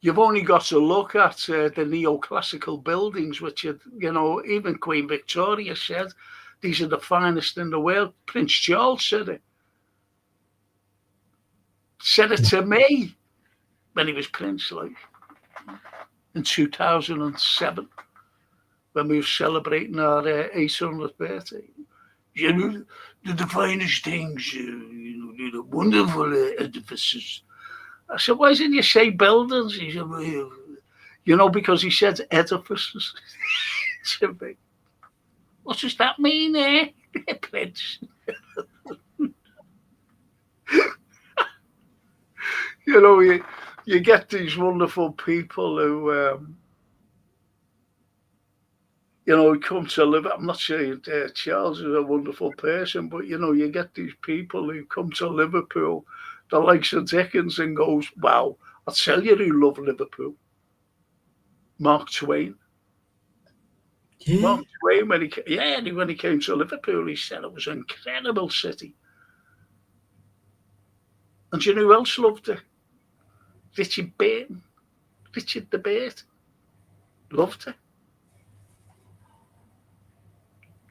You've only got to look at the neoclassical buildings, which, you know, even Queen Victoria said, these are the finest in the world. Prince Charles said it. Said it to me when he was Prince, like, in 2007, when we were celebrating our 800th birthday. You know, the finest things, you know, the wonderful edifices. I said, why didn't you say buildings? He said, well, you know, because he said edifices. What does that mean, Prince? You know, you get these wonderful people who, you know, come to live. I'm not saying Charles is a wonderful person, but, you know, you get these people who come to Liverpool, the likes of Dickens, and goes, wow, I'll tell you who love Liverpool. Mark Twain. Yeah. Mark Twain, when he came to Liverpool, he said it was an incredible city. And do you know who else loved it? Richard Burton. Richard the Bait. Loved it.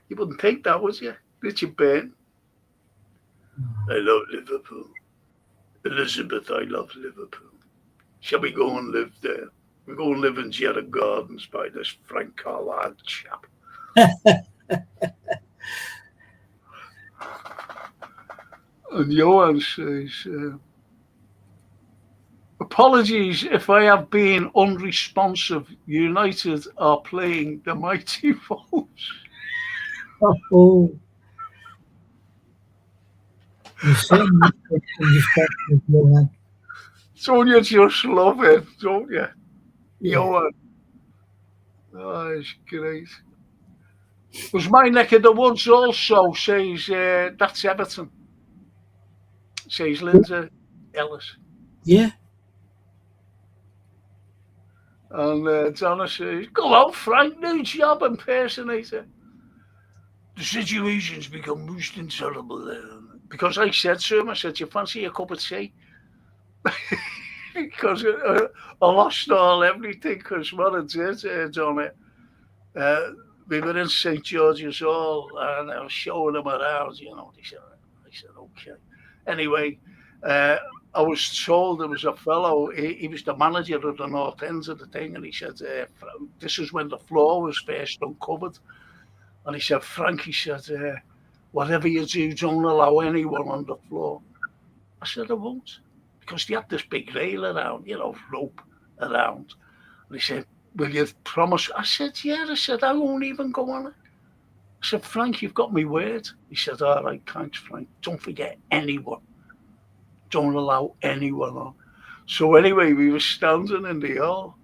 You wouldn't think that, would you? Richard Burton. I love Liverpool. Elizabeth, I love Liverpool. Shall we go and live there? We go and live in Jarrett Gardens by this Frank Carlyle chap. And Johan says, apologies if I have been unresponsive. United are playing the mighty Wolves. Oh. You certainly unresponsive, Johan. Don't you just love it, don't you? Yeah. Johan. Oh, it's great. Was my neck of the woods also, says, that's Everton. Says Linda Ellis. Yeah. And Donna says, go on, Frank, new job, impersonator. The situation's become most intolerable there. Because I said to him, I said, you fancy a cup of tea? Because I lost everything, because what I did, Donna, we were in St. George's Hall, and I was showing them around, I said, okay. Anyway, I was told there was a fellow, he was the manager of the North End of the thing, and he said, this is when the floor was first uncovered. And he said, Frank, he said, whatever you do, don't allow anyone on the floor. I said, I won't. Because they had this big rail around, rope around. And he said, will you promise? I said, yeah. I said, I won't even go on it. I said, Frank, you've got my word. He said, all right, thanks, Frank. Don't forget anyone. Don't allow anyone on. So anyway, we were standing in the hall,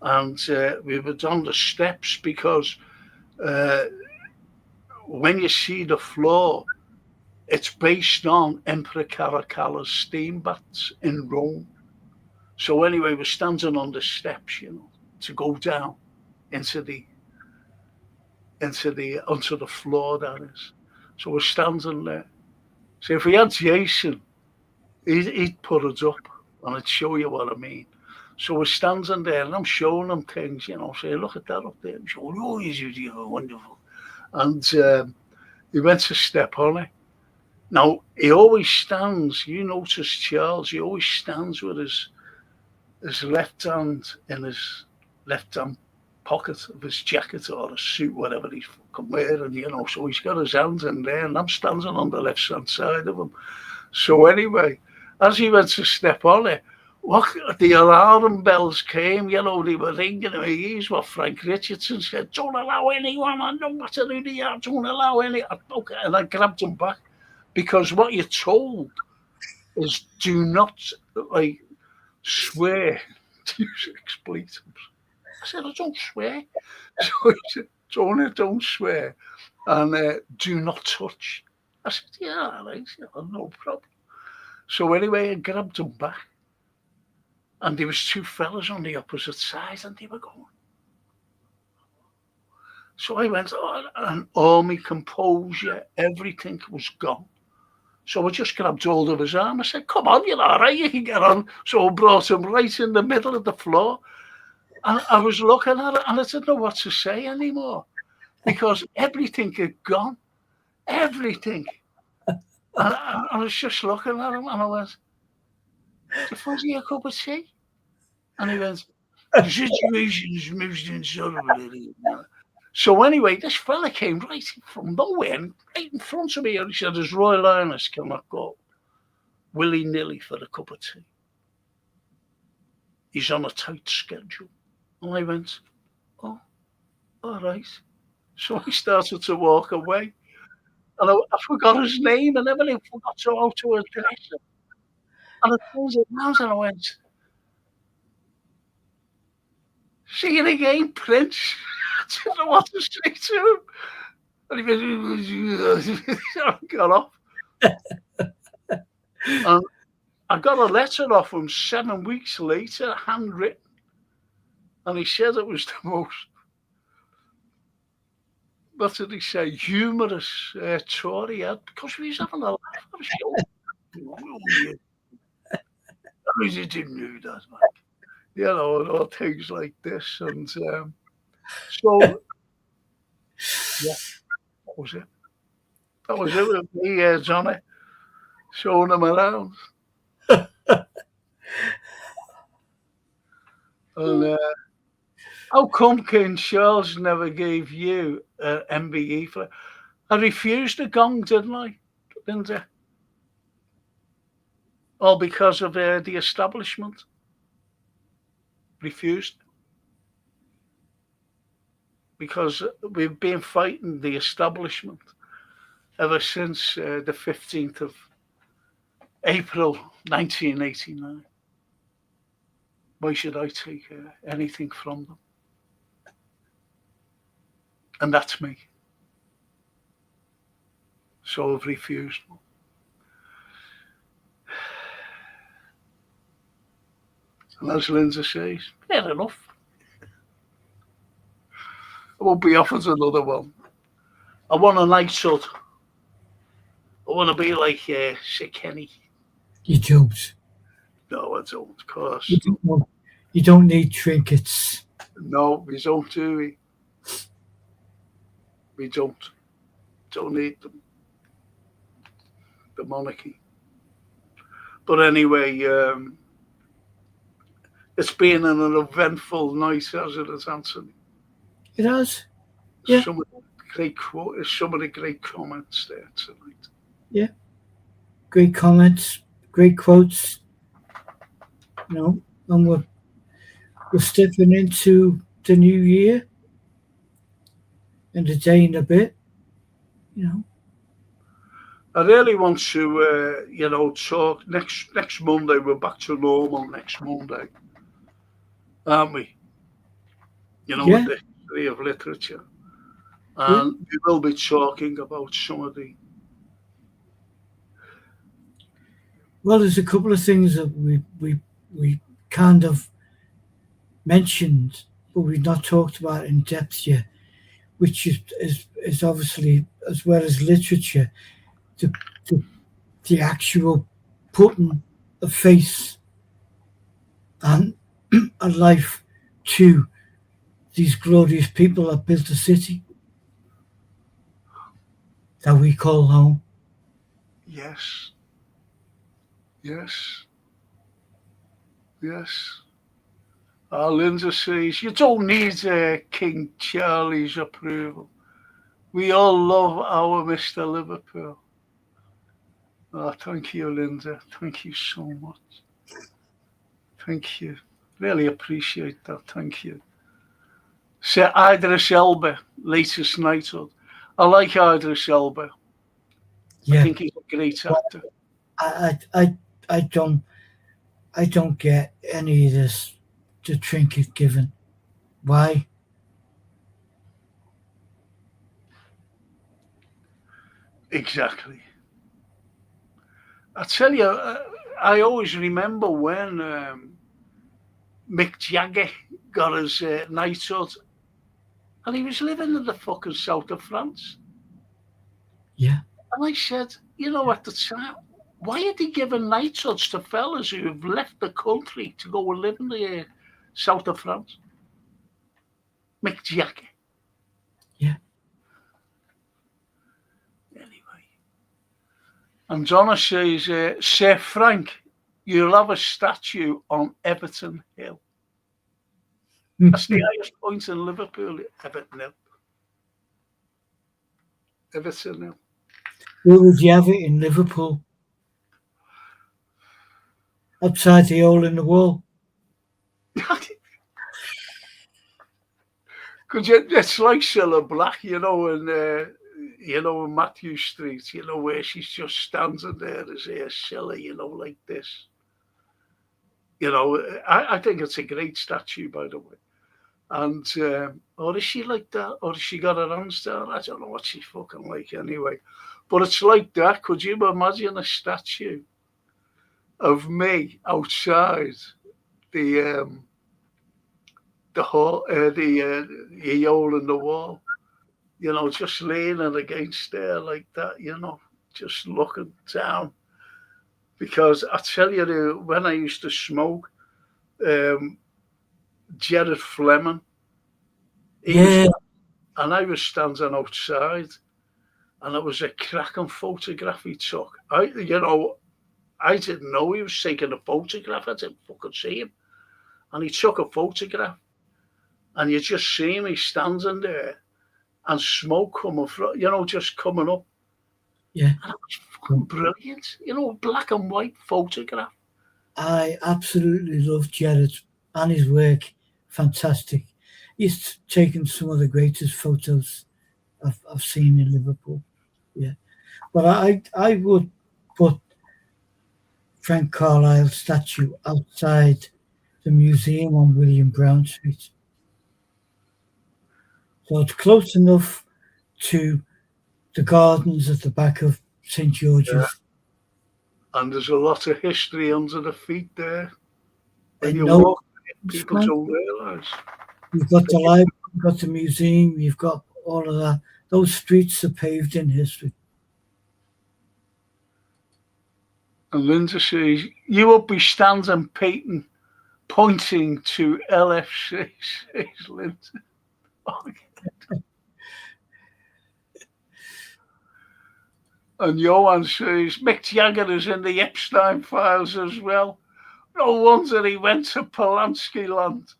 and we were on the steps because when you see the floor, it's based on Emperor Caracal's steam baths in Rome. So anyway, we're standing on the steps, to go down onto the floor, that is. So we're standing there. So if we had Jason, he'd put it up, and I'd show you what I mean. So we're standing there, and I'm showing him things, saying, look at that up there. He's going, oh, you're wonderful. And he went to step on it. Now, he always stands, you notice, Charles, he always stands with his left hand in his left hand pocket of his jacket or a suit, whatever he's fucking wearing, so he's got his hands in there, and I'm standing on the left hand side of him. So anyway, as he went to step on it, the alarm bells came, they were ringing in my ears. What Frank Richardson said, don't allow anyone, I know what to do, don't allow any. Okay, and I grabbed him back, because what you're told is do not, swear to use expletives. I said, I don't swear. So he said, don't swear, and do not touch. I said, yeah, all right, no problem. So anyway, I grabbed him back, and there was two fellas on the opposite side, and they were going. So I went, and all my composure, everything was gone. So I just grabbed hold of his arm. I said, come on, you're all right, you can get on. So I brought him right in the middle of the floor. And I was looking at it, and I didn't know what to say anymore, because everything had gone. Everything. And I was just looking at him, and I went, do you fancy a cup of tea? And he went, the situation's most intolerable. So anyway, this fella came right from nowhere, right in front of me, and he said, His Royal Highness cannot go willy-nilly for a cup of tea. He's on a tight schedule. And I went, oh, all right. So I started to walk away. And I forgot his name and everything, forgot how to address him. And I turned it round and I went, see you again, Prince. I didn't know what to say to him. And he got off. And I got a letter off him 7 weeks later, handwritten. And he said it was the most what did he say, humorous Tory head because we was having a laugh at a show. Oh, yeah. I didn't know that, man. You know, and all things like this. And so, yeah, that was it. That was it with me, Johnny, showing him around. And how come King Charles never gave you an MBE for it? I refused the gong, didn't I? Didn't I? All because of the establishment. Refused. Because we've been fighting the establishment ever since the 15th of April 1989. Why should I take anything from them? And that's me. So I've refused. And as Lindsay says, fair enough. I won't be offered another one. I want a night shot. I want to be like Sir Kenny. You don't. No, I don't, of course. You don't need trinkets. No, we don't do we. We don't. Don't need them. The monarchy. But anyway, it's been an eventful night, hasn't it, Anthony? It has. Yeah. Some of the great comments there tonight. Yeah. Great comments, great quotes. You know, and we're stepping into the new year and a day and a bit. You know. I really want to, talk next Monday. We're back to normal next Monday, aren't we? You know, with the history of literature. And we will be talking about some of the... Well, there's a couple of things that we kind of mentioned, but we've not talked about in depth yet, which is obviously, as well as literature, the actual putting a face and a life to these glorious people that built the city that we call home. Yes. Yes. Yes. Linda says, you don't need King Charlie's approval. We all love our Mr. Liverpool. Oh, thank you, Linda. Thank you so much. Thank you. Really appreciate that. Thank you. Sir Idris Elba, latest knighthood. I like Idris Elba. Yeah. I think he's a great actor. I don't get any of this, the trinket given. Why? Exactly. I tell you, I always remember when Mick Jagger got his knighthood, and he was living in the fucking south of France. Yeah. And I said, at the time, why are they giving knighthoods to fellas who have left the country to go and live in the south of France? Mick Jagger. Yeah. Anyway. And Donna says, Sir Frank, you'll have a statue on Everton Hill. That's the highest point in Liverpool, Everton Hill. Everton Hill. Where would you have it in Liverpool? Outside the hole in the wall. Because it's like Cilla Black, in Matthew Street, where she's just standing there as a Cilla, like this. I think it's a great statue, by the way. And, or is she like that? Or has she got her hands down? I don't know what she's fucking like anyway. But it's like that. Could you imagine a statue of me outside the hole in the wall? just leaning against there like that, just looking down. Because I tell you, when I used to smoke, um, Jared Fleming, Yeah, and I was standing outside, and it was a cracking photograph he took. I didn't know he was taking a photograph. I didn't fucking see him. And he took a photograph, and you just see him, he's standing there, and smoke coming from, just coming up. yeah. And it was fucking brilliant. Black and white photograph. I absolutely love Jared and his work. Fantastic. He's taken some of the greatest photos I've seen in Liverpool. Yeah, but I would put Frank Carlyle's statue outside the museum on William Brown Street. So it's close enough to the gardens at the back of St Yeah. George's. And there's a lot of history under the feet there. When And you no, walk, people don't realise. you've got the library, you've got the museum, you've got all of that. Those streets are paved in history. And Linda says, you would be standing, Peyton, pointing to LFC, says Linda. Oh, and Johan says, Mick Jagger is in the Epstein files as well. No wonder he went to Polanski land.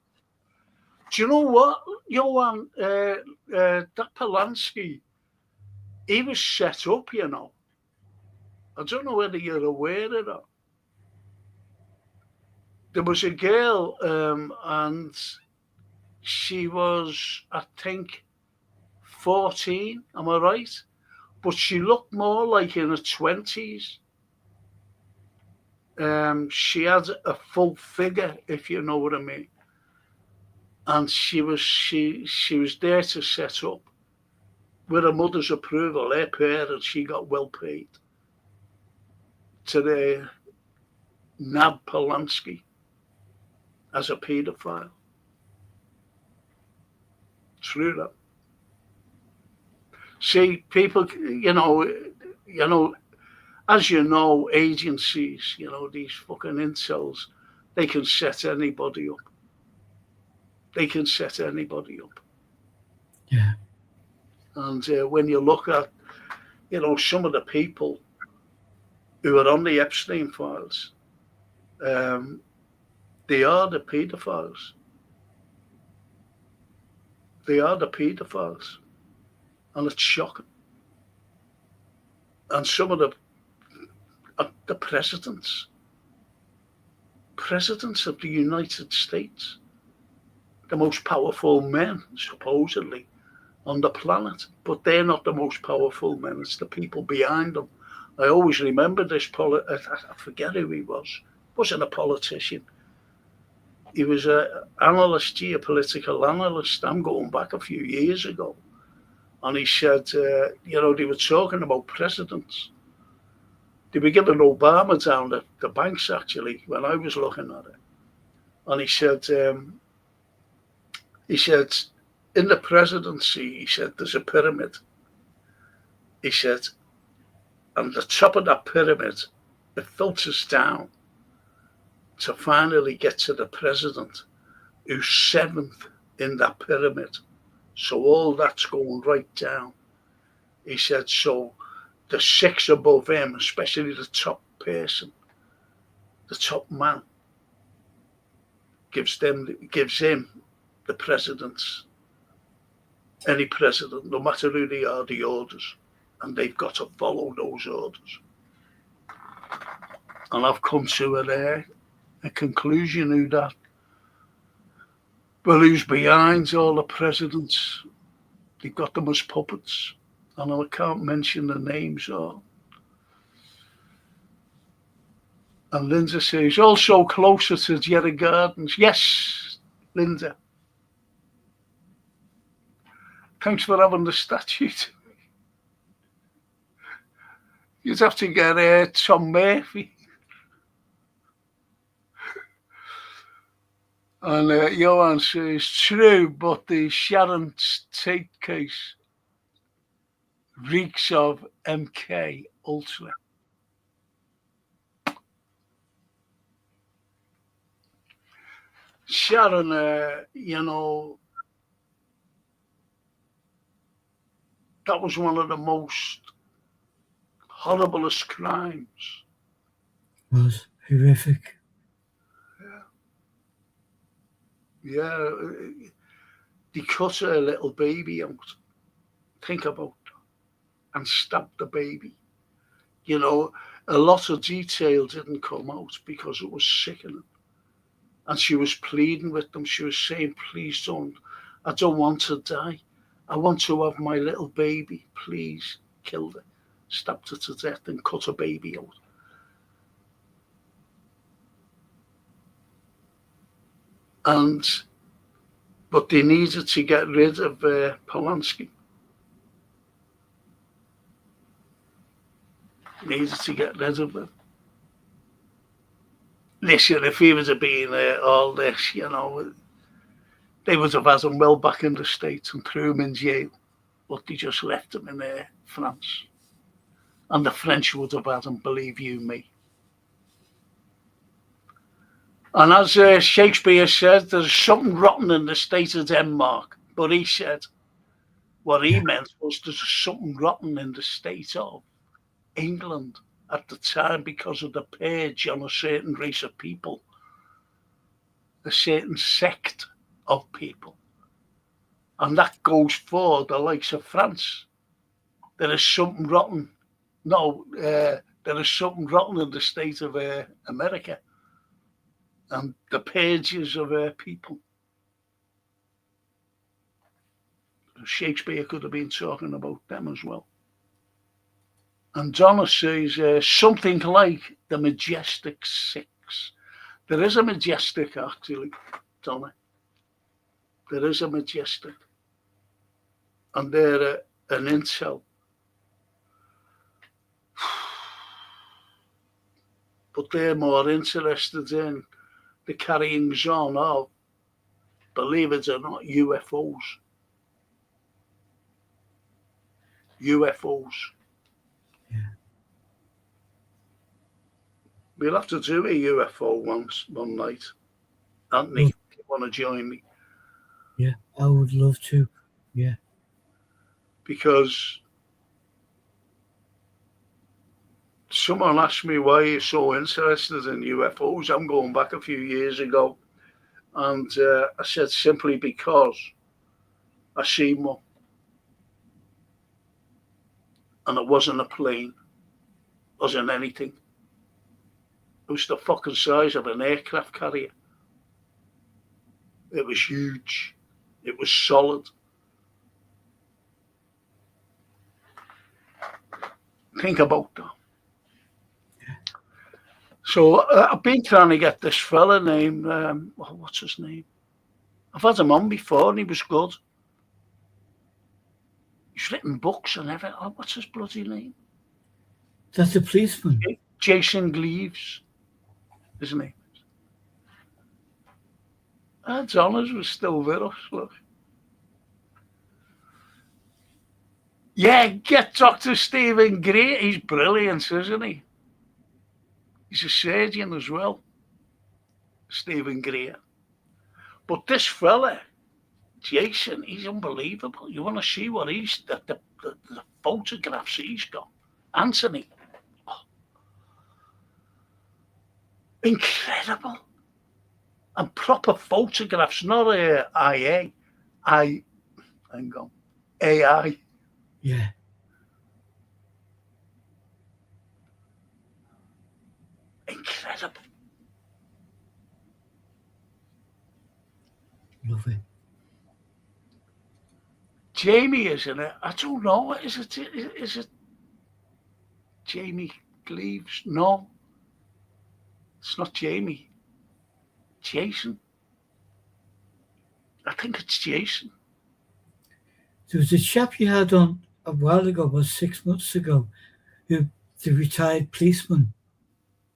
Do you know what, Johan? That Polanski, he was set up, I don't know whether you're aware of that. There was a girl, and she was, I think, 14, am I right? But she looked more like in her 20s. She had a full figure, if you know what I mean. And she was there to set up. With her mother's approval, her parents, she got well paid to the nab Polanski as a paedophile. True that. See, people, as you know, agencies, these fucking incels, they can set anybody up. They can set anybody up. Yeah. And when you look at, some of the people who are on the Epstein files, they are the paedophiles. They are the paedophiles. And it's shocking. And some of the presidents of the United States, the most powerful men, supposedly, on the planet, but they're not the most powerful men. It's the people behind them. I always remember this. I forget who he was. Wasn't a politician. He was an analyst, geopolitical analyst. I'm going back a few years ago. And he said, they were talking about presidents. They were giving Obama down at the banks, actually, when I was looking at it. And he said, in the presidency, he said, there's a pyramid. He said, and the top of that pyramid, it filters down to finally get to the president, who's seventh in that pyramid. So all that's going right down. He said, so the six above him, especially the top person, the top man, gives him the president's, any president, no matter who they are, the orders. And they've got to follow those orders. And I've come to a conclusion who that. Well, who's behind all the presidents? They've got them as puppets. And I can't mention the names. And Linda says, also closer to Jerry Gardens. Yes, Linda. Thanks for having the statue. You'd have to get Tom Murphy. And Johan says, true, but the Sharon Tate case reeks of MK Ultra. Sharon, that was one of the most horriblest crimes. It was horrific. Yeah, they cut her little baby out. Think about that. And stabbed the baby. A lot of detail didn't come out because it was sickening. And she was pleading with them. She was saying, please don't. I don't want to die. I want to have my little baby. Please. Killed her. Stabbed her to death and cut her baby out. But they needed to get rid of Polanski. Needed to get rid of him. Listen, if he was being all this, they would have had him well back in the States and threw him in jail. But they just left him in France. And the French would have had him, believe you me. And as Shakespeare said, there's something rotten in the state of Denmark. But he said, what he meant was there's something rotten in the state of England at the time because of the purge on a certain race of people, a certain sect of people. And that goes for the likes of France. There is something rotten. No, there is something rotten in the state of America. And the pages of people. Shakespeare could have been talking about them as well. And Donna says something like the Majestic Six. There is a Majestic, actually, Donna. There is a Majestic. And they're an intel. But they're more interested in the carryings on of, believe it or not, UFOs. UFOs. Yeah. We'll have to do a UFO one night. Anthony, if you want to join me. Yeah, I would love to. Yeah. Because someone asked me why you're so interested in UFOs. I'm going back a few years ago. And I said simply because I seen one. And it wasn't a plane. It wasn't anything. It was the fucking size of an aircraft carrier. It was huge. It was solid. Think about that. So I've been trying to get this fella named, what's his name? I've had him on before and he was good. He's written books and everything. Oh, what's his bloody name? That's a policeman. Jason Gleaves, his name is. Donners was still with us, look. Yeah, get Dr. Stephen Gray. He's brilliant, isn't he? He's a surgeon as well, Stephen Gray. But this fella, Jason, he's unbelievable. You want to see what the photographs he's got. Anthony. Oh. Incredible. And proper photographs, not AI. AI. Yeah. Incredible. Love it. Jamie, isn't it? I don't know. Is it Jamie Gleaves? No. It's not Jamie. Jason. I think it's Jason. There was a chap you had on a while ago, about 6 months ago, the retired policeman.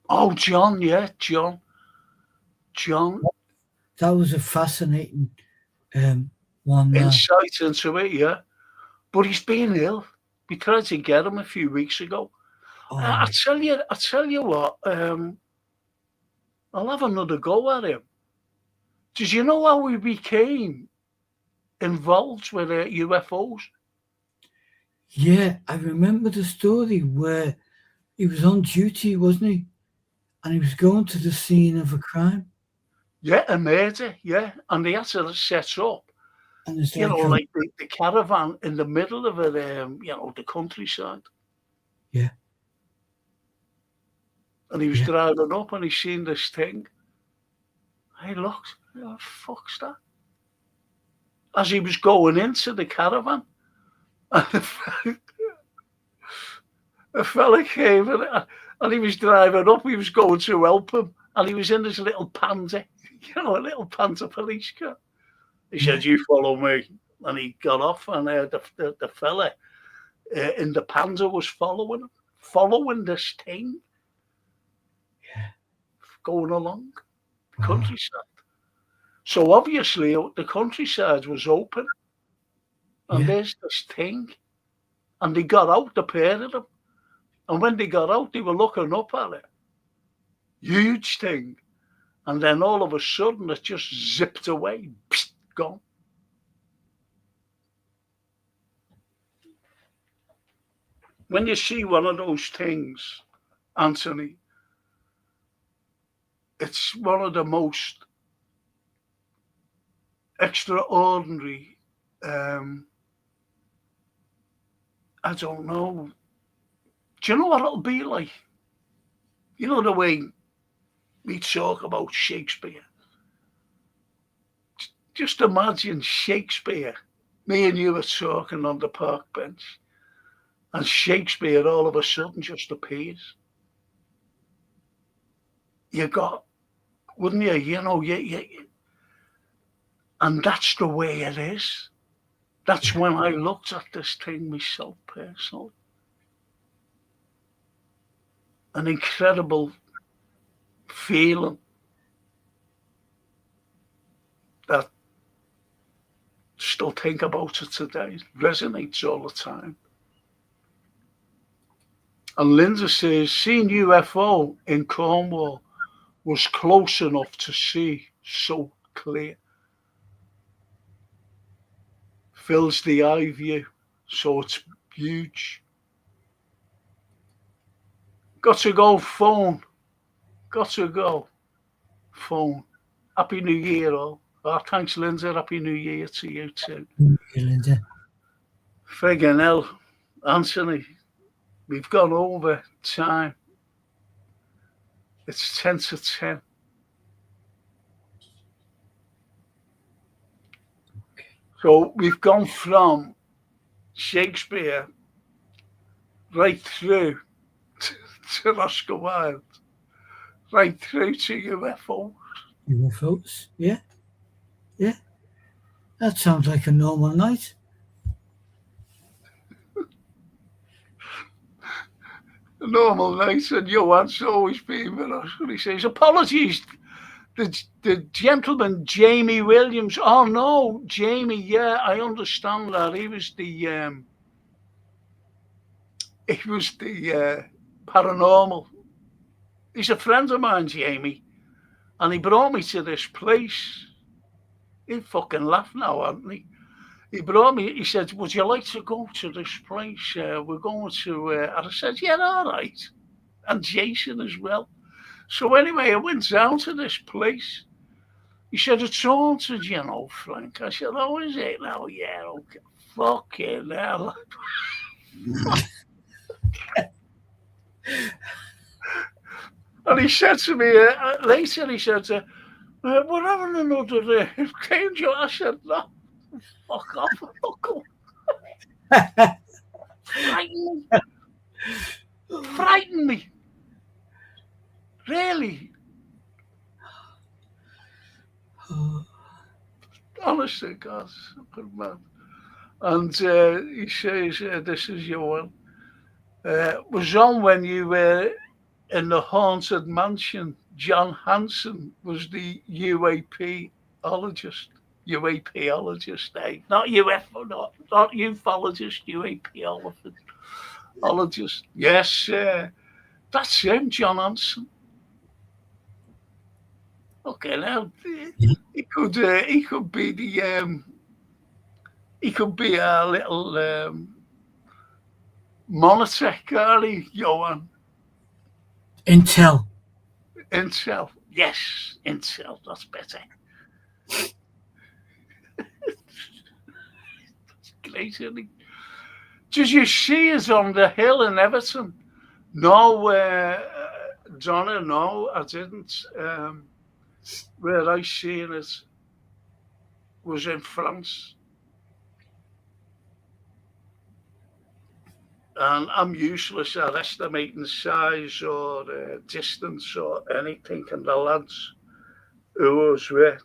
Oh, John, yeah, John. That was a fascinating one. Insight into it, yeah. But he's been ill. We tried to get him a few weeks ago. I Oh, tell you what. I'll have another go at him. Did you know how we became involved with UFOs? yeah. I remember the story where he was on duty, wasn't he? And he was going to the scene of a crime. Yeah, a murder. Yeah, and they had to set up, And it's like, like the caravan in the middle of it, the countryside. yeah, And he was yeah, driving up, and he seen this thing. He looked, fuck's that? As he was going into the caravan, and a fella came and he was driving up. He was going to help him, and he was in this little Panda, a little Panda police car. He yeah, said, "You follow me," and he got off, and the fella in the Panda was following this thing, going along the wow, countryside. So obviously the countryside was open, and yeah, there's this thing, and they got out, the pair of them, and when they got out, they were looking up at it, huge thing, and then all of a sudden it just zipped away, psst, gone. When you see one of those things, Anthony, it's one of the most extraordinary. I don't know. Do you know what it'll be like? You know the way we talk about Shakespeare. Just imagine Shakespeare. Me and you are talking on the park bench, and Shakespeare all of a sudden just appears. You got, wouldn't you? And that's the way it is. That's when I looked at this thing myself personally. An incredible feeling that still think about it today. It resonates all the time. And Linda says, seeing UFO in Cornwall was close enough to see so clear. Fills the eye view, so it's huge. Got to go, phone. Got to go, phone. Happy New Year, all. Oh, thanks, Linda. Happy New Year to you too. Linda. Friggin' hell, Anthony, we've gone over time. It's 10 to 10. So we've gone from Shakespeare right through to Oscar Wilde, right through to UFO. UFOs. Yeah, yeah. That sounds like a normal night. A normal night, and Johan's always been with us. And he says, apologies, the gentleman, Jamie Williams. Oh, no, Jamie, yeah, I understand that. He was the paranormal. He's a friend of mine, Jamie, and he brought me to this place. He fucking laughed now, hadn't he? He brought me, he said, would you like to go to this place? We're going to, and I said, yeah, all right. And Jason as well. So anyway, I went down to this place. He said, it's haunted, Frank. I said, oh, is it? Oh, yeah, okay. Fucking hell. And he said to me later, he said, we're having another change. I said, no, fuck off, fuck off. Frighten me. Really. Honestly, God, man. And he says, this is your one. Was on when you were in the haunted mansion. John Hanson was the UAPologist. UAPologist, eh? Not UFO, not ufologist, UAPologist. Ologist. Yes, that's him, John Hanson. Okay, now he could be the he could be a little monitor, Carly, Johan. Intel. Intel. Yes, Intel. That's better. That's great, isn't it? Did you see us on the hill in Everton? No, Donna, no, I didn't. Where I seen it was in France. And I'm useless at estimating size or distance or anything. And the lads who was with,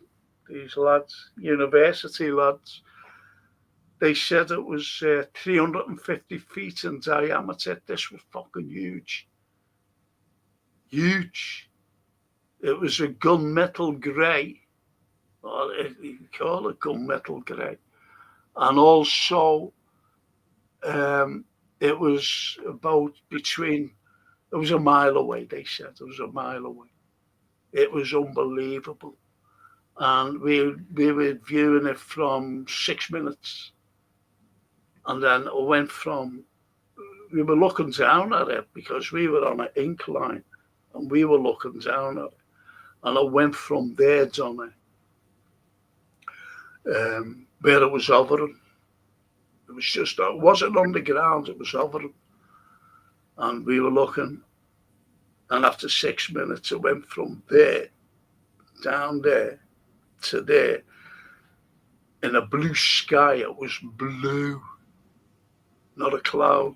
these lads, university lads, they said it was 350 feet in diameter. This was fucking huge. Huge. It was a gunmetal grey, or you call it gunmetal grey. And also, it was about between, it was a mile away, they said. It was a mile away. It was unbelievable. And we were viewing it from 6 minutes. And then it went from, we were looking down at it because we were on an incline and we were looking down at it. And I went from there, Johnny, where it was hovering. It was just, it wasn't on the ground, it was hovering. And we were looking, and after 6 minutes, it went from there, down there, to there. In a blue sky, it was blue, not a cloud.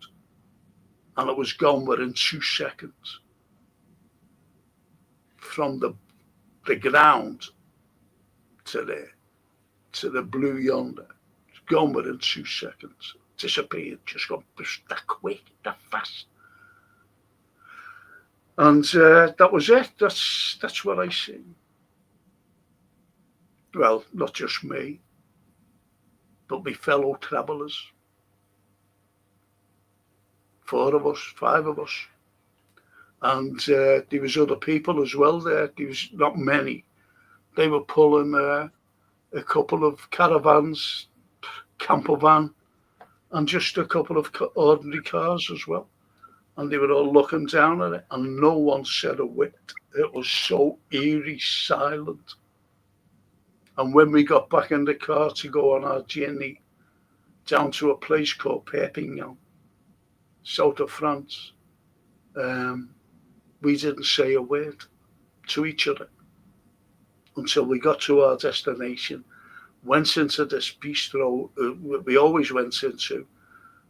And it was gone within 2 seconds. From the ground to there, to the blue yonder. It's gone within 2 seconds. Disappeared, just gone that quick, that fast. And that was it. That's what I see. Well, not just me, but my fellow travellers. 4 of us, 5 of us. And there was other people as well there. There was not many. They were pulling a couple of caravans, camper van, and just a couple of ordinary cars as well. And they were all looking down at it, and no one said a whit. It was so eerie silent. And when we got back in the car to go on our journey down to a place called Perpignan, south of France, we didn't say a word to each other until we got to our destination, went into this bistro we always went into,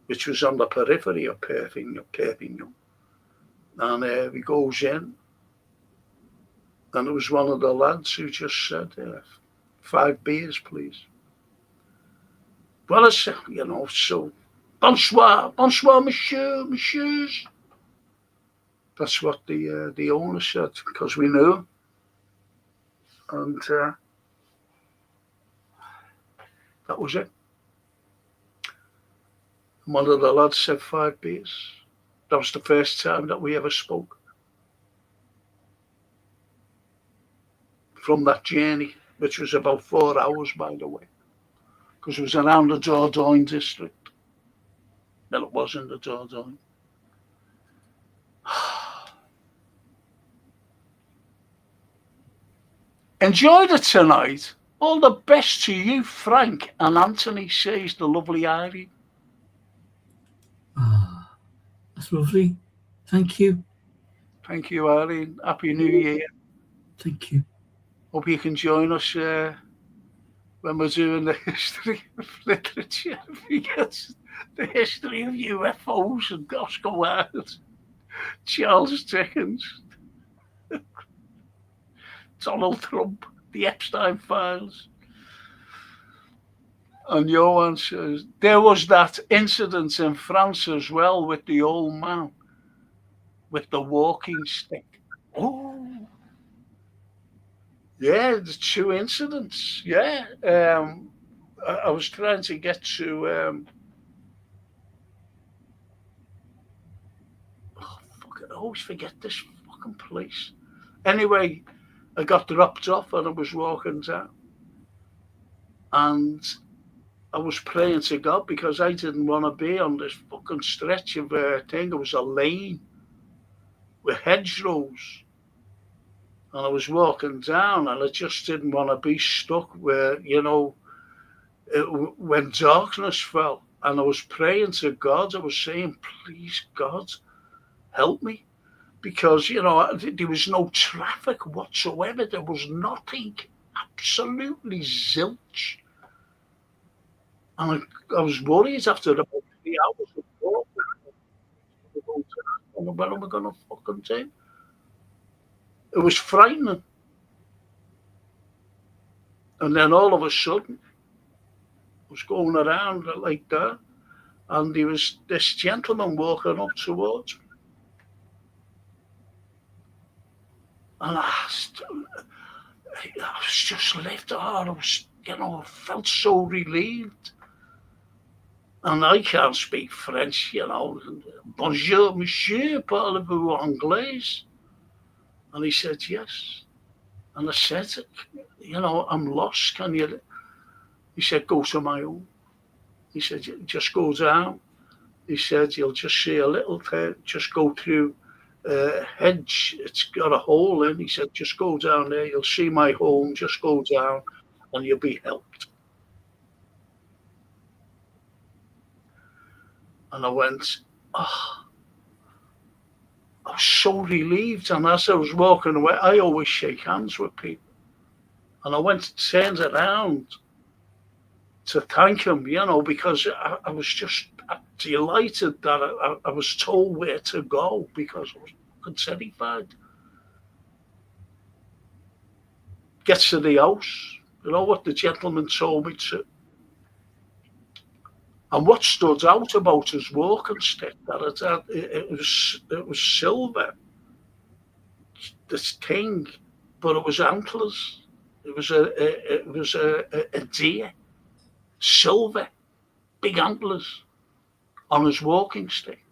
which was on the periphery of Perpignan. And we goes in, and it was one of the lads who just said, 5 beers, please. Well, I said, so, bonsoir, messieurs. That's what the owner said, because we knew him. And that was it. And one of the lads said 5 beers. That was the first time that we ever spoke. From that journey, which was about 4 hours, by the way, because it was around the Dordogne district. Well, it was in the Dordogne. Enjoyed it tonight. All the best to you, Frank and Anthony, says the lovely Irene. Ah, that's lovely. Thank you. Thank you, Irene. Happy New Year. Thank you. Hope you can join us when we're doing the history of literature, because the history of UFOs and Oscar Wilde, Charles Dickens, Donald Trump, the Epstein files. And Johan says, there was that incident in France as well with the old man with the walking stick. Oh, yeah, the 2 incidents. Yeah. I was trying to get to always forget this fucking place. Anyway, I got dropped off and I was walking down. And I was praying to God because I didn't want to be on this fucking stretch of thing. It was a lane with hedgerows. And I was walking down and I just didn't want to be stuck where, when darkness fell. And I was praying to God. I was saying, please, God, help me. Because, there was no traffic whatsoever. There was nothing. Absolutely zilch. And I was worried after about 3 hours of walking. What am I going to fucking do? It was frightening. And then all of a sudden, I was going around like that. And there was this gentleman walking up towards me. And I was just lifted. I was, I felt so relieved. And I can't speak French, Bonjour, monsieur, parlez-vous anglais? And he said, yes. And I said, I'm lost. Can you? He said, go to my home. He said, just go down. He said, you'll just see a little thing, just go through a hedge. It's got a hole in. He said, just go down there. You'll see my home. Just go down and you'll be helped. And I went, oh, I was so relieved. And as I was walking away, I always shake hands with people. And I went and turned around to thank him, because I was just delighted that I was told where to go because I was fucking terrified. Gets to the house, what the gentleman told me to. And what stood out about his walking stick, that it was silver, this thing, but it was antlers. It was a deer, silver, big antlers on his walking stick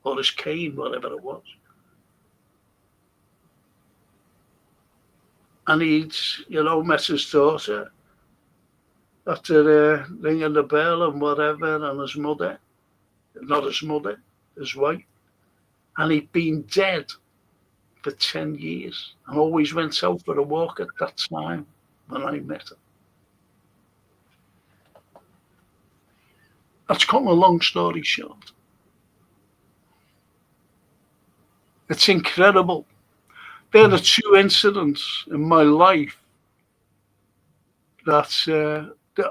or his cane, whatever it was. And he'd, met his daughter after ringing the bell and whatever, and his mother, not his mother, his wife. And he'd been dead for 10 years and always went out for a walk at that time when I met him. That's cutting a long story short. It's incredible. There are 2 incidents in my life that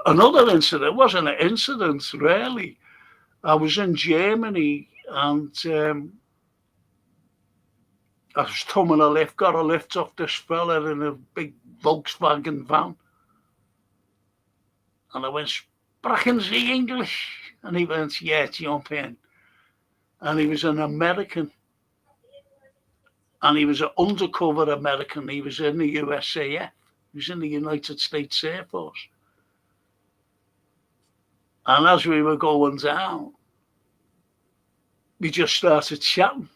another incident wasn't an incident, really. I was in Germany and I was tumbling a lift, got a lift off this fella in a big Volkswagen van. And I went, "Sprechen Sie English?" And he went, "Yeah, jump in." And he was an American. And he was an undercover American. He was in the USAF. He was in the United States Air Force. And as we were going down, we just started chatting.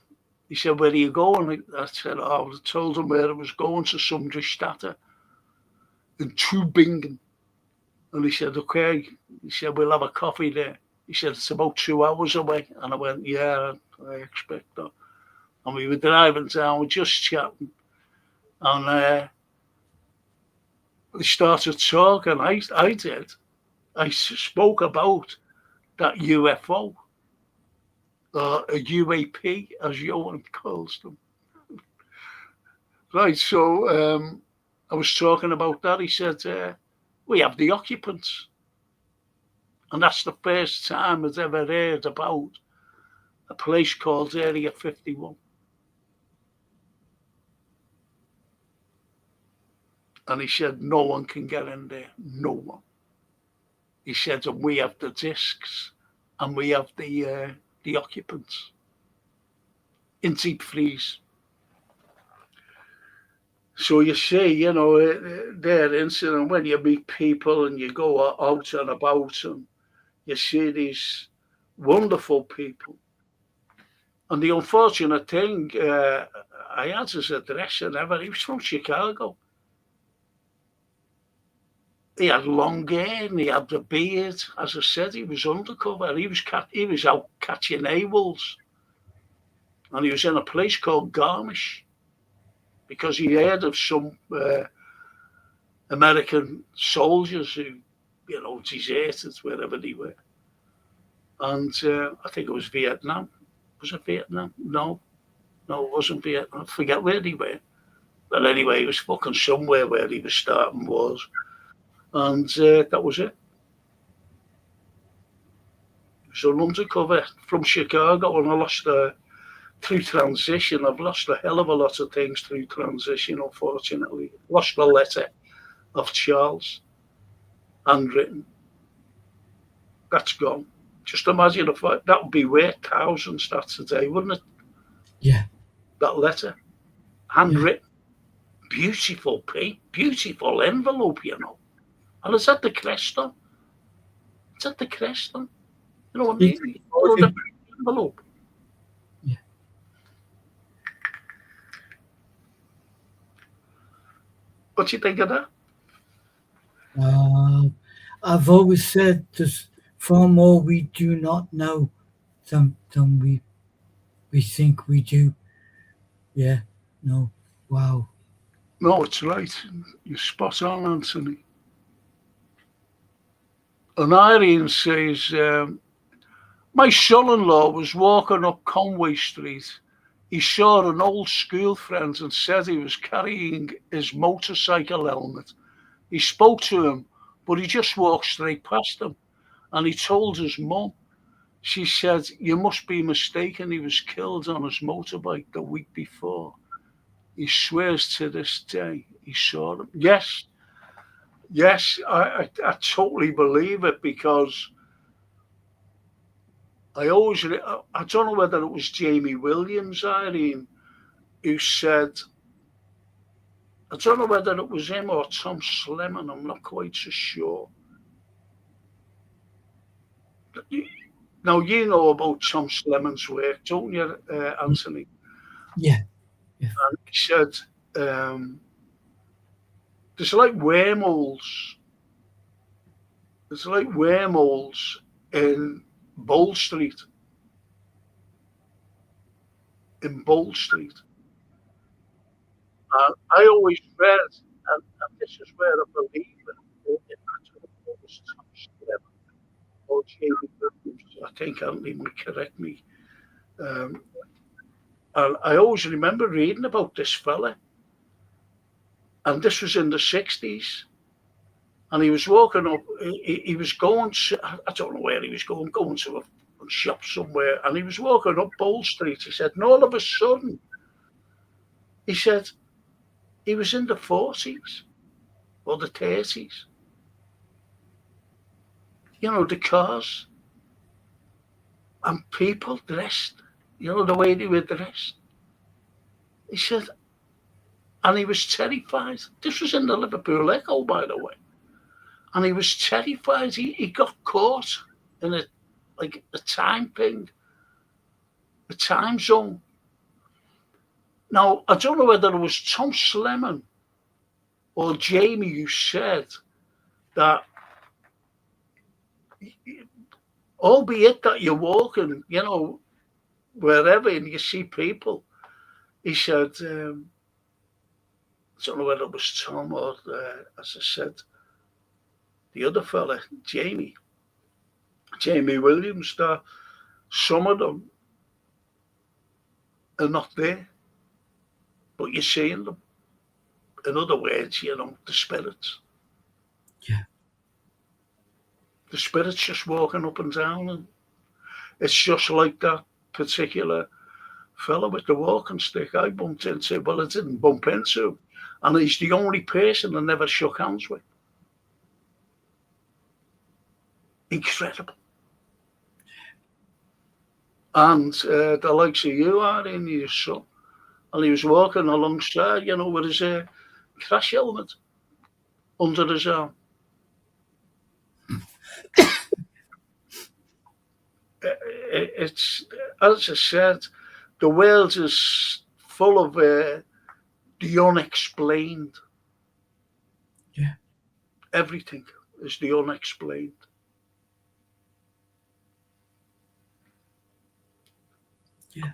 He said, "Where are you going?" I said, I told him where I was going, to some Stadt in Tübingen. And he said, okay. He said, "We'll have a coffee there." He said, "It's about 2 hours away." And I went, "Yeah, I expect that." And we were driving down, we just chatting. And we started talking. I spoke about that UFO, or a UAP, as Johan calls them. Right, so I was talking about that. He said, we have the occupants. And that's the first time I'd ever heard about a place called Area 51. And he said, no one can get in there, no one. He said, and we have the discs and we have the occupants in deep freeze. So you see, their incident, when you meet people and you go out and about and you see these wonderful people. And the unfortunate thing, I had his address and everything. He was from Chicago. He had long hair and he had the beard. As I said, he was undercover. He was out catching AWOLs. And he was in a place called Garmisch because he heard of some American soldiers who, deserted wherever they were. And I think it was Vietnam. Was it Vietnam? No, it wasn't Vietnam. I forget where they were. But anyway, he was fucking somewhere where he was starting wars. And that was it. So undercover from Chicago, and I lost through transition. I've lost a hell of a lot of things through transition, unfortunately. Lost the letter of Charles, handwritten. That's gone. Just imagine if that would be worth thousands that today, wouldn't it? Yeah. That letter, handwritten, beautiful beautiful envelope, And it's at the Creston. It's at the Creston. You know what I mean? The envelope. Yeah. What do you think of that? I've always said there's far more we do not know than we think we do. Yeah. No. Wow. No, it's right. You're spot on, Anthony. And Irene says, my son-in-law was walking up Conway Street. He saw an old school friend and said he was carrying his motorcycle helmet. He spoke to him, but he just walked straight past him. And he told his mum. She said, you must be mistaken. He was killed on his motorbike the week before. He swears to this day he saw him. Yes, I totally believe it, because I don't know whether it was Jamie Williams, Irene, who said, I don't know whether it was him or Tom Slemon, I'm not quite so sure. Now, you know about Tom Slemon's work, don't you, Anthony? Yeah. And he said, there's like wormholes. There's like wormholes in Bold Street. I always read, and this is where I believe it, or Jamie Williams, I think Anthony might correct me. And I always remember reading about this fella, and this was in the 60s. And he was walking up, he was going to, I don't know where he was going to a shop somewhere, and he was walking up Bold Street. He said, and all of a sudden, he said, he was in the 40s or the 30s. The cars and people dressed, the way they were dressed. He said, and he was terrified. This was in the Liverpool Echo, by the way. And he was terrified. He got caught in a time thing, a time zone. Now, I don't know whether it was Tom Slemon or Jamie who said that, albeit that you're walking, wherever, and you see people, he said, I don't know whether it was Tom or, as I said, the other fella, Jamie Williams, that some of them are not there, but you're seeing them. In other words, the spirits. Yeah. The spirits just walking up and down, and it's just like that particular fella with the walking stick I bumped into. Well, I didn't bump into, and he's the only person I never shook hands with. Incredible. And the likes of you are in your son, and he was walking alongside, with his crash helmet under his arm. It's, as I said, the world is full of the unexplained. Yeah. Everything is the unexplained. Yeah.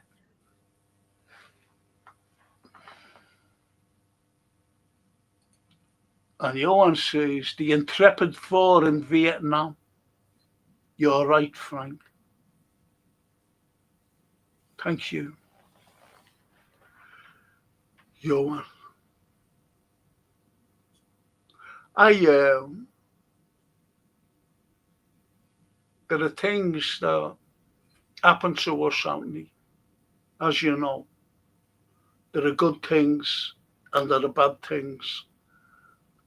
And Johan says, the intrepid four in Vietnam. You're right, Frank. Thank you, Johan. There are things that happen to us, Anthony, as you know. There are good things and there are bad things.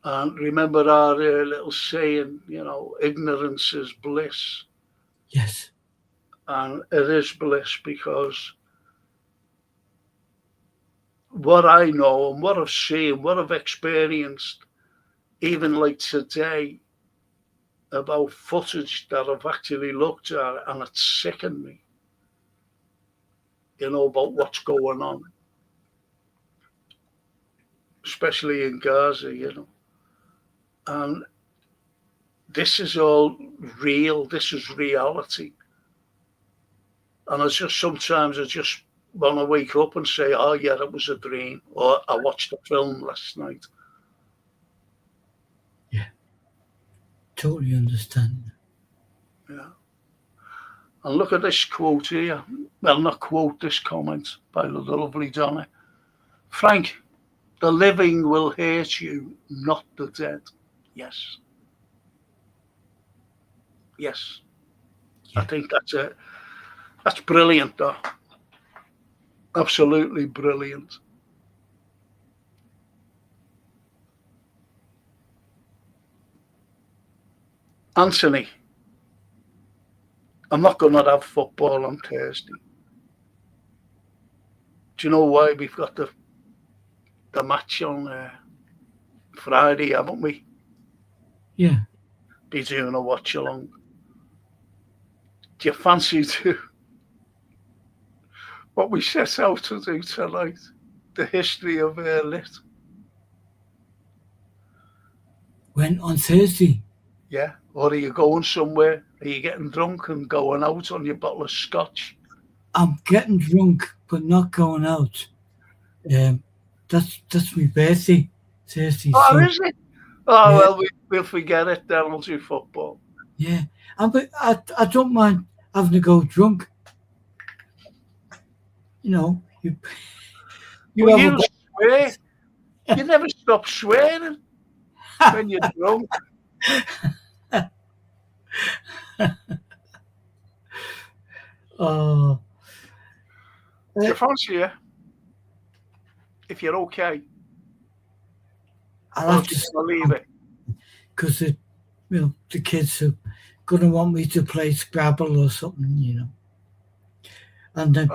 And remember our little saying, ignorance is bliss. Yes. And it is bliss because what I know and what I've seen, what I've experienced, even like today, about footage that I've actually looked at, and it's sickened me, about what's going on, especially in Gaza, And this is all real. This is reality. And sometimes I just want to wake up and say, oh, yeah, it was a dream. Or I watched a film last night. Yeah. Totally understand. Yeah. And look at this quote here. Well, not quote, this comment by the lovely Donna. Frank, the living will hate you, not the dead. Yes. Yes. Yeah. I think that's brilliant, though. Absolutely brilliant. Anthony, I'm not going to have football on Thursday. Do you know why? We've got the match on Friday, haven't we? Yeah. Be doing a watch along. Do you fancy what we set out to do tonight? The history of lit. When on Thursday? Yeah. Or are you going somewhere? Are you getting drunk and going out on your bottle of scotch? I'm getting drunk, but not going out. That's my birthday, Thursday. Oh, so, is it? Oh, yeah. Well, we'll forget it. Then we'll do football. Yeah. But I don't mind having to go drunk. You swear. You never stop swearing when you're drunk. Oh. Do you fancy it? If you're okay. I'll have to leave it. Because the kids are going to want me to play Scrabble or something, And then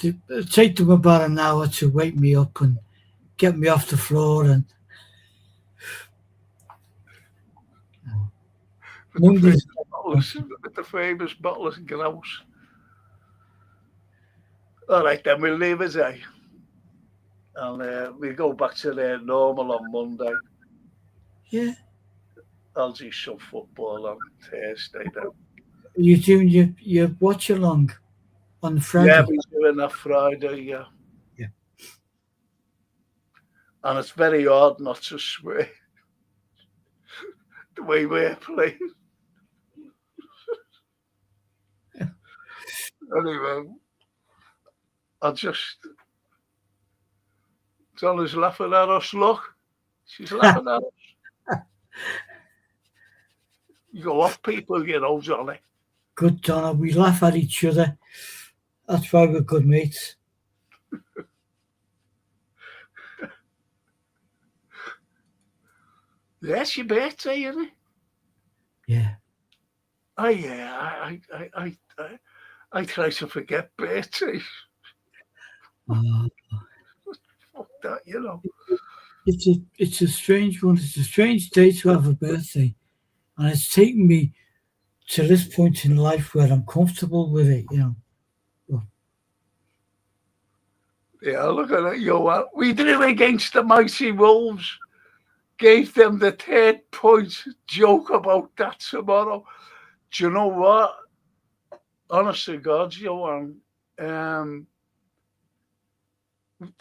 it'll take them about an hour to wake me up and get me off the floor and with the famous bottle of grouse. All right, then we'll leave it, and we go back to their normal on Monday. Yeah. I'll do some football on Thursday then. Are you doing your watch along on Friday? Yeah, we're doing that Friday, yeah. Yeah. And it's very hard not to swear the way we're playing. Anyway, Donna's laughing at us, look. She's laughing at us. You go off people, Johnny. Good, Donna. We laugh at each other. That's why we're good mates. Yeah, it's your birthday, isn't it? Yeah. Oh yeah, I try to forget birthdays. Fuck that, It's a strange one. It's a strange day to have a birthday, and it's taken me to this point in life where I'm comfortable with it. Yeah, look at it, Johan. We drew against the mighty Wolves. Gave them the 3rd point. Joke about that tomorrow. Do you know what? Honest to God, Johan, they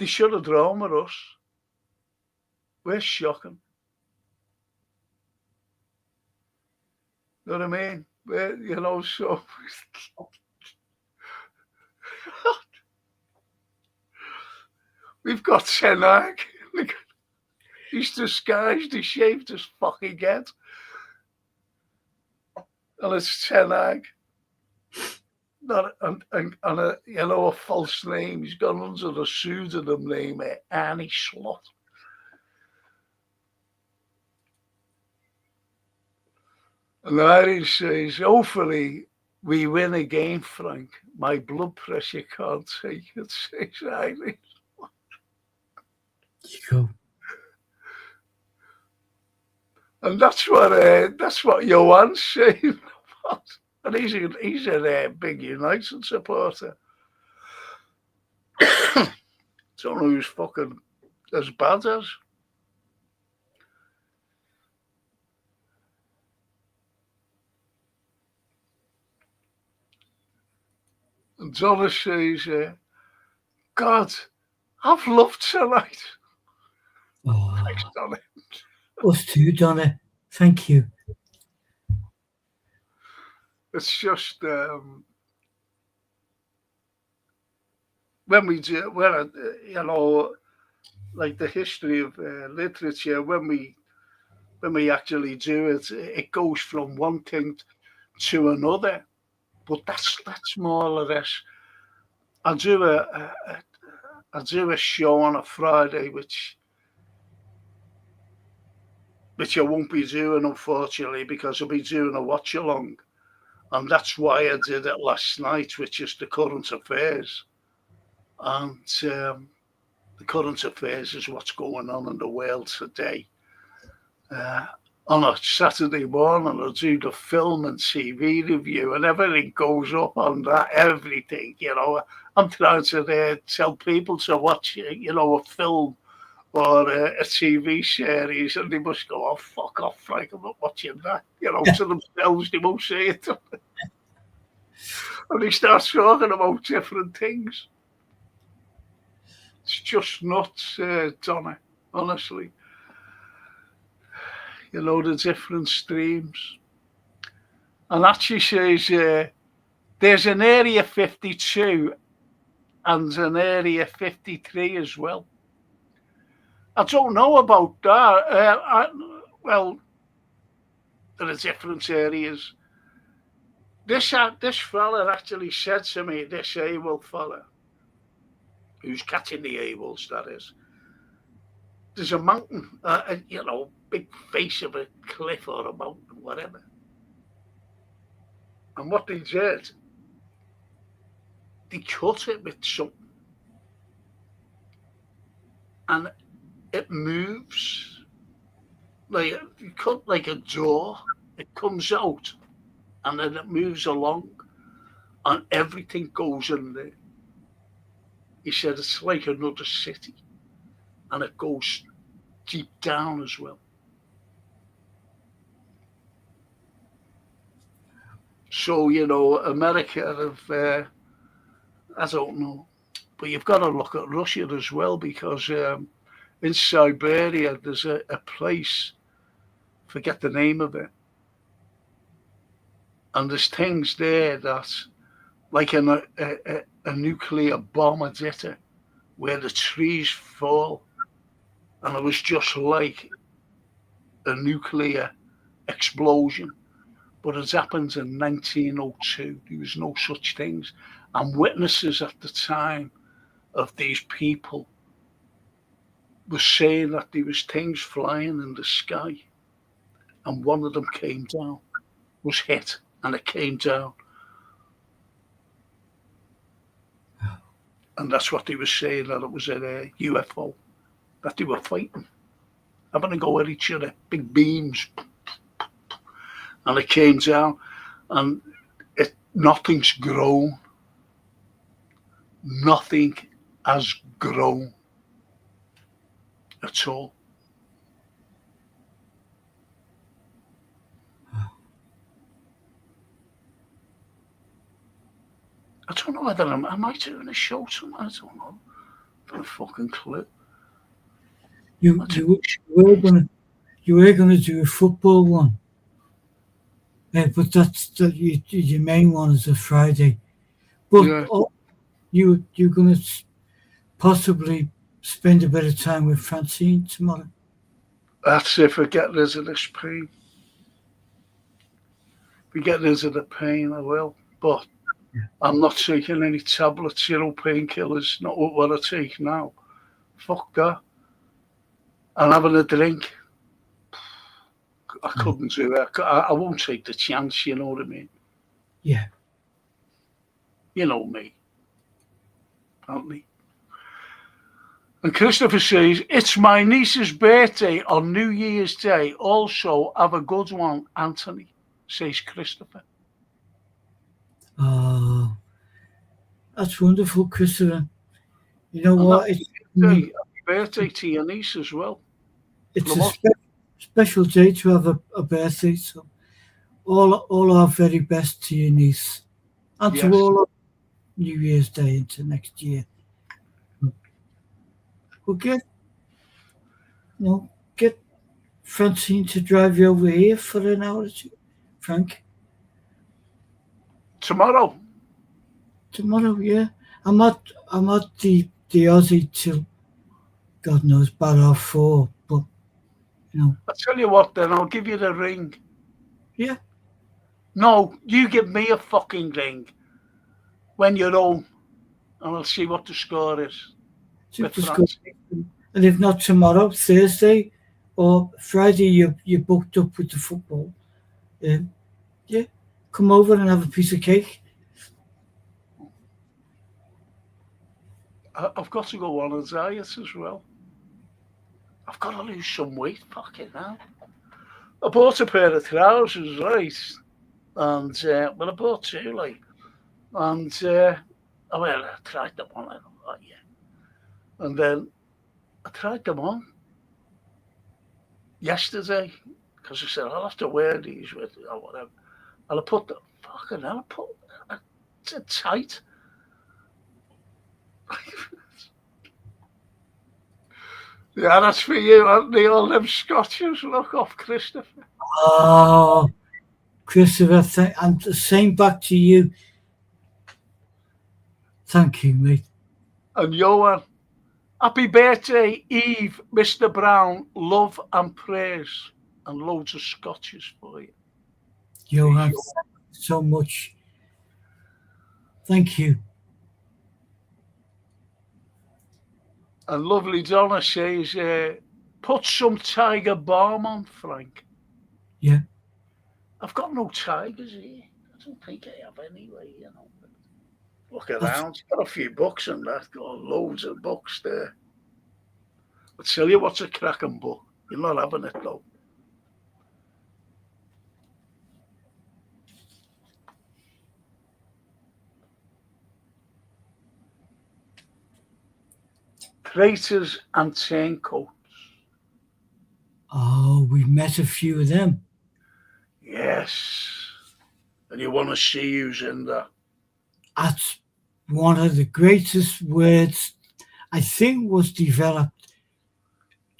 should have drawn with us. We're shocking. You know what I mean? So we've got Ten Hag. He's disguised, he's shaved his fucking head. And it's Ten Hag. Not and a false name. He's gone under the pseudonym name Annie Slot. And the Irish says, hopefully we win again, Frank. My blood pressure can't take it, says Irish. You go. And that's what Johan's saying about. And he's a big United supporter. Don't know who's fucking as bad as. And Donna says, God, I've loved tonight. Oh, Thanks, Donna. us too, Donna. Thank you. It's just when we do, like the history of literature, when we actually do it, it goes from one thing to another. But that's more or less. I do a show on a Friday, which I won't be doing, unfortunately, because I'll be doing a watch along. And that's why I did it last night, which is the current affairs. And the current affairs is what's going on in the world today. On a Saturday morning, I'll do the film and TV review, and everything goes up on that, everything, I'm trying to tell people to watch, a film or a TV series, and they must go, oh, fuck off, Frank, I'm not watching that. To themselves, they won't say it. And they start talking about different things. It's just nuts, Donna, honestly. The different streams. And actually says there's an Area 52 and an Area 53 as well. I don't know about that. Well, there are different areas. This fella actually said to me, this AWOL fella, who's catching the AWOLs, that is, there's a mountain, big face of a cliff or a mountain, whatever. And what they did, they cut it with something. And it moves. Like you cut like a door, it comes out and then it moves along and everything goes in there. He said it's like another city and it goes deep down as well. So, America have, I don't know, but you've got to look at Russia as well, because in Siberia there's a place, forget the name of it, and there's things there that, like a nuclear bomb had hit it, where the trees fall, and it was just like a nuclear explosion. But it happened in 1902. There was no such things. And witnesses at the time of these people were saying that there was things flying in the sky. And one of them came down, was hit, and it came down. And that's what they were saying, that it was a UFO, that they were fighting, having a go at each other, big beams. And it came down, and nothing's grown. Nothing has grown at all. I don't know whether am I doing a show tonight? I don't know. Got a fucking clue. You were gonna do a football one, but your main one is a Friday. But Yeah. you're gonna possibly spend a bit of time with Francine tomorrow. That's if I get rid of this pain. If we get rid of the pain, I will. But I'm not taking any tablets, painkillers, not what I take now. Fuck that. I'm having a drink. I couldn't do that. I won't take the chance, you know what I mean? Yeah. You know me. Don't me? And Christopher says, it's my niece's birthday on New Year's Day. Also, have a good one, Anthony, says Christopher. Oh, that's wonderful, Christopher. You know what? Happy birthday to your niece as well. It's a special day to have a birthday. So all our very best to your niece. And to all of New Year's Day into next year. We'll get Francine to drive you over here for an hour or two, Frank. Tomorrow, yeah. I'm at the Aussie till God knows about 4:30, but I'll tell you what then, I'll give you the ring. Yeah. No, you give me a fucking ring when you're home and I'll see what the score is. And if not tomorrow, Thursday or Friday, you're booked up with the football. Yeah, come over and have a piece of cake. I've got to go on a diet as well. I've got to lose some weight, fucking hell. I bought a pair of trousers, right? And, I bought two, like. And, I tried them on, and then I tried them on yesterday because I said, I'll have to wear these with or whatever. And I put the fucking hell, it's tight. Yeah, that's for you, Anthony. All them Scotches. Look off, Christopher. Oh, Christopher, and the same back to you. Thank you, mate. And Johan, happy birthday, Eve, Mr. Brown. Love and prayers and loads of Scotches for you. Johan, thank you so much. Thank you. And lovely Donna says, put some Tiger Balm on, Frank. Yeah. I've got no tigers here. I don't think I have anyway, Look around. Got a few books and that. Got loads of books there. I'll tell you what's a cracking book. You're not having it, though. Craters and Turncoats. Oh, we've met a few of them. Yes. And you want to see who's in there. That's one of the greatest words I think was developed,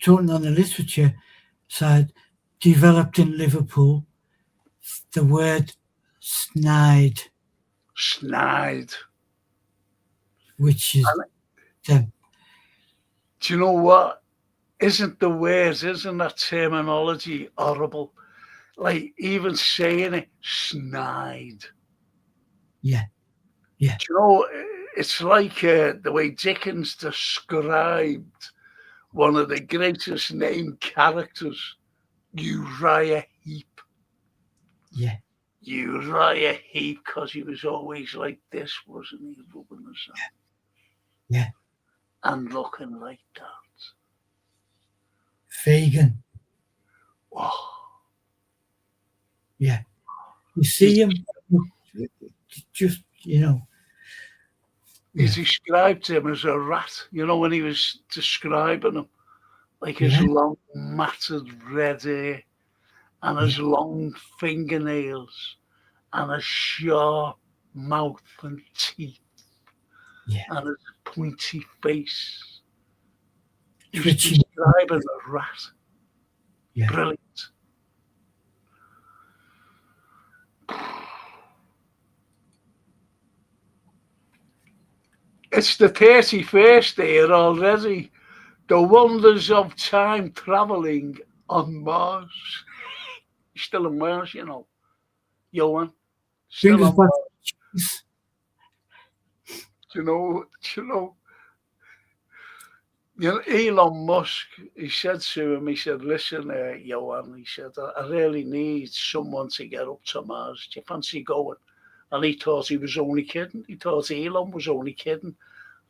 talking on the literature side, developed in Liverpool, the word snide. Snide. Which is them. Do you know what? Isn't that terminology horrible? Like even saying it, snide. Yeah. Yeah. Do you know, it's like the way Dickens described one of the greatest named characters, Uriah Heep. Yeah. Uriah Heep, because he was always like this, wasn't he? Rubbing his hands. Yeah. And looking like that. Fagin. Oh. Yeah. You see him, just, he Yeah. described him as a rat, when he was describing him, like his Yeah. long, matted red hair and his Yeah. long fingernails and a sharp mouth and teeth Yeah. and his pointy face. He was Twitching. describing a rat. Yeah. Brilliant. It's the 31st year already. The wonders of time travelling on Mars. Still on Mars, Johan. Brings Still us on back. Mars. Elon Musk, he said to him, listen, Johan, he said, I really need someone to get up to Mars. Do you fancy going? And he thought he was only kidding. He thought Elon was only kidding.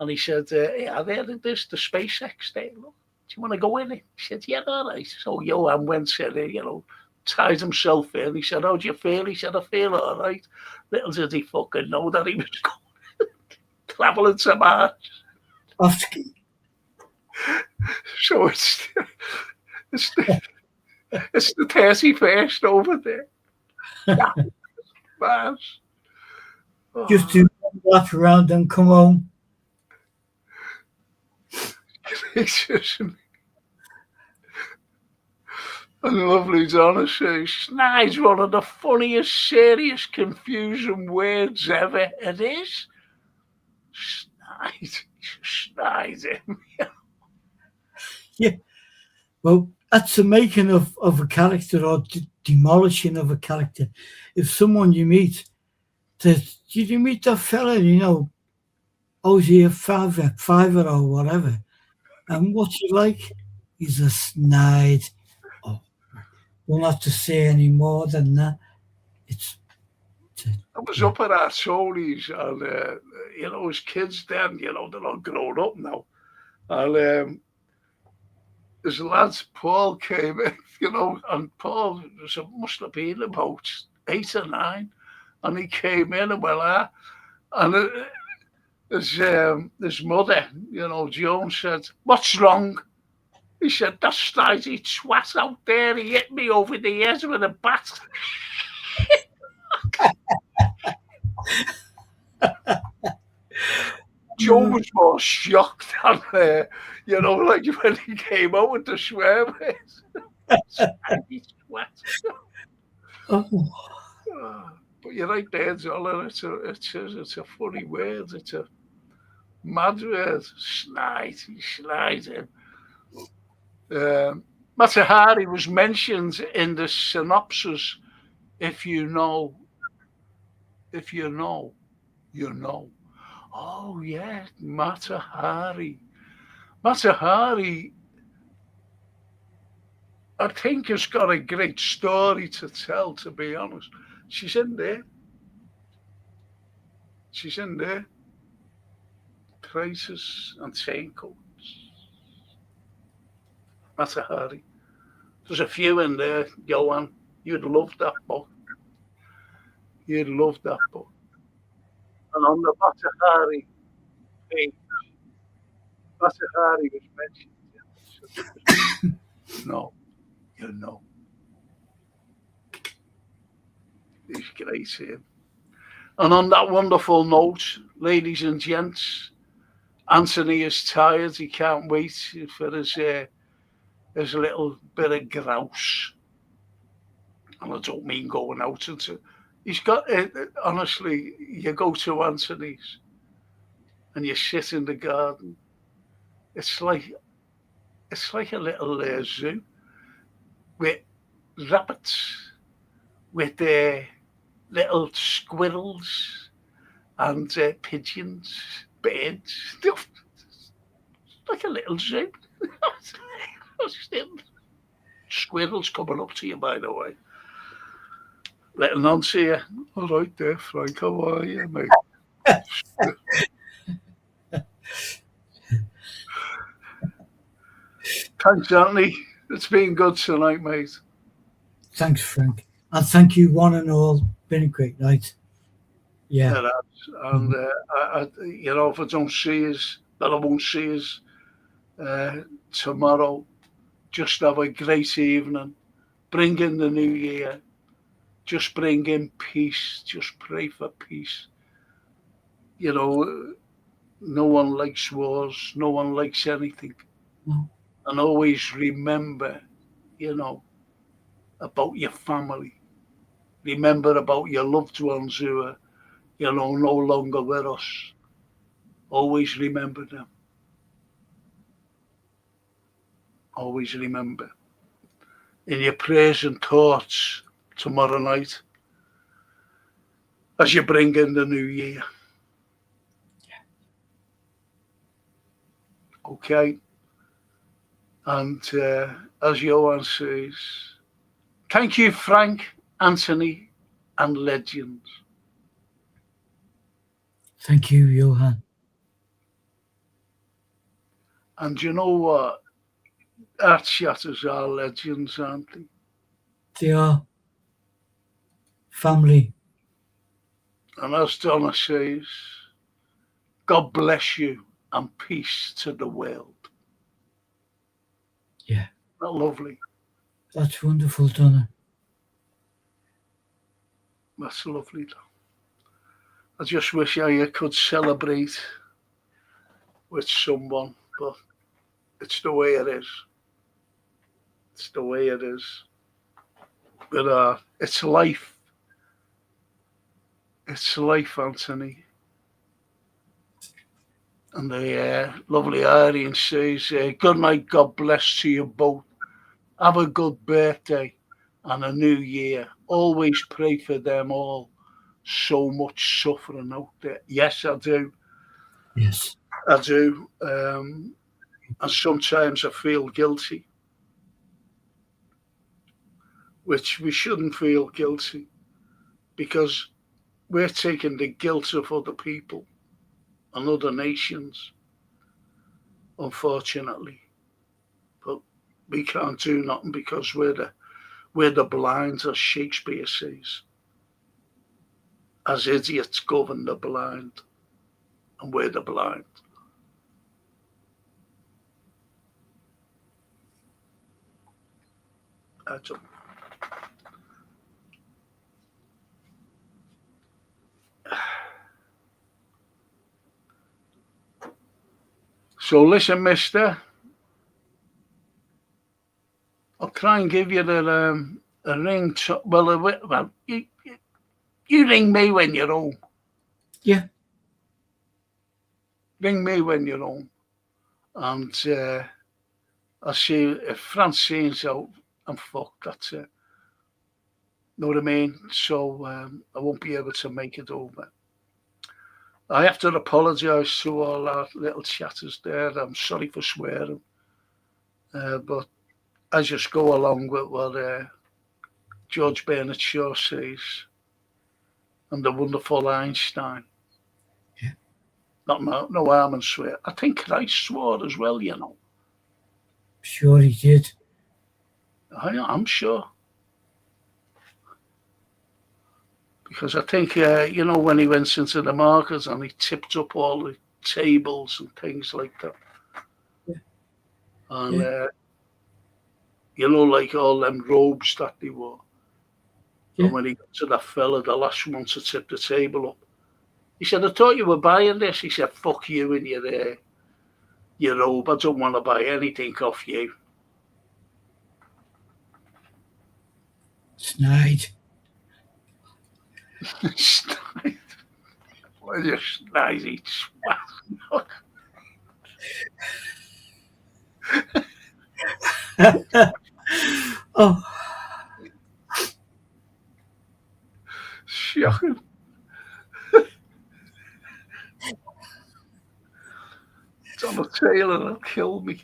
And he said, yeah, I've heard of this, the SpaceX thing. Do you want to go in it? He said, yeah, all right. So Johan went in, tied himself in. He said, how do you feel? He said, I feel all right. Little did he fucking know that he was going travelling to Mars. So it's the 31st over there. Yeah. Mars. Oh. Just do one lap around and come home. And lovely Donna says, Snide's one of the funniest, serious, confusing words ever. It is. Snide. Yeah. Well, that's the making of a character or demolishing of a character. If someone you meet says, did you meet that fella, is he a fiver or whatever? And what's he like? He's a snide. Oh, don't have to say any more than that. I was up at our Tony's and, as kids then, they're all grown up now. And his lads, Paul came in, and Paul must have been about 8 or 9. And he came in and and his mother, Joan said, what's wrong? He said, that snidey twat out there, he hit me over the head with a bat. Joe was more shocked than, like when he came out with the swear words. Snidey twat. But you're right there, Zola. It's a funny word. It's a mad word. Snide. Mata Hari was mentioned in the synopsis. If you know, you know. Oh yeah, Mata Hari. Mata Hari, I think, has got a great story to tell, to be honest. She's in there. Prices and chaincoats. Mata Hari. There's a few in there, Johan. You'd love that book. And on the Mata Hari page, Mata Hari was mentioned. No, you know. He's great here. And on that wonderful note, ladies and gents, Anthony is tired. He can't wait for his little bit of grouse. And I don't mean going out into. He's got, honestly, you go to Anthony's and you sit in the garden. It's like a little zoo with rabbits, with little squirrels and pigeons, birds. It's like a little zoo. Squirrels coming up to you, by the way. Letting on to you. All right there, Frank. How are you, mate? Thanks, Anthony. It's been good tonight, mate. Thanks, Frank. And thank you, one and all. Been a great night. Yeah. It has. And, you know, if I don't see us, then I won't see us tomorrow. Just have a great evening. Bring in the new year. Just bring in peace. Just pray for peace. You know, no one likes wars. No one likes anything. No. And always remember, you know, about your family. Remember about your loved ones who are, you know, no longer with us. Always remember them. Always remember. In your prayers and thoughts tomorrow night as you bring in the new year. Okay? And as Johan says, thank you, Frank, Anthony, and legends. Thank you, Johan. And you know what? Our chatters are legends, aren't they? They are family. And as Donna says, God bless you and peace to the world. Yeah. Isn't that lovely? That's wonderful, Donna. That's lovely. I just wish I could celebrate with someone, but it's the way it is. It's the way it is. But it's life. It's life, Anthony. And the lovely Irene says, good night, God bless to you both. Have a good birthday and a new year. Always pray for them all. So much suffering out there. Yes, I do. Yes. I do. And sometimes I feel guilty, which we shouldn't feel guilty because we're taking the guilt of other people and other nations, unfortunately. But we can't do nothing because we're the blind, as Shakespeare says. As idiots govern the blind, and we're the blind. That's all. So listen, mister, I'll try and give you a ring. Well, you ring me when you're home. Yeah. Ring me when you're home. And I'll see if Francine's out, I'm fucked, that's it. Know what I mean? So I won't be able to make it over. I have to apologise to all our little chatters there. I'm sorry for swearing. But I just go along with what George Bernard Shaw says and the wonderful Einstein. Yeah. No harm in swear. I think Christ swore as well, you know. Sure he did. I'm sure. Because I think, you know, when he went into the market and he tipped up all the tables and things like that. Yeah. And, you know, like all them robes that they wore. Yeah. And when he got to that fella, the last one to tip the table up, he said, I thought you were buying this. He said, fuck you and your robe. I don't want to buy anything off you. Snide. Snide. Well, you're snidey swat. Oh. Shocking. Donna Taylor will kill me.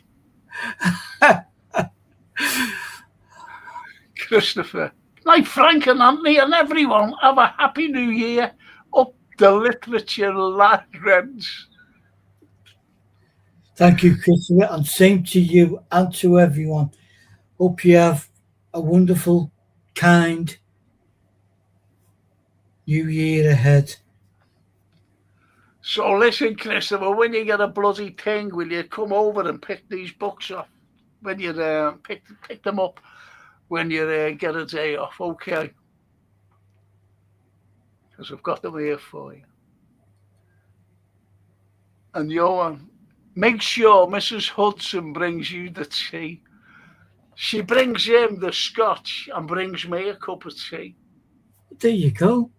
Christopher. Like Frank and Anthony and everyone, have a happy new year. Up the literature lads. Thank you, Christopher, and same to you and to everyone. Hope you have a wonderful, kind new year ahead. So listen, Christopher, when you get a bloody thing, will you come over and pick these books up? When you pick them up when you get a day off, okay? Because I've got them here for you. And Johan, make sure Mrs. Hudson brings you the tea. She brings him the scotch and brings me a cup of tea. There you go.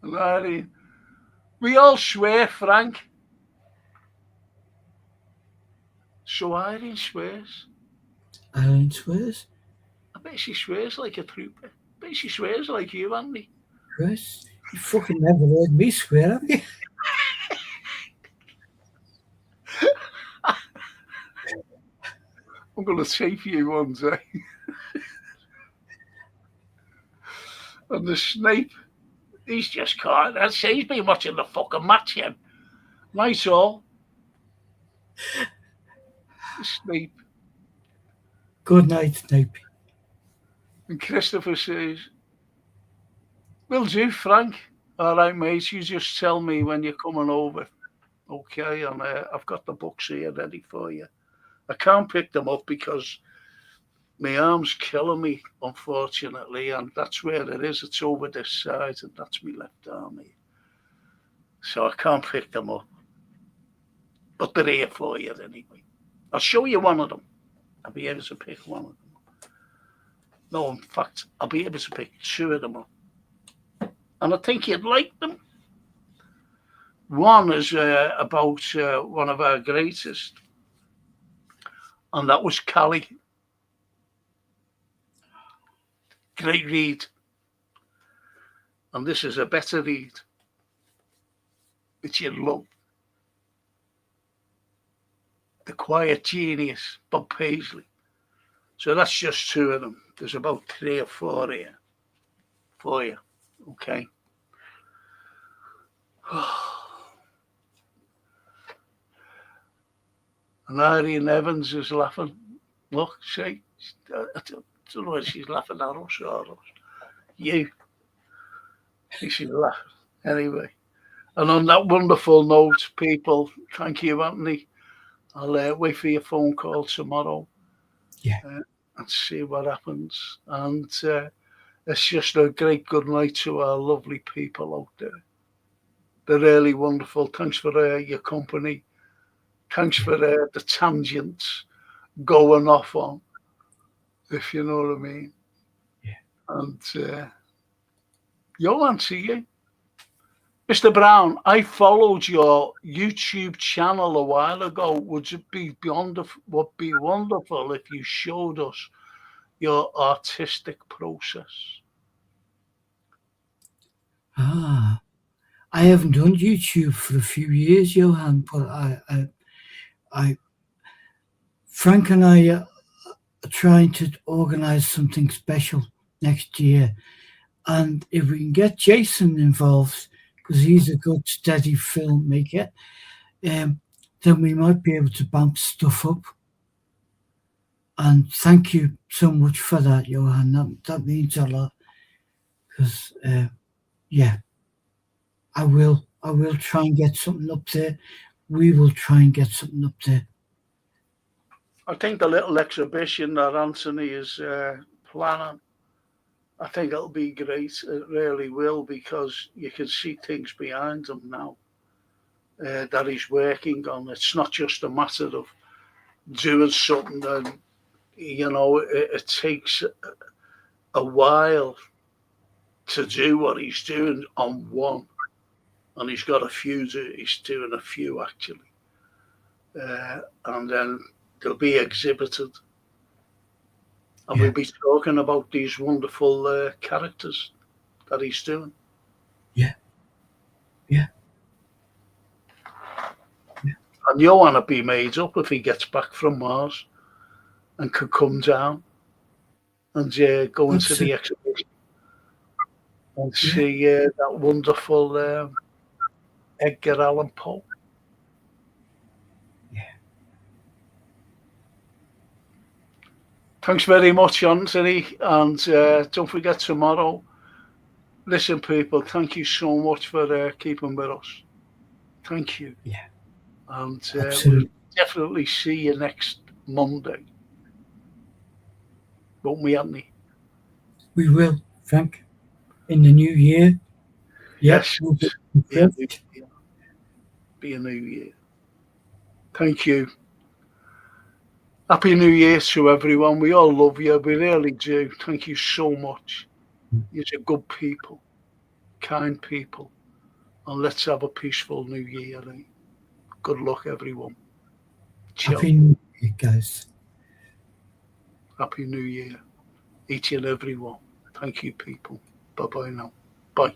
And Irene, we all swear, Frank. So Irene swears. Irene swears. I bet she swears like a trooper. I bet she swears like you, Andy. Chris, you fucking never heard me swear, have you? I'm going to take you one day. And the Snape, he's just caught. He's been watching the fucking match, him. Nice all. Snape. Good night, Snape. And Christopher says, will do, Frank. All right, mate, you just tell me when you're coming over. Okay, and I've got the books here ready for you. I can't pick them up because my arm's killing me, unfortunately, and that's where it is. It's over this side, and that's my left arm here. So I can't pick them up. But they're here for you anyway. I'll show you one of them. I'll be able to pick one of them. No, in fact, I'll be able to pick two of them up. And I think you'd like them. One is about one of our greatest, and that was Carlyle. Great read. And this is a better read, which you'd love. The Quiet Genius, Bob Paisley. So that's just two of them. There's about 3 or 4 here for you. Okay. And Irene Evans is laughing. Look, see, I don't know whether she's laughing at us or us. You. She's laughing. Anyway. And on that wonderful note, people, thank you, Anthony. I'll wait for your phone call tomorrow. Yeah. And see what happens. And it's just a great good night to our lovely people out there. They're really wonderful. Thanks for your company. Thanks for the tangents going off on, if you know what I mean. Yeah. And Johan, see you. Mr. Brown, I followed your YouTube channel a while ago. Would it be would be wonderful if you showed us your artistic process? I haven't done YouTube for a few years, Johan, but Frank and I are trying to organise something special next year. And if we can get Jason involved, because he's a good, steady filmmaker, then we might be able to bounce stuff up. And thank you so much for that, Johan. That means a lot. Because, yeah, I will try and get something up there. We will try and get something up there. I think the little exhibition that Anthony is planning, I think it'll be great. It really will, because you can see things behind him now that he's working on. It's not just a matter of doing something, and it takes a while to do what he's doing on one, and he's got a few. He's doing a few actually, and then they'll be exhibited. And we'll be talking about these wonderful characters that he's doing. Yeah. And Johan will be made up if he gets back from Mars and could come down and go into the exhibition and see that wonderful Edgar Allan Poe. Yeah. Thanks very much, Anthony. And don't forget tomorrow. Listen, people, thank you so much for keeping with us. Thank you. Yeah. And Absolutely. we'll definitely see you next Monday. Won't we, Anthony? We will, Frank. In the new year. Yes. We'll be Yeah, refreshed. be a new year. Thank you. Happy New Year to everyone. We all love you. We really do. Thank you so much. You're good people, kind people. And let's have a peaceful new year. Eh? Good luck, everyone. Ciao. Happy New Year, guys. Happy New Year. Each and every one. Thank you, people. Bye-bye now. Bye.